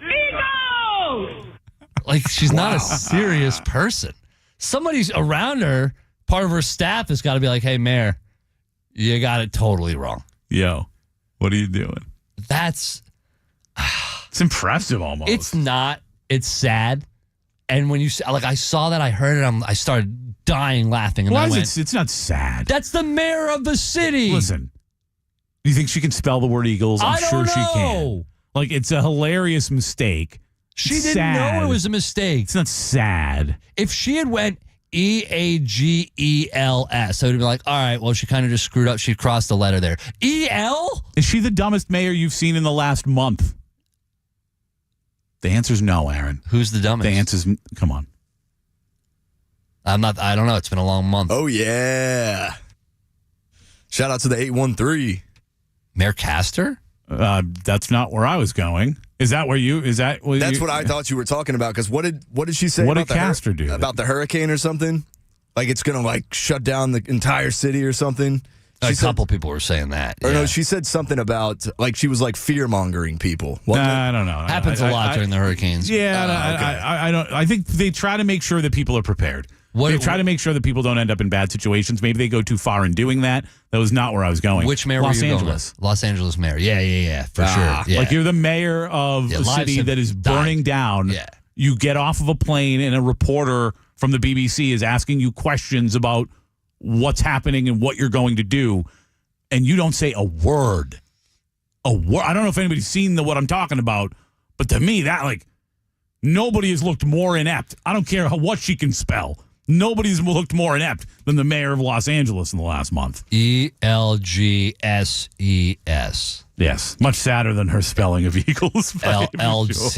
Eagles. Like, she's not a serious person. Somebody's around her, part of her staff has got to be like, hey, mayor, you got it totally wrong. Yo, what are you doing? That's... It's impressive almost. It's not. It's sad. And when you like, I saw that, I heard it, I started dying laughing. And Why then I is it's not sad. that's the mayor of the city. Listen, do you think she can spell the word Eagles? I'm I don't sure she know. can. Like, it's a hilarious mistake. She It's didn't sad. know it was a mistake. It's not sad. If she had went EAGELS, I would have been like, all right, well, she kind of just screwed up. She crossed the letter there. EL? Is she the dumbest mayor you've seen in the last month? The answer's no, Aaron. Who's the dumbest? The answer's, come on. I don't know. It's been a long month. Oh, yeah. Shout out to the 813. Mayor Castor? That's not where I was going. Is that where you? Is that? That's what I thought you were talking about. Because what did she say? What about did Castor do? About the hurricane or something? Like it's gonna like shut down the entire city or something. A couple people were saying that. Or no, she said something about like she was like fear mongering people. I don't know. Happens a lot during the hurricanes. Yeah, I don't. I think they try to make sure that people are prepared. They try to make sure that people don't end up in bad situations. Maybe they go too far in doing that. That was not where I was going. Which mayor Los were you Angeles. going with? Los Angeles mayor. Yeah, for sure. Yeah. Like you're the mayor of a city that is burning down. Yeah. You get off of a plane and a reporter from the BBC is asking you questions about what's happening and what you're going to do, and you don't say a word. A word. I don't know if anybody's seen what I'm talking about, but to me, that like nobody has looked more inept. I don't care what she can spell. Nobody's looked more inept than the mayor of Los Angeles in the last month. ELGSES. Yes. Much sadder than her spelling of Eagles. Elgses.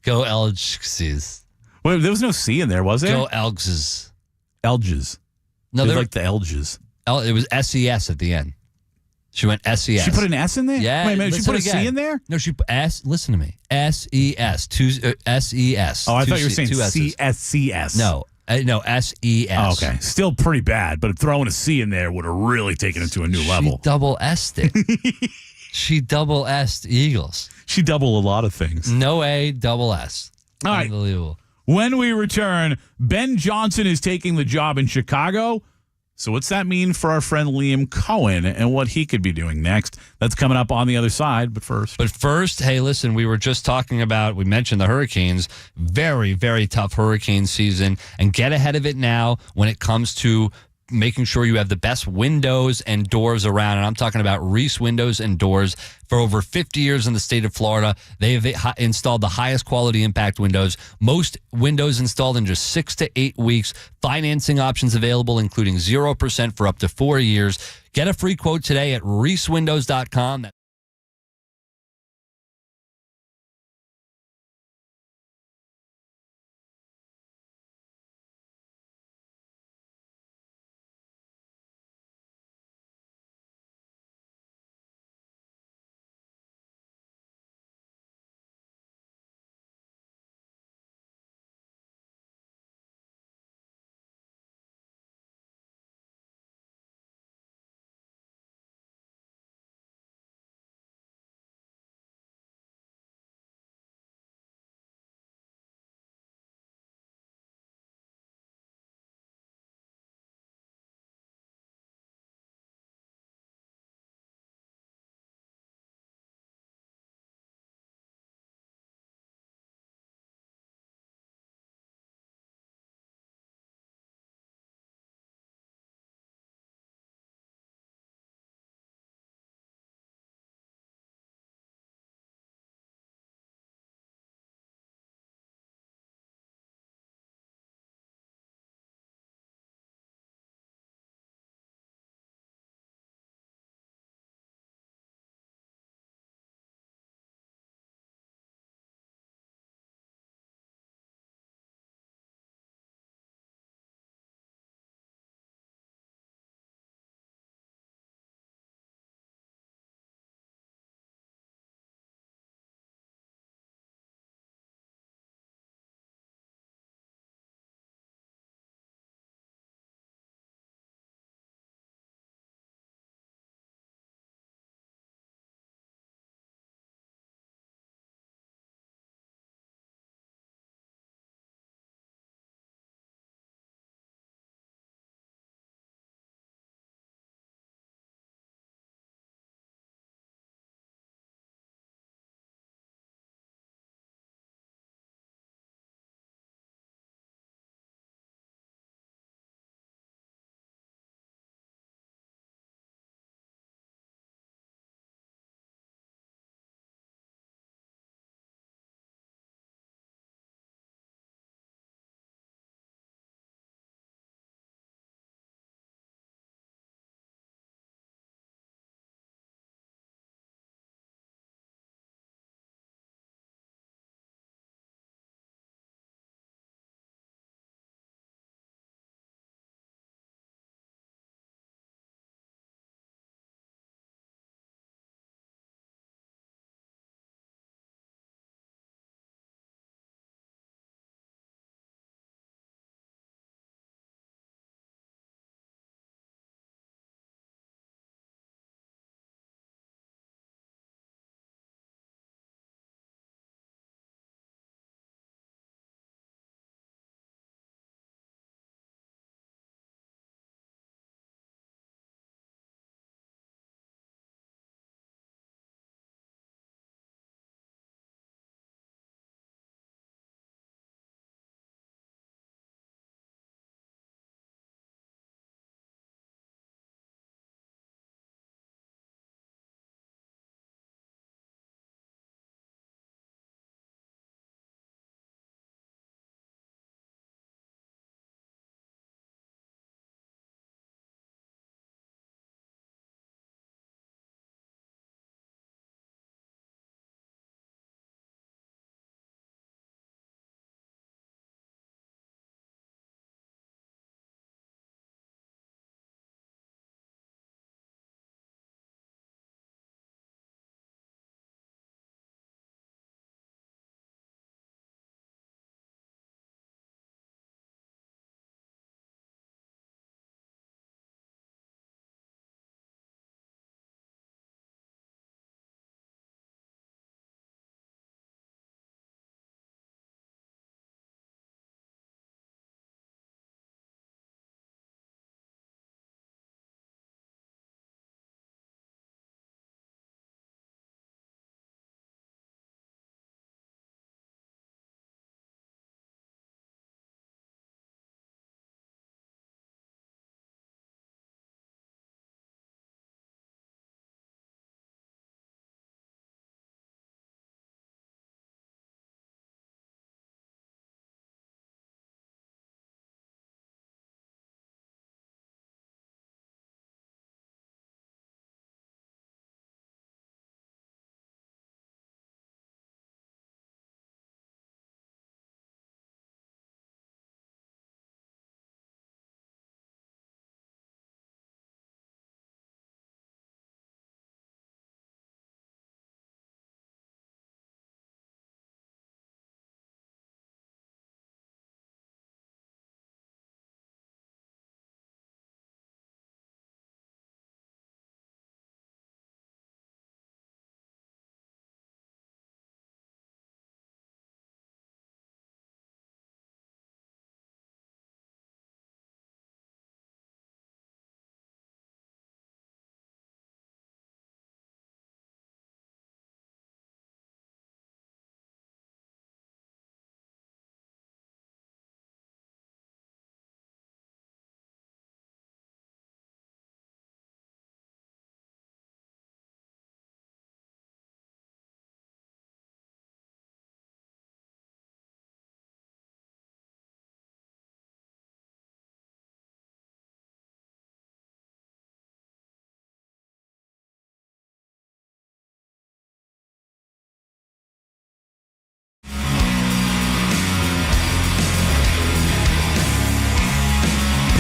Go Elgses. Wait, there was no C in there, was there? Go Elgses. Elges. No, they're like the Elges. It was SES at the end. She went SES. She put an S in there? Yeah. Wait a minute, she put a C in there? No, she put S. Listen to me. SES. SES. Oh, I thought you were saying CSCS. No, SES. Oh, okay. Still pretty bad, but throwing a C in there would have really taken it to a new level. She double S'd it. She double S'd Eagles. She double a lot of things. No A, double S. All right. Unbelievable. When we return, Ben Johnson is taking the job in Chicago. So what's that mean for our friend Liam Cohen and what he could be doing next? That's coming up on the other side, but first. Hey, listen, we were just talking about, we mentioned the hurricanes, very, very tough hurricane season, and get ahead of it now when it comes to making sure you have the best windows and doors around. And I'm talking about Reese Windows and Doors. For over 50 years in the state of Florida, they have installed the highest quality impact windows. Most windows installed in just 6 to 8 weeks. Financing options available, including 0% for up to 4 years. Get a free quote today at reesewindows.com.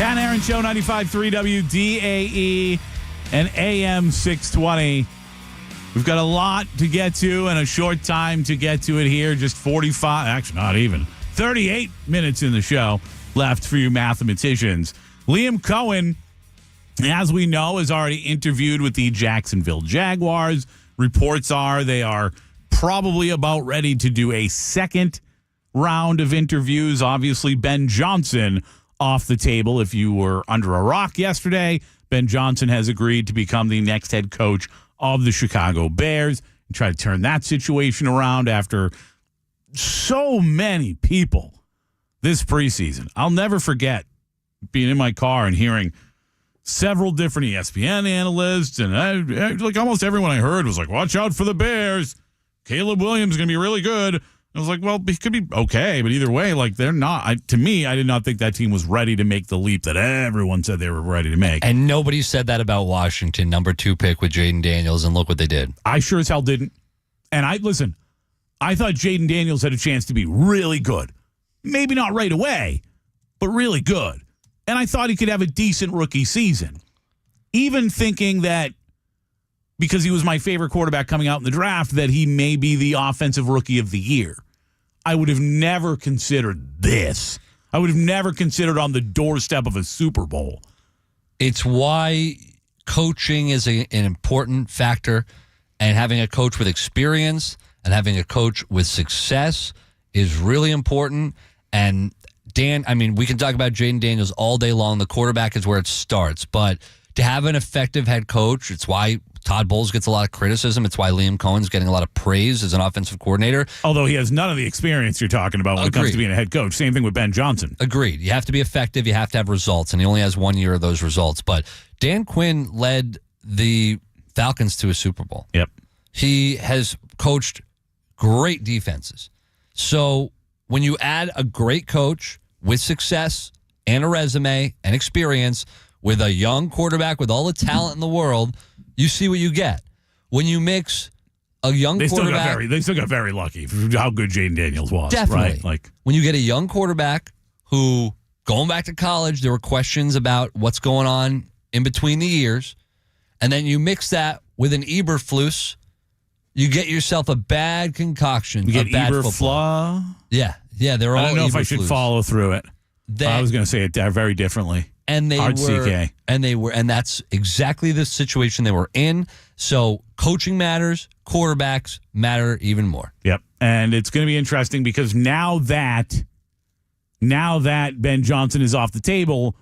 Pat Aaron Show, 95.3 WDAE and AM 620. We've got a lot to get to and a short time to get to it here. Just 45, actually not even, 38 minutes in the show left for you mathematicians. Liam Cohen, as we know, is already interviewed with the Jacksonville Jaguars. Reports are they are probably about ready to do a second round of interviews. Obviously, Ben Johnson off the table. If you were under a rock yesterday, Ben Johnson has agreed to become the next head coach of the Chicago Bears and try to turn that situation around after so many people this preseason. I'll never forget being in my car and hearing several different ESPN analysts, and like almost everyone I heard was like, watch out for the Bears. Caleb Williams is going to be really good. I was like, well, it could be okay, but either way, like they're not. To me, I did not think that team was ready to make the leap that everyone said they were ready to make. And nobody said that about Washington, number 2 pick with Jaden Daniels, and look what they did. I sure as hell didn't. And I thought Jaden Daniels had a chance to be really good. Maybe not right away, but really good. And I thought he could have a decent rookie season. Even thinking that because he was my favorite quarterback coming out in the draft, that he may be the offensive rookie of the year. I would have never considered this. I would have never considered on the doorstep of a Super Bowl. It's why coaching is an important factor, and having a coach with experience and having a coach with success is really important. And Dan, I mean, we can talk about Jaden Daniels all day long. The quarterback is where it starts. But to have an effective head coach, it's why Todd Bowles gets a lot of criticism. It's why Liam Cohen's getting a lot of praise as an offensive coordinator. Although he has none of the experience you're talking about when it comes to being a head coach. Same thing with Ben Johnson. Agreed. You have to be effective. You have to have results. And he only has 1 year of those results. But Dan Quinn led the Falcons to a Super Bowl. Yep. He has coached great defenses. So when you add a great coach with success and a resume and experience with a young quarterback with all the talent in the world, you see what you get. When you mix a young quarterback... They still got very lucky for how good Jaden Daniels was. Definitely. Right? Like, when you get a young quarterback who, going back to college, there were questions about what's going on in between the years, and then you mix that with an Eberflus, you get yourself a bad concoction. You get bad Eberflus? Yeah, they're all I don't know if I Eberflus. should follow through it. I was going to say it very differently. And and that's exactly the situation they were in. So coaching matters, quarterbacks matter even more. Yep. And it's going to be interesting because now that Ben Johnson is off the table,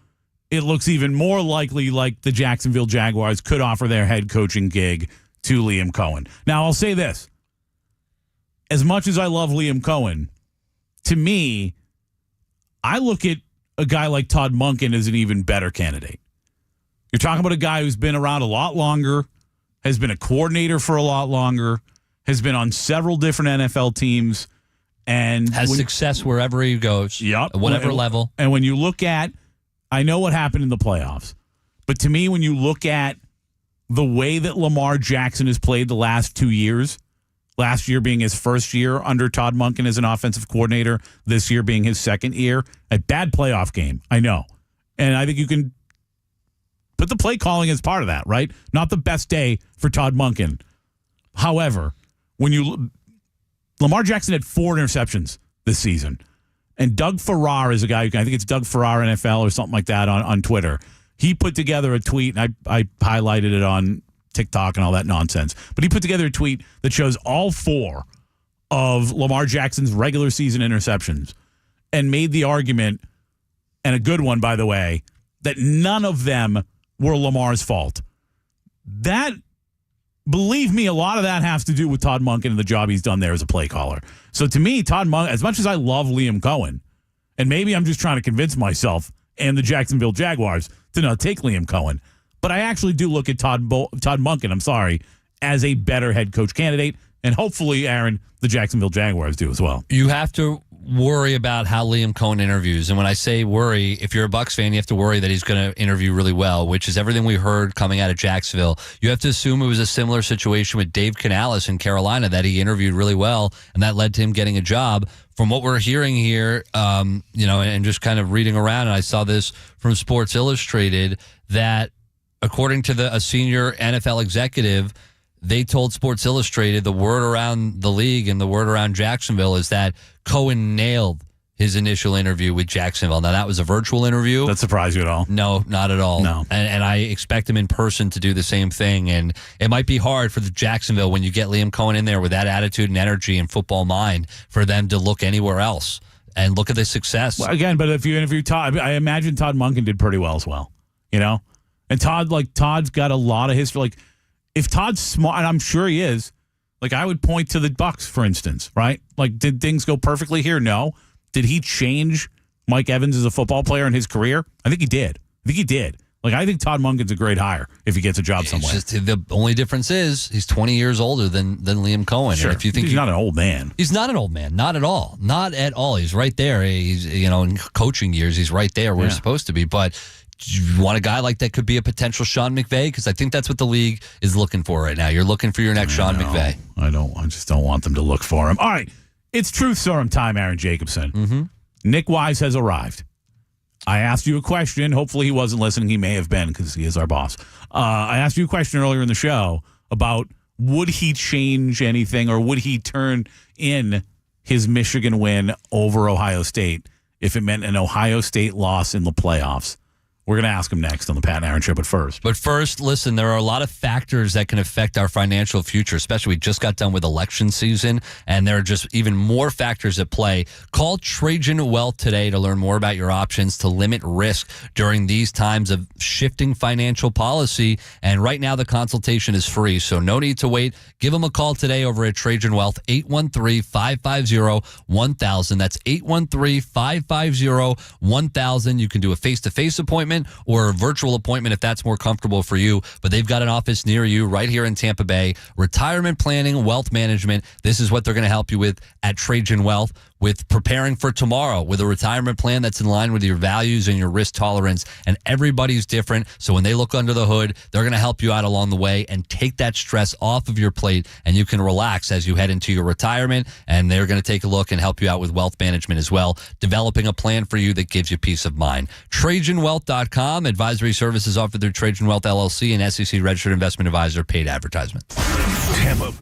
it looks even more likely like the Jacksonville Jaguars could offer their head coaching gig to Liam Cohen. Now, I'll say this. As much as I love Liam Cohen, to me, I look at a guy like Todd Monken as an even better candidate. You're talking about a guy who's been around a lot longer, has been a coordinator for a lot longer, has been on several different NFL teams, and has success wherever he goes. Yep. At whatever level. And when you look at, I know what happened in the playoffs, but to me, when you look at the way that Lamar Jackson has played the last 2 years, last year being his first year under Todd Monken as an offensive coordinator, this year being his second year, a bad playoff game, I know. And I think you can put the play calling as part of that, right? Not the best day for Todd Monken. However, Lamar Jackson had 4 interceptions this season. And Doug Farrar is a guy, I think it's Doug Farrar NFL or something like that on Twitter. He put together a tweet, and I highlighted it on TikTok and all that nonsense. But he put together a tweet that shows all 4 of Lamar Jackson's regular season interceptions and made the argument, and a good one, by the way, that none of them were Lamar's fault. That, believe me, a lot of that has to do with Todd Monken and the job he's done there as a play caller. So to me, Todd Monken, as much as I love Liam Cohen, and maybe I'm just trying to convince myself and the Jacksonville Jaguars to not take Liam Cohen, but I actually do look at Todd Monken, as a better head coach candidate, and hopefully, Aaron, the Jacksonville Jaguars do as well. You have to worry about how Liam Cohen interviews. And when I say worry, if you're a Bucs fan, you have to worry that he's going to interview really well, which is everything we heard coming out of Jacksonville. You have to assume it was a similar situation with Dave Canales in Carolina, that he interviewed really well, and that led to him getting a job. From what we're hearing here, and just kind of reading around, and I saw this from Sports Illustrated, that according to a senior NFL executive, they told Sports Illustrated the word around the league and the word around Jacksonville is that Cohen nailed his initial interview with Jacksonville. Now, that was a virtual interview. That surprised you at all? No, not at all. No. And I expect him in person to do the same thing. And it might be hard for the Jacksonville, when you get Liam Cohen in there with that attitude and energy and football mind, for them to look anywhere else and look at the success. Well, again, but if you interview Todd, I imagine Todd Monken did pretty well as well, And Todd's got a lot of history. Like, if Todd's smart, and I'm sure he is, like, I would point to the Bucs, for instance, right? Like, did things go perfectly here? No. Did he change Mike Evans as a football player in his career? I think he did. Like, I think Todd Monken's a great hire if he gets a job somewhere. The only difference is he's 20 years older than Liam Cohen. Sure. And if you think he's not an old man. He's not an old man. Not at all. Not at all. He's right there. He's, in coaching years, he's right there where he's supposed to be. But you want a guy like that could be a potential Sean McVay? Because I think that's what the league is looking for right now. You're looking for your next Sean McVay. I just don't want them to look for him. All right. It's Truth Serum time, Aaron Jacobson. Mm-hmm. Nick Wise has arrived. I asked you a question. Hopefully he wasn't listening. He may have been, because he is our boss. I asked you a question earlier in the show about, would he change anything, or would he turn in his Michigan win over Ohio State if it meant an Ohio State loss in the playoffs? We're going to ask him next on the Pat and Aaron Show, but first, listen, there are a lot of factors that can affect our financial future, especially we just got done with election season, and there are just even more factors at play. Call Trajan Wealth today to learn more about your options to limit risk during these times of shifting financial policy. And right now, the consultation is free, so no need to wait. Give them a call today over at Trajan Wealth, 813-550-1000. That's 813-550-1000. You can do a face-to-face appointment or a virtual appointment if that's more comfortable for you. But they've got an office near you right here in Tampa Bay. Retirement planning, wealth management. This is what they're going to help you with at Trajan Wealth, with preparing for tomorrow with a retirement plan that's in line with your values and your risk tolerance. And everybody's different. So when they look under the hood, they're going to help you out along the way and take that stress off of your plate, and you can relax as you head into your retirement. And they're going to take a look and help you out with wealth management as well, developing a plan for you that gives you peace of mind. TrajanWealth.com. Advisory services offered through Trajan Wealth LLC, and SEC registered investment advisor. Paid advertisement. Tampa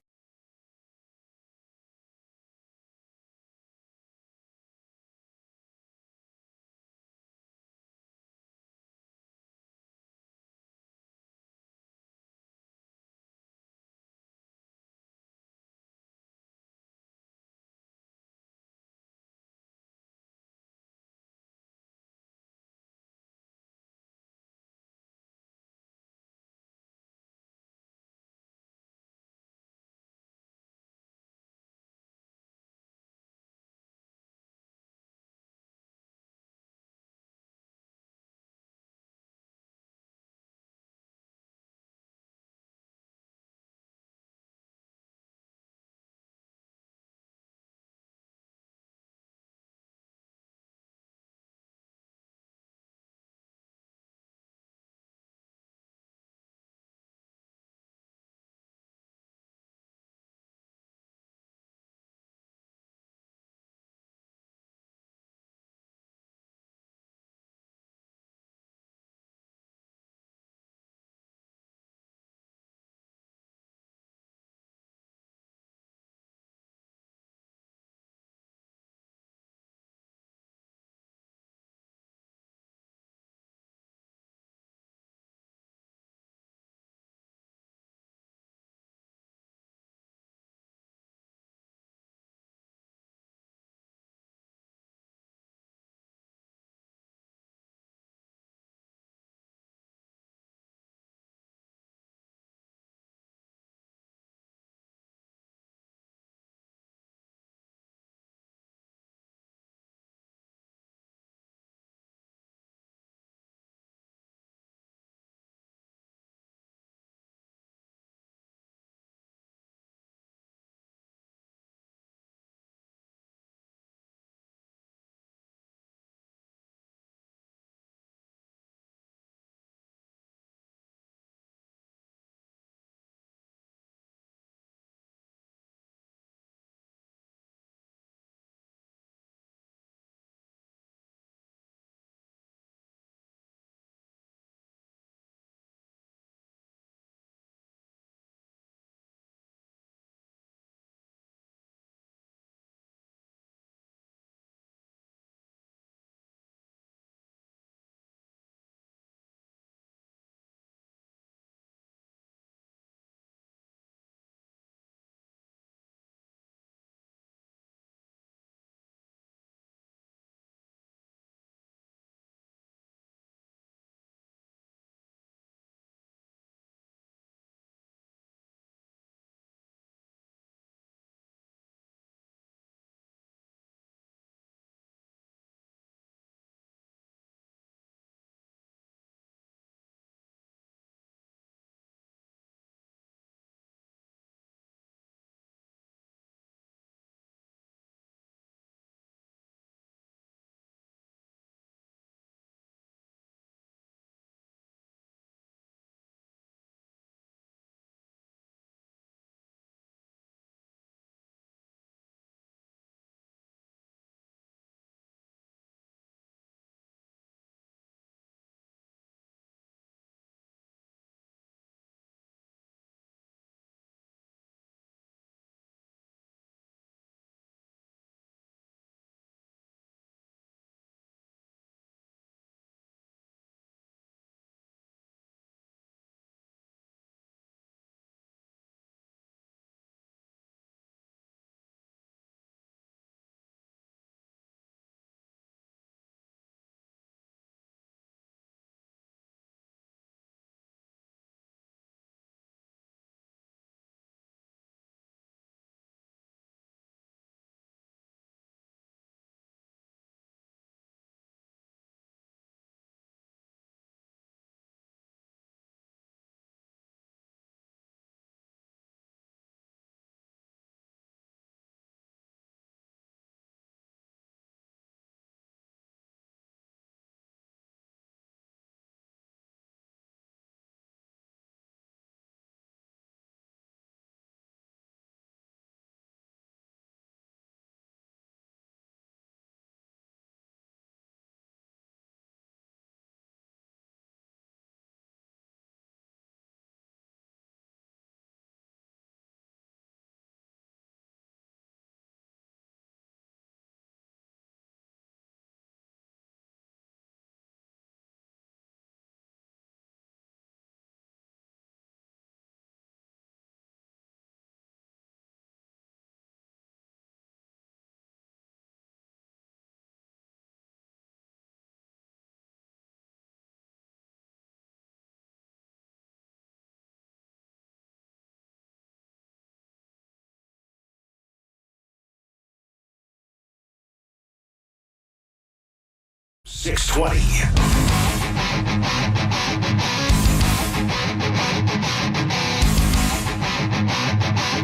620.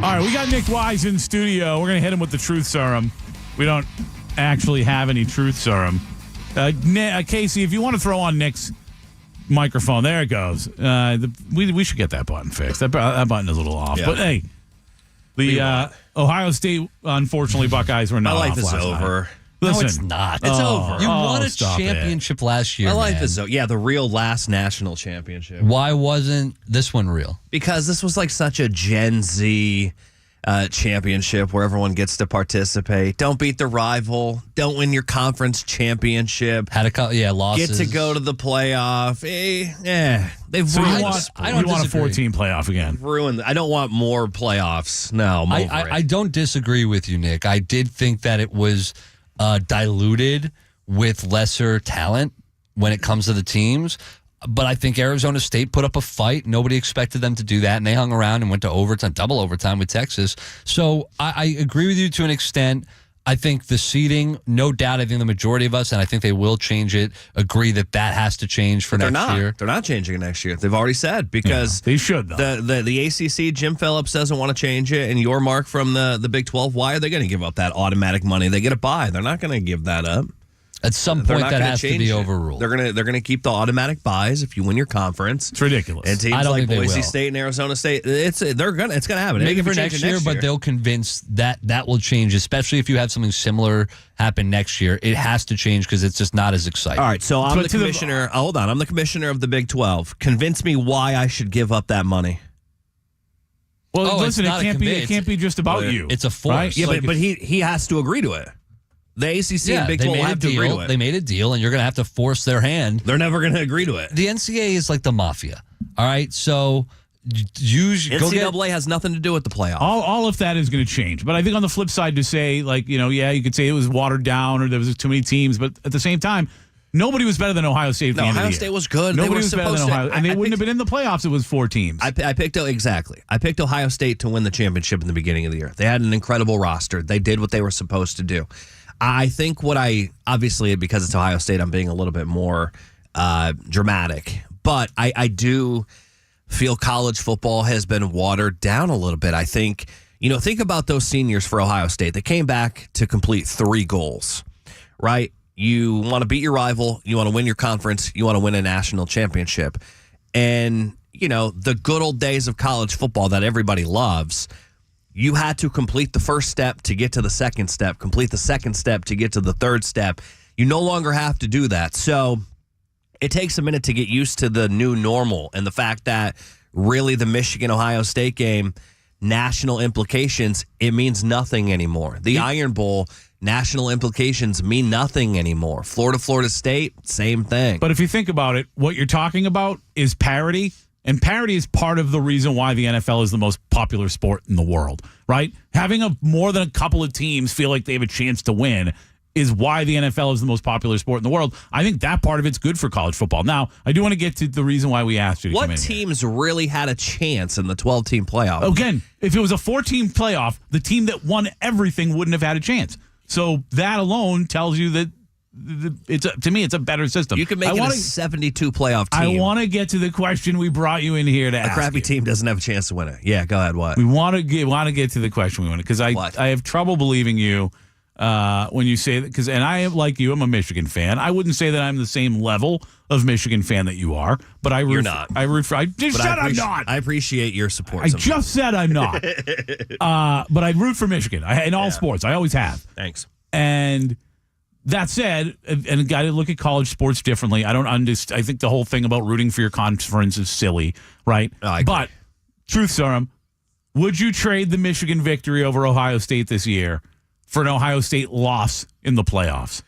All right, we got Nick Wise in studio. We're going to hit him with the truth serum. We don't actually have any truth serum. Casey, if you want to throw on Nick's microphone, there it goes. We should get that button fixed. That button is a little off. Yeah. But hey, the Ohio State, unfortunately, Buckeyes were not off. My life is over. Night. Listen, no, it's not. It's over. You won a championship last year. My life is over. Yeah, the real last national championship. Why wasn't this one real? Because this was like such a Gen Z championship where everyone gets to participate. Don't beat the rival. Don't win your conference championship. Had losses. Get to go to the playoff. They've so ruined. You want a 14 playoff again? Ruined. I don't want more playoffs. No, I'm over it. I don't disagree with you, Nick. I did think that it was diluted with lesser talent when it comes to the teams. But I think Arizona State put up a fight. Nobody expected them to do that, and they hung around and went to overtime, double overtime with Texas. So I agree with you to an extent. I think the seeding, no doubt, I think the majority of us, and I think they will change it, agree that has to change for next year. They're not changing it next year. They've already said, because they should, though. The ACC, Jim Phillips doesn't want to change it, and your mark from the Big 12, why are they going to give up that automatic money? They get a bye. They're not going to give that up. At some point, that has to be overruled. They're gonna keep the automatic buys if you win your conference. It's ridiculous. And teams like Boise State and Arizona State, it's gonna happen. Maybe for next year, but they'll convince that will change, especially if you have something similar happen next year. It has to change because it's just not as exciting. All right, so I'm the commissioner. Hold on, I'm the commissioner of the Big 12. Convince me why I should give up that money. Well, listen, it can't be just about you. It's a force. Right? Yeah, but he has to agree to it. The ACC and Big 12 have to agree to it. They made a deal, and you're going to have to force their hand. They're never going to agree to it. The NCAA is like the mafia. All right, so NCAA has nothing to do with the playoff. All of that is going to change. But I think on the flip side, to say, you could say it was watered down or there was too many teams. But at the same time, nobody was better than Ohio State. Ohio State was good. Nobody was better than Ohio, and they wouldn't have been in the playoffs. It was 4 teams. I picked Ohio State to win the championship in the beginning of the year. They had an incredible roster. They did what they were supposed to do. I think obviously, because it's Ohio State, I'm being a little bit more dramatic. But I do feel college football has been watered down a little bit. I think, think about those seniors for Ohio State. They came back to complete 3 goals, right? You want to beat your rival. You want to win your conference. You want to win a national championship. And, the good old days of college football that everybody loves, you had to complete the first step to get to the second step, complete the second step to get to the third step. You no longer have to do that. So it takes a minute to get used to the new normal and the fact that really the Michigan-Ohio State game, national implications, it means nothing anymore. The Iron Bowl, national implications mean nothing anymore. Florida State, same thing. But if you think about it, what you're talking about is parity. And parity is part of the reason why the NFL is the most popular sport in the world, right? Having more than a couple of teams feel like they have a chance to win is why the NFL is the most popular sport in the world. I think that part of it's good for college football. Now, I do want to get to the reason why we asked you to come in. What teams really had a chance in the 12-team playoff? Again, if it was a 4-team playoff, the team that won everything wouldn't have had a chance. So that alone tells you that to me, it's a better system. You can make it a 72 playoff team. I want to get to the question we brought you in here to ask. A crappy team doesn't have a chance to win it. Yeah, go ahead. What? We want to get to the question we want to, because I have trouble believing you when you say that. And I am like you. I'm a Michigan fan. I wouldn't say that I'm the same level of Michigan fan that you are, but you're not. I'm not. I appreciate your support. I just said I'm not. But I root for Michigan in all sports. I always have. Thanks. And that said, and got to look at college sports differently. I don't understand. I think the whole thing about rooting for your conference is silly, right? But truth serum, would you trade the Michigan victory over Ohio State this year for an Ohio State loss in the playoffs?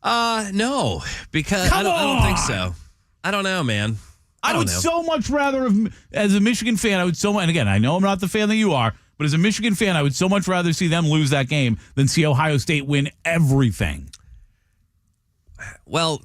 No, because I don't think so. I don't know, man. I would so much rather as a Michigan fan, and again, I know I'm not the fan that you are, but as a Michigan fan, I would so much rather see them lose that game than see Ohio State win everything. Well,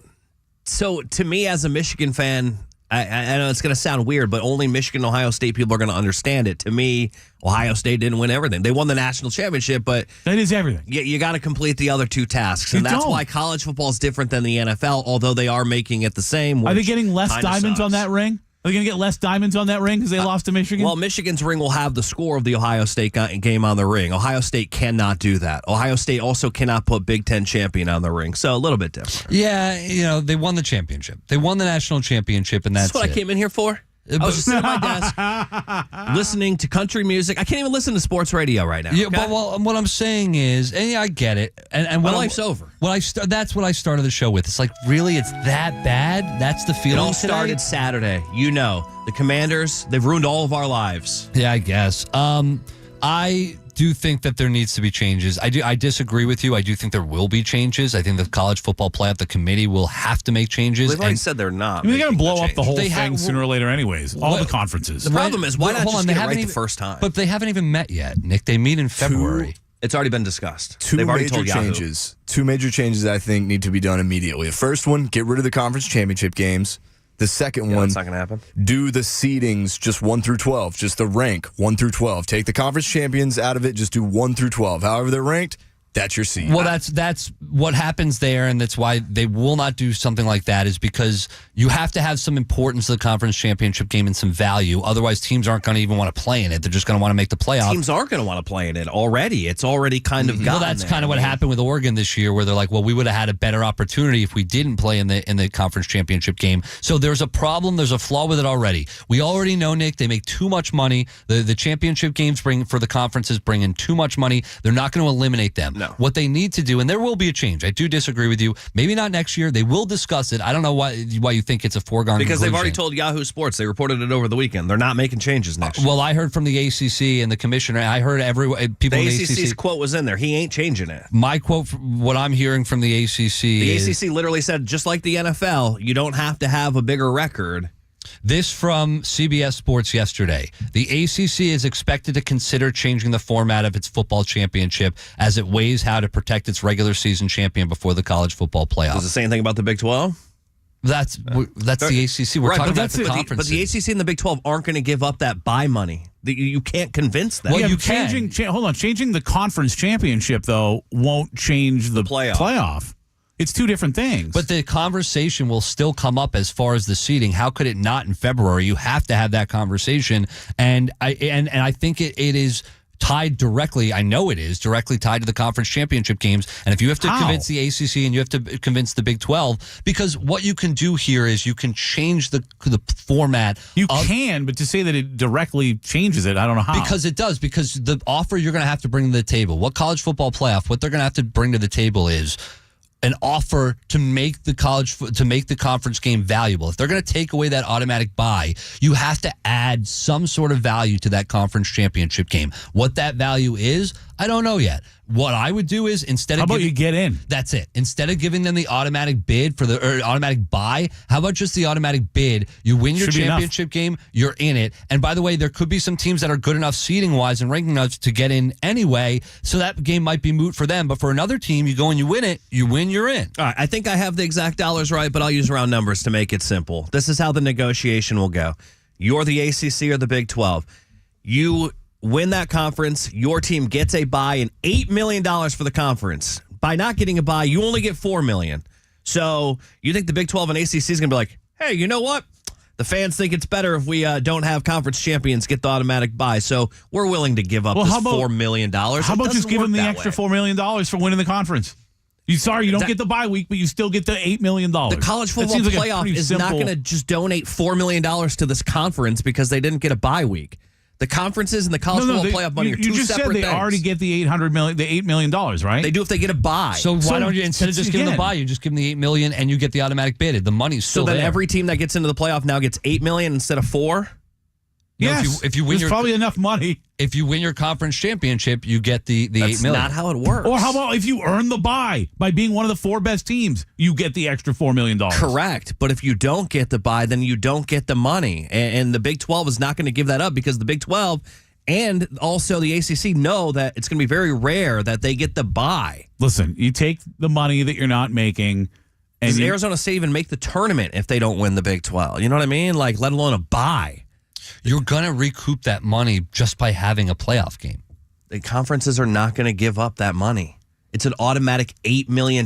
so to me as a Michigan fan, I know it's going to sound weird, but only Michigan and Ohio State people are going to understand it. To me, Ohio State didn't win everything. They won the national championship, but that is everything. You got to complete the other two tasks, and that's why college football is different than the NFL, although they are making it the same. Are they getting less diamonds on that ring? Are they going to get less diamonds on that ring because they lost to Michigan? Well, Michigan's ring will have the score of the Ohio State game on the ring. Ohio State cannot do that. Ohio State also cannot put Big Ten champion on the ring. So a little bit different. Yeah, they won the championship. They won the national championship, and that's what I came in here for. I was just sitting at my desk listening to country music. I can't even listen to sports radio right now. Yeah, okay? but what I'm saying is, and I get it. And my life's over. That's what I started the show with. It's like, really, it's that bad? That's the feeling. It all started Saturday. The Commanders, they've ruined all of our lives. Yeah, I guess. I do think that there needs to be changes. I disagree with you. I do think there will be changes. I think the college football playoff, the committee will have to make changes. They've already said they're not. They're going to blow up the whole thing sooner or later anyways. All the conferences. The problem is, why not just get it right the first time? But they haven't even met yet, Nick. They meet in February. It's already been discussed. Two major changes that I think need to be done immediately. The first one, get rid of the conference championship games. The second one, that's not going to happen. Do the seedings just 1 through 12, just the rank 1 through 12. Take the conference champions out of it, just do 1 through 12. However they're ranked, that's your seed. Well, that's what happens there, and that's why they will not do something like that, is because you have to have some importance to the conference championship game and some value. Otherwise, teams aren't going to even want to play in it. They're just going to want to make the playoff. Teams aren't going to want to play in it already. It's already kind of gotten Well, that's kind of what happened with Oregon this year, where they're like, well, we would have had a better opportunity if we didn't play in the conference championship game. So there's a problem. There's a flaw with it already. We already know, Nick, they make too much money. The championship games for the conferences bring in too much money. They're not going to eliminate them. No. What they need to do, and there will be a change. I do disagree with you. Maybe not next year. They will discuss it. I don't know why you think it's a foregone because conclusion. they've already told Yahoo Sports. They reported it over the weekend. They're not making changes next year. Well, I heard from the ACC and the commissioner. I heard people in the ACC's quote was in there. He ain't changing it. My quote, what I'm hearing from the ACC The ACC literally said, just like the NFL, you don't have to have a bigger record. This from CBS Sports yesterday. The ACC is expected to consider changing the format of its football championship as it weighs how to protect its regular season champion before the college football playoff. Does it say anything about the Big 12? That's the ACC. We're talking about the conferences. But the ACC and the Big 12 aren't going to give up that buy money. You can't convince them. Well, yeah, you changing the conference championship, though, won't change the playoff. It's two different things. But the conversation will still come up as far as the seeding. How could it not in February? You have to have that conversation. And I think it is tied directly, I know it is, directly tied to the conference championship games. And if you have to convince the ACC and you have to convince the Big 12, because what you can do here is you can change the format. You can, but to say that it directly changes it, I don't know how. Because it does, because the offer you're going to have to bring to the table, what college football playoff, what they're going to have to bring to the table is an offer to make the conference game valuable. If they're going to take away that automatic bye, you have to add some sort of value to that conference championship game. What that value is, I don't know yet. What I would do is instead of you get in? That's it. Instead of giving them the automatic bid or automatic bye, how about just the automatic bid? You win your championship game, you're in it. And by the way, there could be some teams that are good enough seeding wise and ranking enough to get in anyway. So that game might be moot for them. But for another team, you go and you win it, you're in. All right, I think I have the exact dollars right, but I'll use round numbers to make it simple. This is how the negotiation will go. You're the ACC or the Big 12. You win that conference, your team gets a bye and $8 million for the conference. By not getting a bye, you only get $4 million. So you think the Big 12 and ACC is going to be like, hey, you know what? The fans think it's better if we don't have conference champions get the automatic bye. So we're willing to give up this $4 million. How about just give them the extra $4 million for winning the conference? You don't get the bye week, but you still get the $8 million. The college football playoff is not going to just donate $4 million to this conference because they didn't get a bye week. The conferences and the college football playoff money are two separate things. You just said they already get the $8 million, right? They do if they get a bye. So why don't you, instead of just giving the bye, you just give them the $8 million and you get the automatic bid? The money's still there. So then every team that gets into the playoff now gets $8 million instead of $4 million? Yes, if you win there's probably enough money. If you win your conference championship, you get the $8 million. That's not how it works. Or how about if you earn the bye by being one of the 4 best teams, you get the extra $4 million. Correct. But if you don't get the bye, then you don't get the money. And the Big 12 is not going to give that up because the Big 12 and also the ACC know that it's going to be very rare that they get the bye. Listen, you take the money that you're not making Does Arizona State even make the tournament if they don't win the Big 12? You know what I mean? Like, let alone a bye. You're going to recoup that money just by having a playoff game. The conferences are not going to give up that money. It's an automatic $8 million.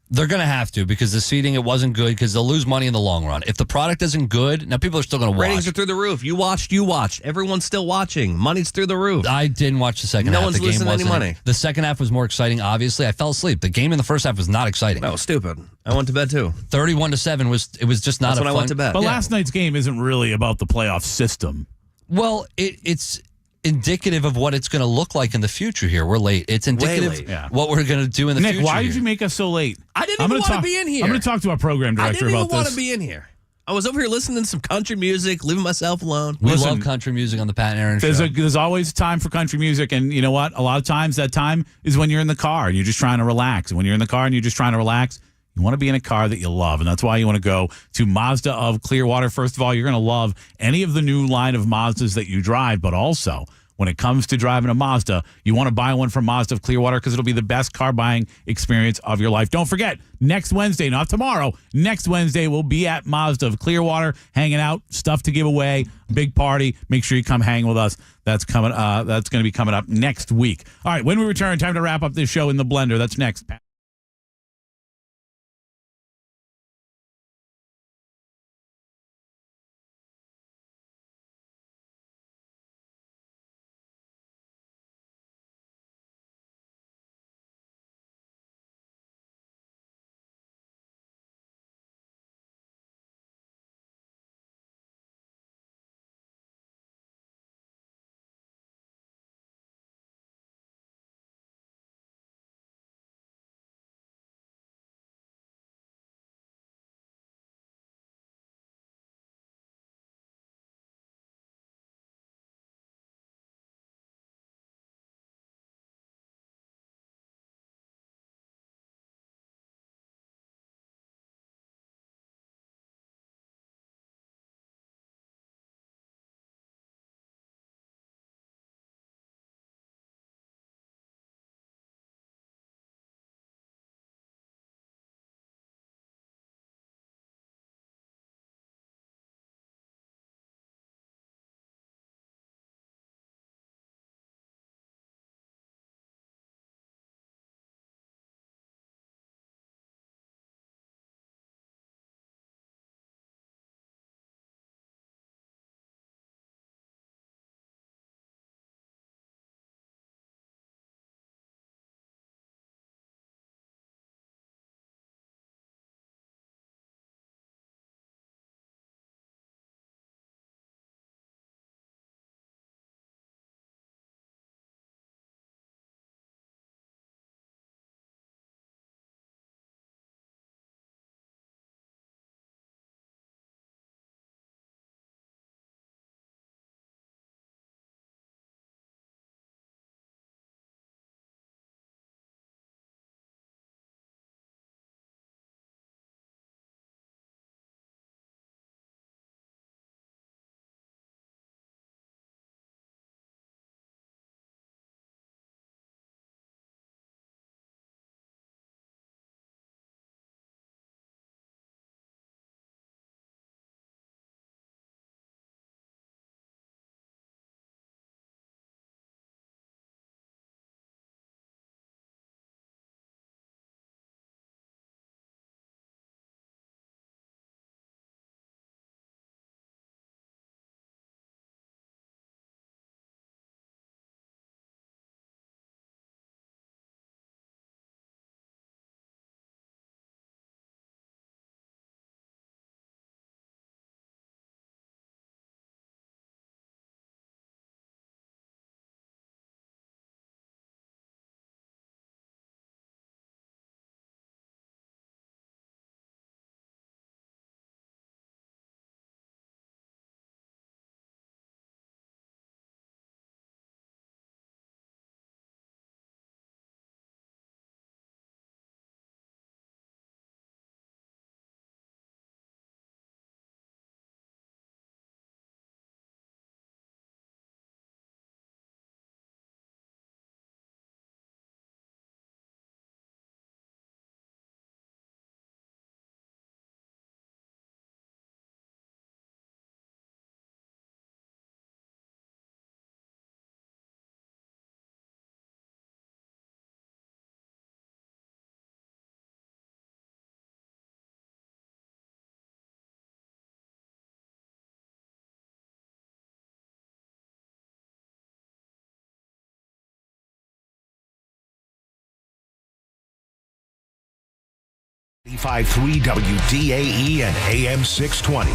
They're going to have to because the seeding, it wasn't good because they'll lose money in the long run. If the product isn't good, now people are still going to watch. Ratings are through the roof. You watched. Everyone's still watching. Money's through the roof. I didn't watch the second half. No one's losing any money. The second half was more exciting, obviously. I fell asleep. The game in the first half was not exciting. No, stupid. I went to bed too. 31-7 was just not That's a when fun. I went to bed. But last night's game isn't really about the playoff system. Well, it's indicative of what it's going to look like in the future here. We're late. It's indicative Yeah. what we're going to do in the future. Nick, why here. did you make us so late? I didn't even want to be in here. I'm going to talk to our program director about this. I didn't even want to be in here. I was over here listening to some country music, leaving myself alone. We love country music on the Pat and Aaron show. There's always time for country music, and you know what? A lot of times that time is when you're in the car and you're just trying to relax. And when you're in the car and you're just trying to relax, you want to be in a car that you love, and that's why you want to go to Mazda of Clearwater. First of all, you're going to love any of the new line of Mazdas that you drive, but also when it comes to driving a Mazda, you want to buy one from Mazda of Clearwater because it'll be the best car buying experience of your life. Don't forget, next Wednesday, not tomorrow, next Wednesday, we'll be at Mazda of Clearwater, hanging out, stuff to give away, big party. Make sure you come hang with us. That's coming. That's going to be coming up next week. All right, when we return, time to wrap up this show in the blender. That's next. 95.3 WDAE and AM 620.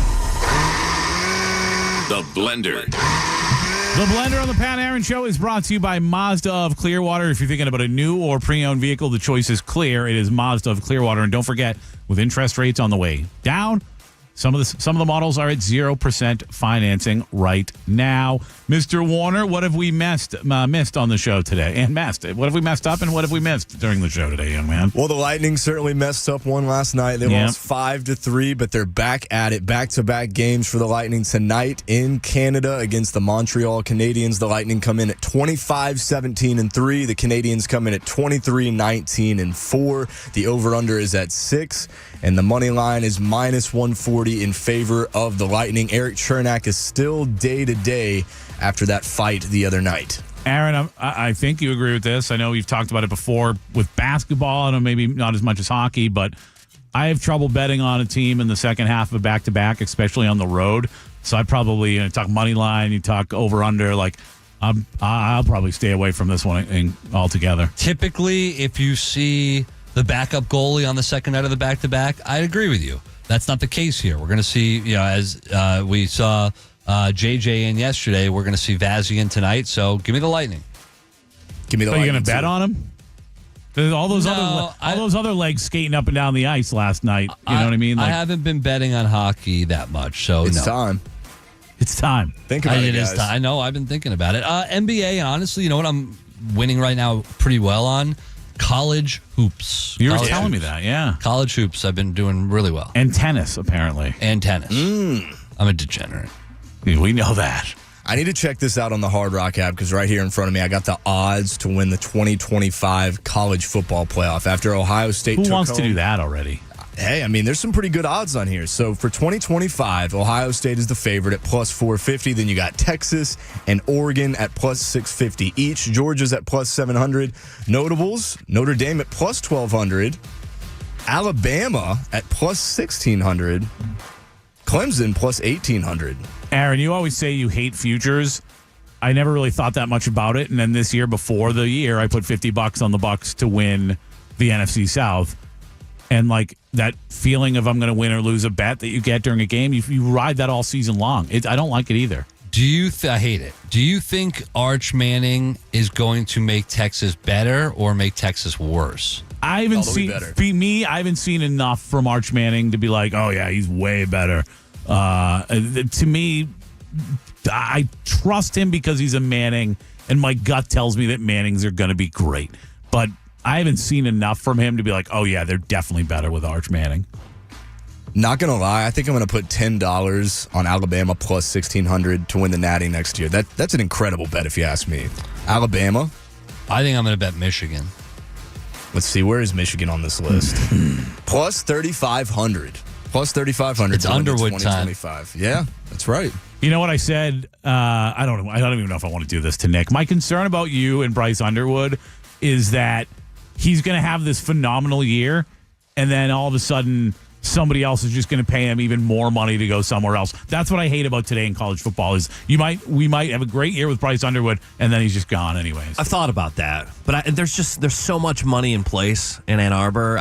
The Blender. The Blender on the Pat Aaron Show is brought to you by Mazda of Clearwater. If you're thinking about a new or pre-owned vehicle, the choice is clear. It is Mazda of Clearwater. And don't forget, with interest rates on the way down, some of the models are at 0% financing right now. Mr. Warner, what have we missed on the show today? And messed. What have we messed up and what have we missed during the show today, young man? Well, the Lightning certainly messed up one last night. They lost 5-3, but they're back at it. Back-to-back games for the Lightning tonight in Canada against the Montreal Canadiens. The Lightning come in at 25-17-3. The Canadiens come in at 23-19-4. The over-under is at 6, and the money line is -140 in favor of the Lightning. Eric Chernak is still day-to-day after that fight the other night. Aaron, I think you agree with this. I know we've talked about it before with basketball. I know maybe not as much as hockey, but I have trouble betting on a team in the second half of a back-to-back, especially on the road. So I probably talk money line, you talk over-under. I'll probably stay away from this one altogether. Typically, if you see the backup goalie on the second night of the back-to-back, I'd agree with you. That's not the case here. We're going to see, as we saw JJ in yesterday, we're going to see Vazzy in tonight. So give me the Lightning. Give me the Lightning. Are you Lightning going to bet on him? There's all those other legs skating up and down the ice last night. You know what I mean? I haven't been betting on hockey that much, so it's time. It's time. Think about it, guys. Is time. I know. I've been thinking about it. NBA, honestly, you know what I'm winning right now pretty well on? College hoops. You were telling me that, yeah. College hoops, I've been doing really well. And tennis, apparently. And tennis. I'm a degenerate. We know that. I need to check this out on the Hard Rock app because right here in front of me, I got the odds to win the 2025 college football playoff after Ohio State Who wants to do that already? Hey, I mean, there's some pretty good odds on here. So for 2025, Ohio State is the favorite at plus 450. Then you got Texas and Oregon at plus 650 each. Georgia's at plus 700. Notables, Notre Dame at plus 1,200. Alabama at plus 1,600. Clemson plus 1,800. Aaron, you always say you hate futures. I never really thought that much about it. And then this year, before the year, I put $50 on the Bucks to win the NFC South. And that feeling of I'm going to win or lose a bet that you get during a game, you ride that all season long. I don't like it either. I hate it. Do you think Arch Manning is going to make Texas better or make Texas worse? I haven't I haven't seen enough from Arch Manning to be like, oh yeah, he's way better. To me, I trust him because he's a Manning, and my gut tells me that Mannings are going to be great. But I haven't seen enough from him to be like, oh, yeah, they're definitely better with Arch Manning. Not going to lie, I think I'm going to put $10 on Alabama plus 1,600 to win the Natty next year. That's an incredible bet if you ask me. Alabama? I think I'm going to bet Michigan. Let's see, where is Michigan on this list? Plus 3,500. Plus 3,500. It's Underwood time. Yeah, that's right. You know what I said? I don't even know if I want to do this to Nick. My concern about you and Bryce Underwood is that he's going to have this phenomenal year, and then all of a sudden somebody else is just going to pay him even more money to go somewhere else. That's what I hate about today in college football is we might have a great year with Bryce Underwood, and then he's just gone anyways. I've thought about that, but there's so much money in place in Ann Arbor.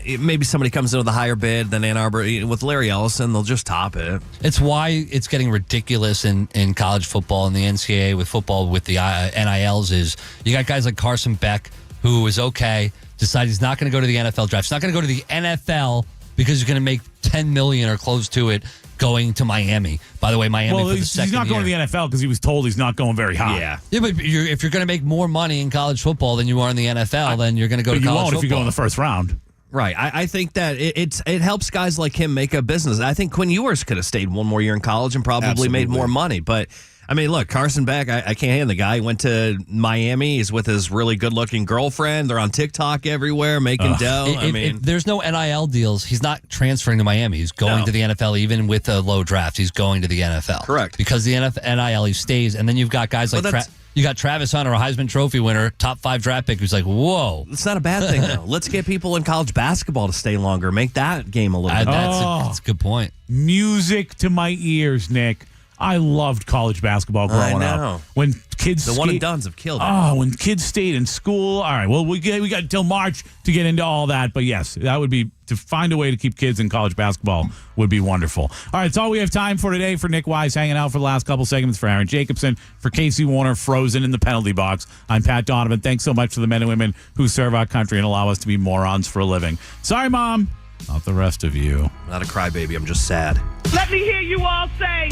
Maybe somebody comes in with a higher bid than Ann Arbor. With Larry Ellison, they'll just top it. It's why it's getting ridiculous in college football and the NCAA with football with the NILs is you got guys like Carson Beck, who is okay, decides he's not going to go to the NFL draft. He's not going to go to the NFL because he's going to make $10 million or close to it going to Miami. By the way, Miami for the second year. He's not going to the NFL because he was told he's not going very high. Yeah, but if you're going to make more money in college football than you are in the NFL, then you're going to go to college football. You won't if you go in the first round. Right. I think that it helps guys like him make a business. I think Quinn Ewers could have stayed one more year in college and probably made more money. But, I mean, look, Carson Beck, I can't hand the guy. He went to Miami. He's with his really good-looking girlfriend. They're on TikTok everywhere making dough. If there's no NIL deals, he's not transferring to Miami. He's going to the NFL even with a low draft. He's going to the NFL. Correct. Because the NIL, he stays. And then you've got guys like you got Travis Hunter, a Heisman Trophy winner, top 5 draft pick, who's like, whoa. It's not a bad thing, though. Let's get people in college basketball to stay longer. Make that game a little bit better. That's a good point. Music to my ears, Nick. I loved college basketball growing up. When kids The one and dones have killed it. Oh, when kids stayed in school. All right. Well, we got until March to get into all that. But yes, that would be to find a way to keep kids in college basketball would be wonderful. All right. That's all we have time for today. For Nick Wise hanging out for the last couple segments, for Aaron Jacobson, for Casey Warner frozen in the penalty box. I'm Pat Donovan. Thanks so much to the men and women who serve our country and allow us to be morons for a living. Sorry, Mom. Not the rest of you. Not a crybaby. I'm just sad. Let me hear you all say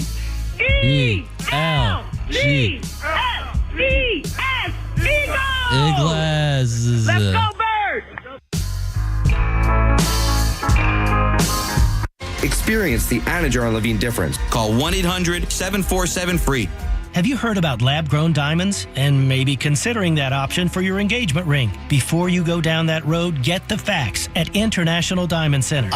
E-L-G-S-E-S. Eagles. Let's go, Birds. Experience the Anajar and Levine difference. Call 1-800-747-FREE. Have you heard about lab-grown diamonds and maybe considering that option for your engagement ring? Before you go down that road, get the facts at International Diamond Center.